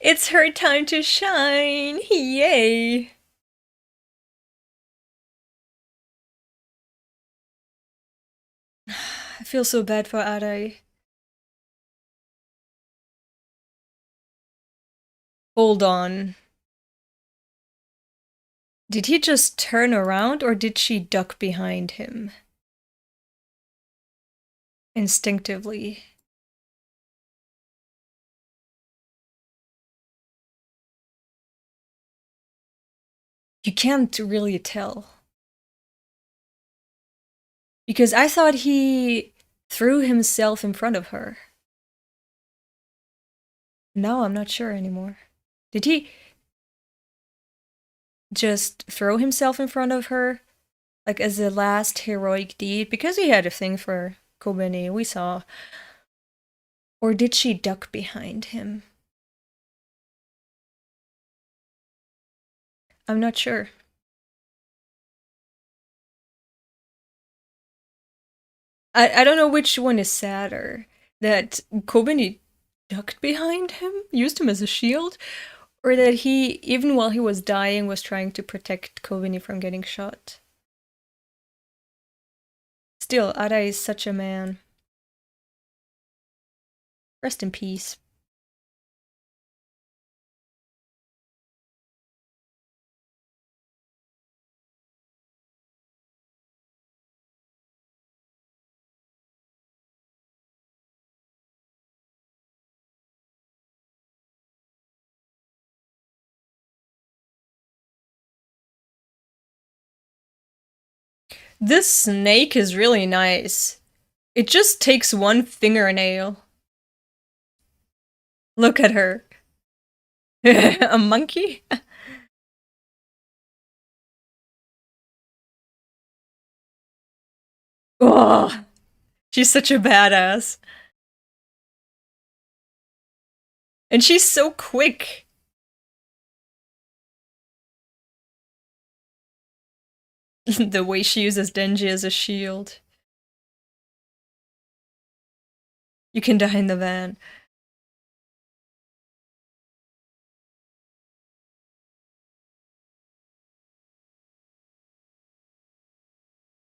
It's her time to shine! Yay! I feel so bad for Arai. Hold on. Did he just turn around or did she duck behind him? Instinctively. You can't really tell. Because I thought he threw himself in front of her. Now I'm not sure anymore. Did he just throw himself in front of her? Like as a last heroic deed? Because he had a thing for Kobeni, we saw. Or did she duck behind him? I'm not sure. I don't know which one is sadder. That Kobeni ducked behind him? Used him as a shield? Or that he, even while he was dying, was trying to protect Kobeni from getting shot. Still, Ada is such a man. Rest in peace. This snake is really nice. It just takes one fingernail. Look at her. A monkey? Oh, she's such a badass. And she's so quick. The way she uses Denji as a shield. You can die in the van.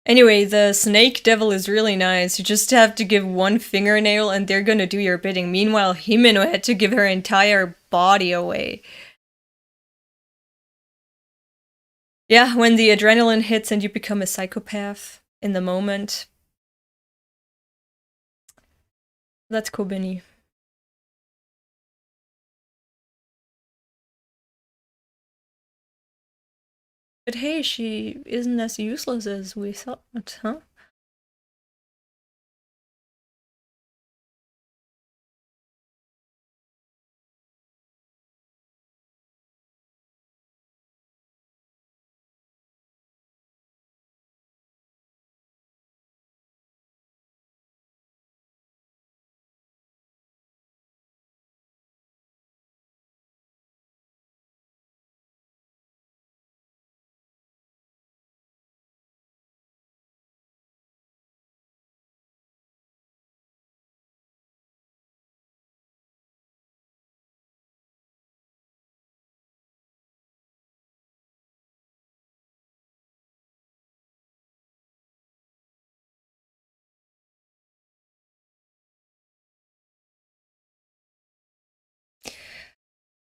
Anyway, the snake devil is really nice. You just have to give one fingernail and they're gonna do your bidding. Meanwhile, Himeno had to give her entire body away. Yeah, when the adrenaline hits and you become a psychopath in the moment. That's Kobeni. But hey, she isn't as useless as we thought, huh?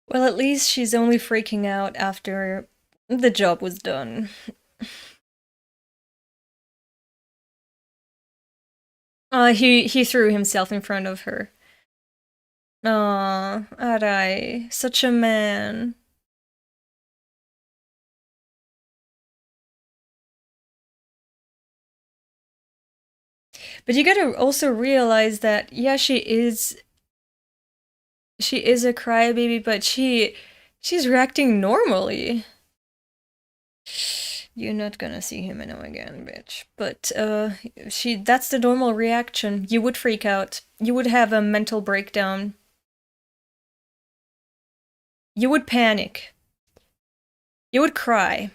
Well, at least she's only freaking out after the job was done. He threw himself in front of her. Aw, Arai, such a man. But you gotta also realize that, yeah, she is a crybaby, but she's reacting normally. You're not gonna see him again, bitch. But that's the normal reaction. You would freak out. You would have a mental breakdown. You would panic. You would cry.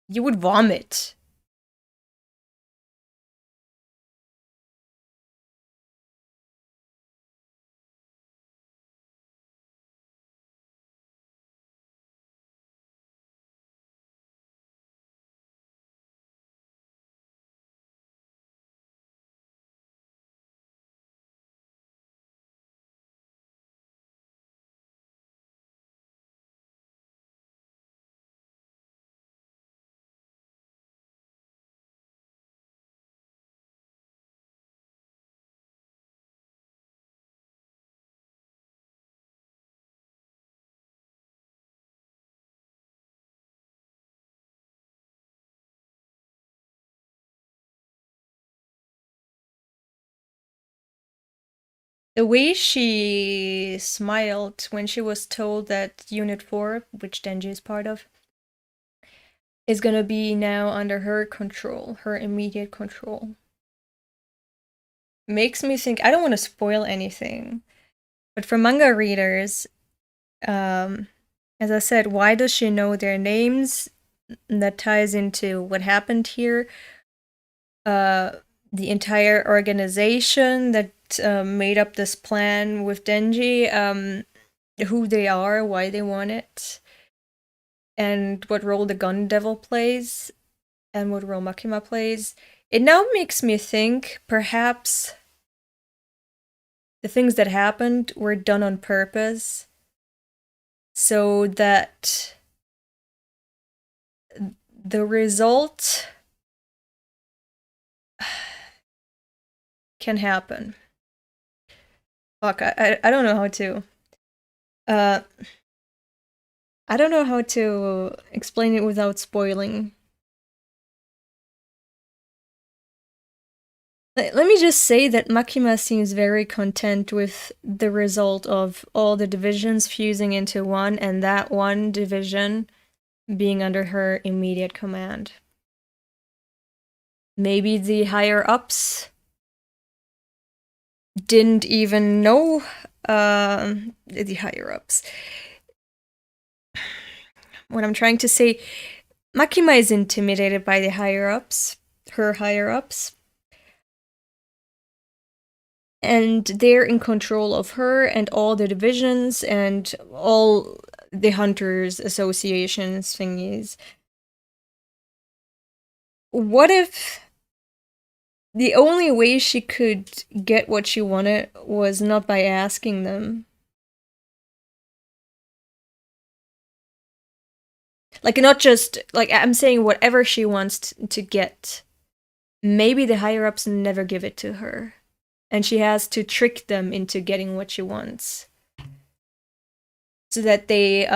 You would vomit. The way she smiled when she was told that Unit 4, which Denji is part of, is gonna be now under her control, her immediate control. Makes me think, I don't want to spoil anything, but for manga readers, as I said, why does she know their names? That ties into what happened here. The entire organization that made up this plan with Denji who they are, why they want it, and what role the Gun Devil plays, and what role Makima plays, it now makes me think perhaps the things that happened were done on purpose so that the result can happen. Fuck, I don't know how to. I don't know how to explain it without spoiling. Let me just say that Makima seems very content with the result of all the divisions fusing into one, and that one division being under her immediate command. Maybe the higher-ups didn't even know the higher-ups. What I'm trying to say, Makima is intimidated by the higher-ups, her higher-ups. And they're in control of her and all the divisions and all the hunters associations thingies. What if the only way she could get what she wanted was not by asking them? Like, not just, like, I'm saying whatever she wants to get. Maybe the higher-ups never give it to her. And she has to trick them into getting what she wants. So that they,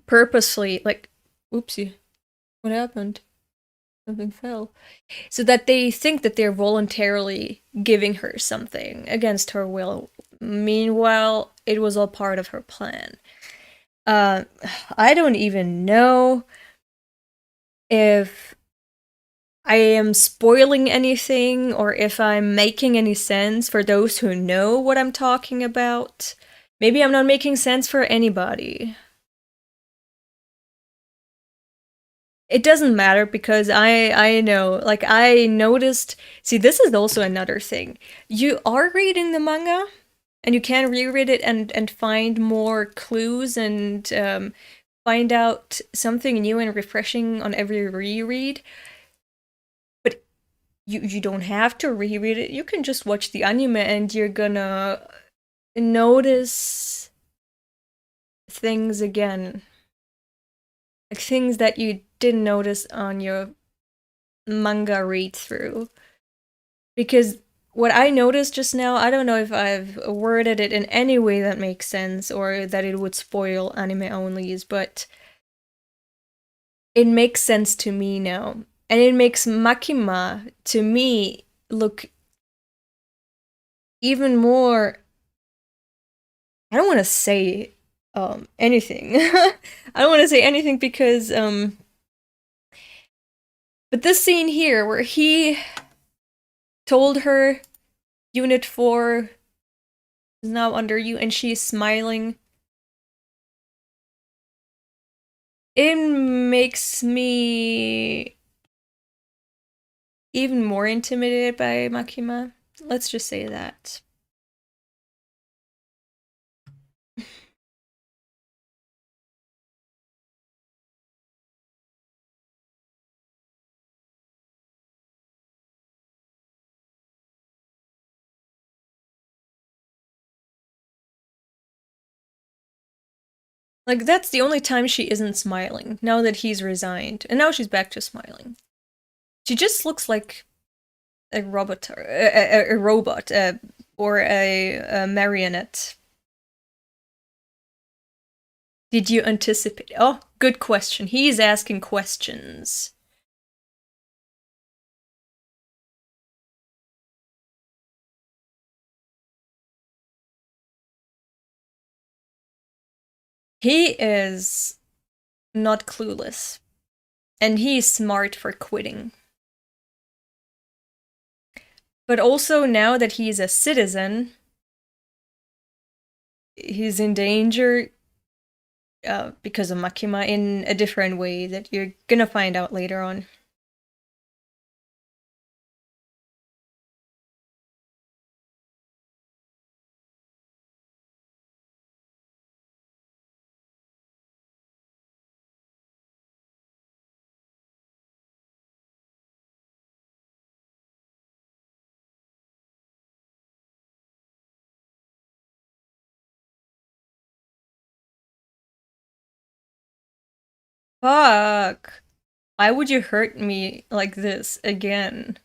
purposely, like, oopsie, what happened? Something fell. So that they think that they're voluntarily giving her something against her will. Meanwhile, it was all part of her plan. I don't even know if I am spoiling anything or if I'm making any sense for those who know what I'm talking about. Maybe I'm not making sense for anybody. It doesn't matter because I know, like, I noticed. See, this is also another thing. You are reading the manga, and you can reread it and find more clues and find out something new and refreshing on every reread. But you don't have to reread it. You can just watch the anime, and you're gonna notice things again. Like things that you didn't notice on your manga read through. Because what I noticed just now, I don't know if I've worded it in any way that makes sense or that it would spoil anime onlys, but it makes sense to me now. And it makes Makima, to me, look even more. I don't want to say anything. I don't want to say anything because but this scene here where he told her Unit 4 is now under you and she's smiling, it makes me even more intimidated by Makima. Let's just say that. Like, that's the only time she isn't smiling, now that he's resigned. And now she's back to smiling. She just looks like a robot, or a marionette. Did you anticipate? Oh, good question. He's asking questions. He is not clueless. And he's smart for quitting. But also, now that he's a citizen, he's in danger because of Makima in a different way that you're gonna find out later on. Fuck. Why would you hurt me like this again?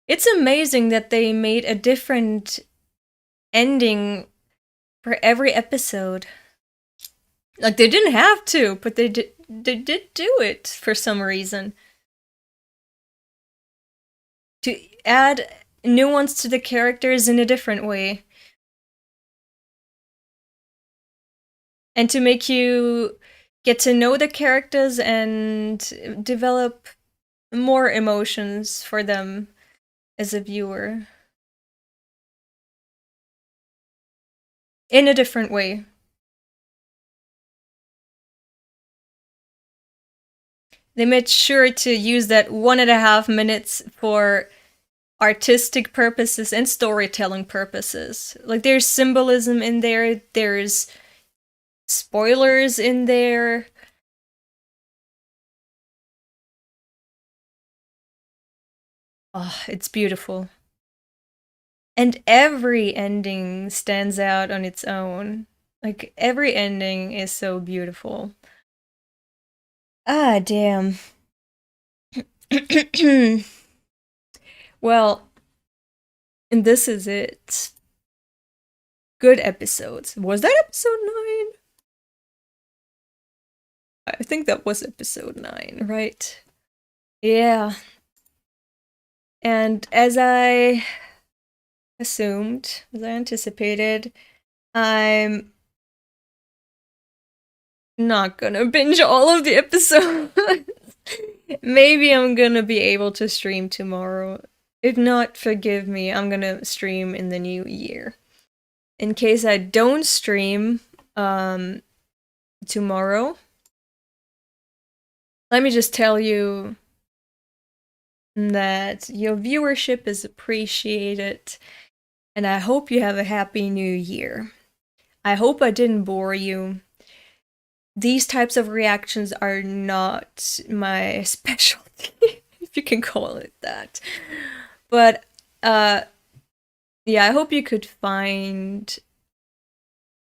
It's amazing that they made a different ending for every episode. Like, they didn't have to, but they did do it for some reason. To add nuance to the characters in a different way. And to make you get to know the characters and develop more emotions for them as a viewer. In a different way. They made sure to use that 1.5 minutes for artistic purposes and storytelling purposes. Like, there's symbolism in there, there's spoilers in there. Oh, it's beautiful. And every ending stands out on its own. Like, every ending is so beautiful. Ah, damn. Well, and this is it. Good episodes. Was that episode 9? I think that was episode 9, right? Yeah. And as I assumed, as I anticipated, I'm not gonna binge all of the episodes. Maybe I'm gonna be able to stream tomorrow. If not, forgive me, I'm gonna stream in the new year. In case I don't stream tomorrow, let me just tell you that your viewership is appreciated, and I hope you have a happy new year. I hope I didn't bore you. These types of reactions are not my specialty, if you can call it that. But, yeah, I hope you could find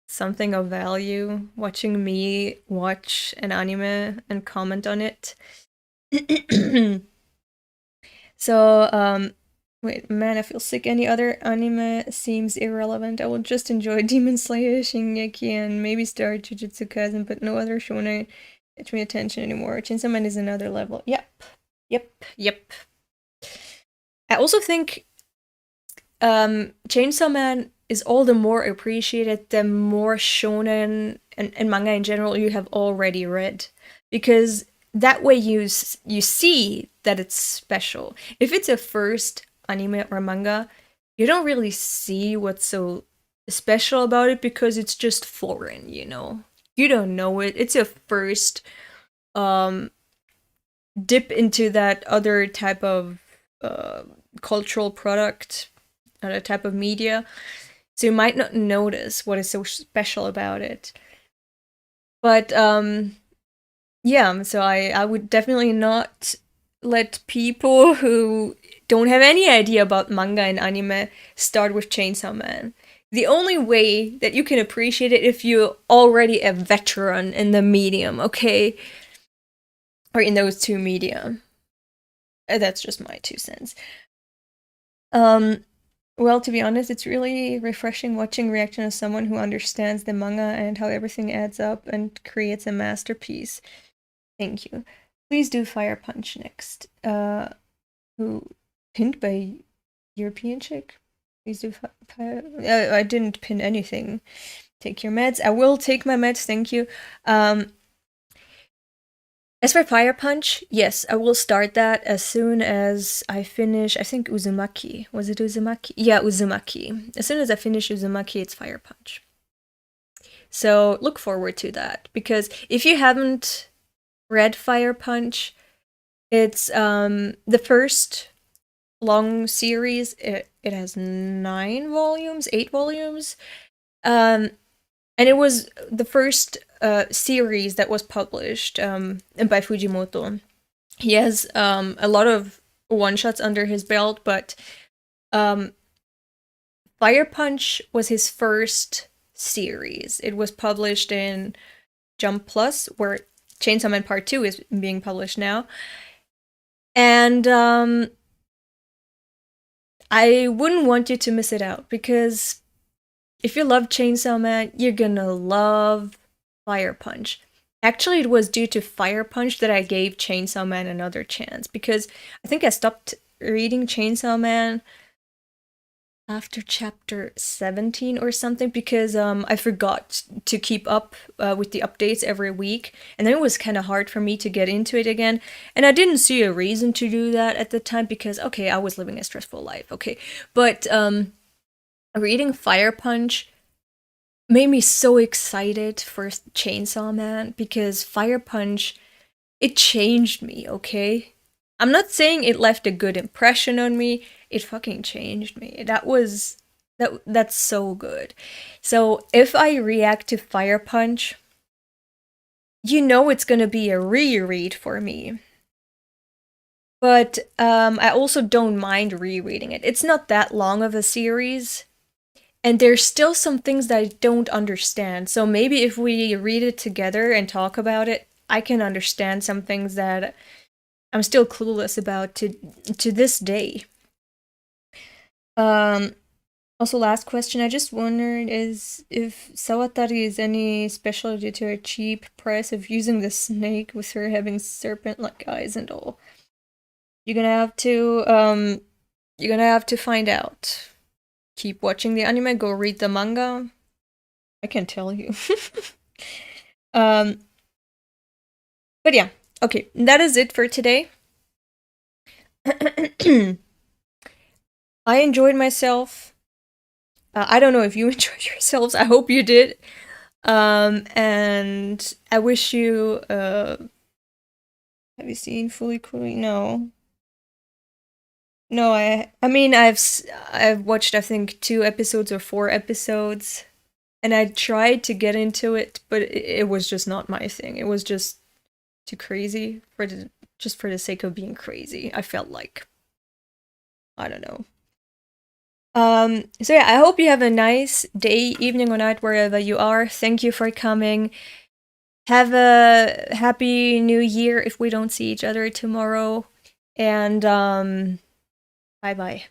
something of value watching me watch an anime and comment on it. So, wait, man, I feel sick. Any other anime seems irrelevant. I will just enjoy Demon Slayer, Shingeki, and maybe start Jujutsu Kaisen, but no other shonen catch me attention anymore. Chainsaw Man is another level. Yep. I also think Chainsaw Man is all the more appreciated the more shonen and manga in general you have already read, because that way you see that it's special. If it's a first anime or manga, you don't really see what's so special about it because it's just foreign, you know? You don't know it. It's your first dip into that other type of cultural product, other type of media. So you might not notice what is so special about it. But yeah, so I would definitely not let people who don't have any idea about manga and anime start with Chainsaw Man. The only way that you can appreciate it if you're already a veteran in the medium, okay? Or in those two media. That's just my 2 cents. Well, to be honest, it's really refreshing watching reaction of someone who understands the manga and how everything adds up and creates a masterpiece. Thank you. Please do Fire Punch next. Who pinned by European Chick? Please do fire. I didn't pin anything. Take your meds. I will take my meds. Thank you. As for Fire Punch, yes, I will start that as soon as I finish, I think Uzumaki. Was it Uzumaki? Yeah, Uzumaki. As soon as I finish Uzumaki, it's Fire Punch. So look forward to that, because if you haven't read Fire Punch, it's the first long series. It has 9 volumes, 8 volumes. And it was the first series that was published by Fujimoto. He has a lot of one-shots under his belt, but Fire Punch was his first series. It was published in Jump Plus, where Chainsaw Man Part 2 is being published now. And I wouldn't want you to miss it out, because if you love Chainsaw Man, you're gonna love Fire Punch. Actually, it was due to Fire Punch that I gave Chainsaw Man another chance, because I think I stopped reading Chainsaw Man after chapter 17 or something, because I forgot to keep up with the updates every week, and then it was kind of hard for me to get into it again, and I didn't see a reason to do that at the time, because, okay, I was living a stressful life, okay, but reading Fire Punch made me so excited for Chainsaw Man, because Fire Punch, it changed me, okay? I'm not saying it left a good impression on me, it fucking changed me. That's so good. So if I react to Fire Punch, you know it's gonna be a reread for me. But I also don't mind rereading it. It's not that long of a series, and there's still some things that I don't understand. So maybe if we read it together and talk about it, I can understand some things that I'm still clueless about to this day. Also, last question. I just wondered is if Sawatari is any special due to her cheap price of using the snake with her having serpent-like eyes and all. You're gonna have to find out. Keep watching the anime, go read the manga. I can't tell you. But yeah, okay, that is it for today. I enjoyed myself. I don't know if you enjoyed yourselves. I hope you did. And I wish you. Have you seen Fully Coolly? No. No, I mean I've watched, I think, 2 episodes or 4 episodes, and I tried to get into it, but it was just not my thing. It was just too crazy for the sake of being crazy. I felt like, I don't know. So yeah, I hope you have a nice day, evening, or night wherever you are. Thank you for coming. Have a happy new year if we don't see each other tomorrow, and bye bye.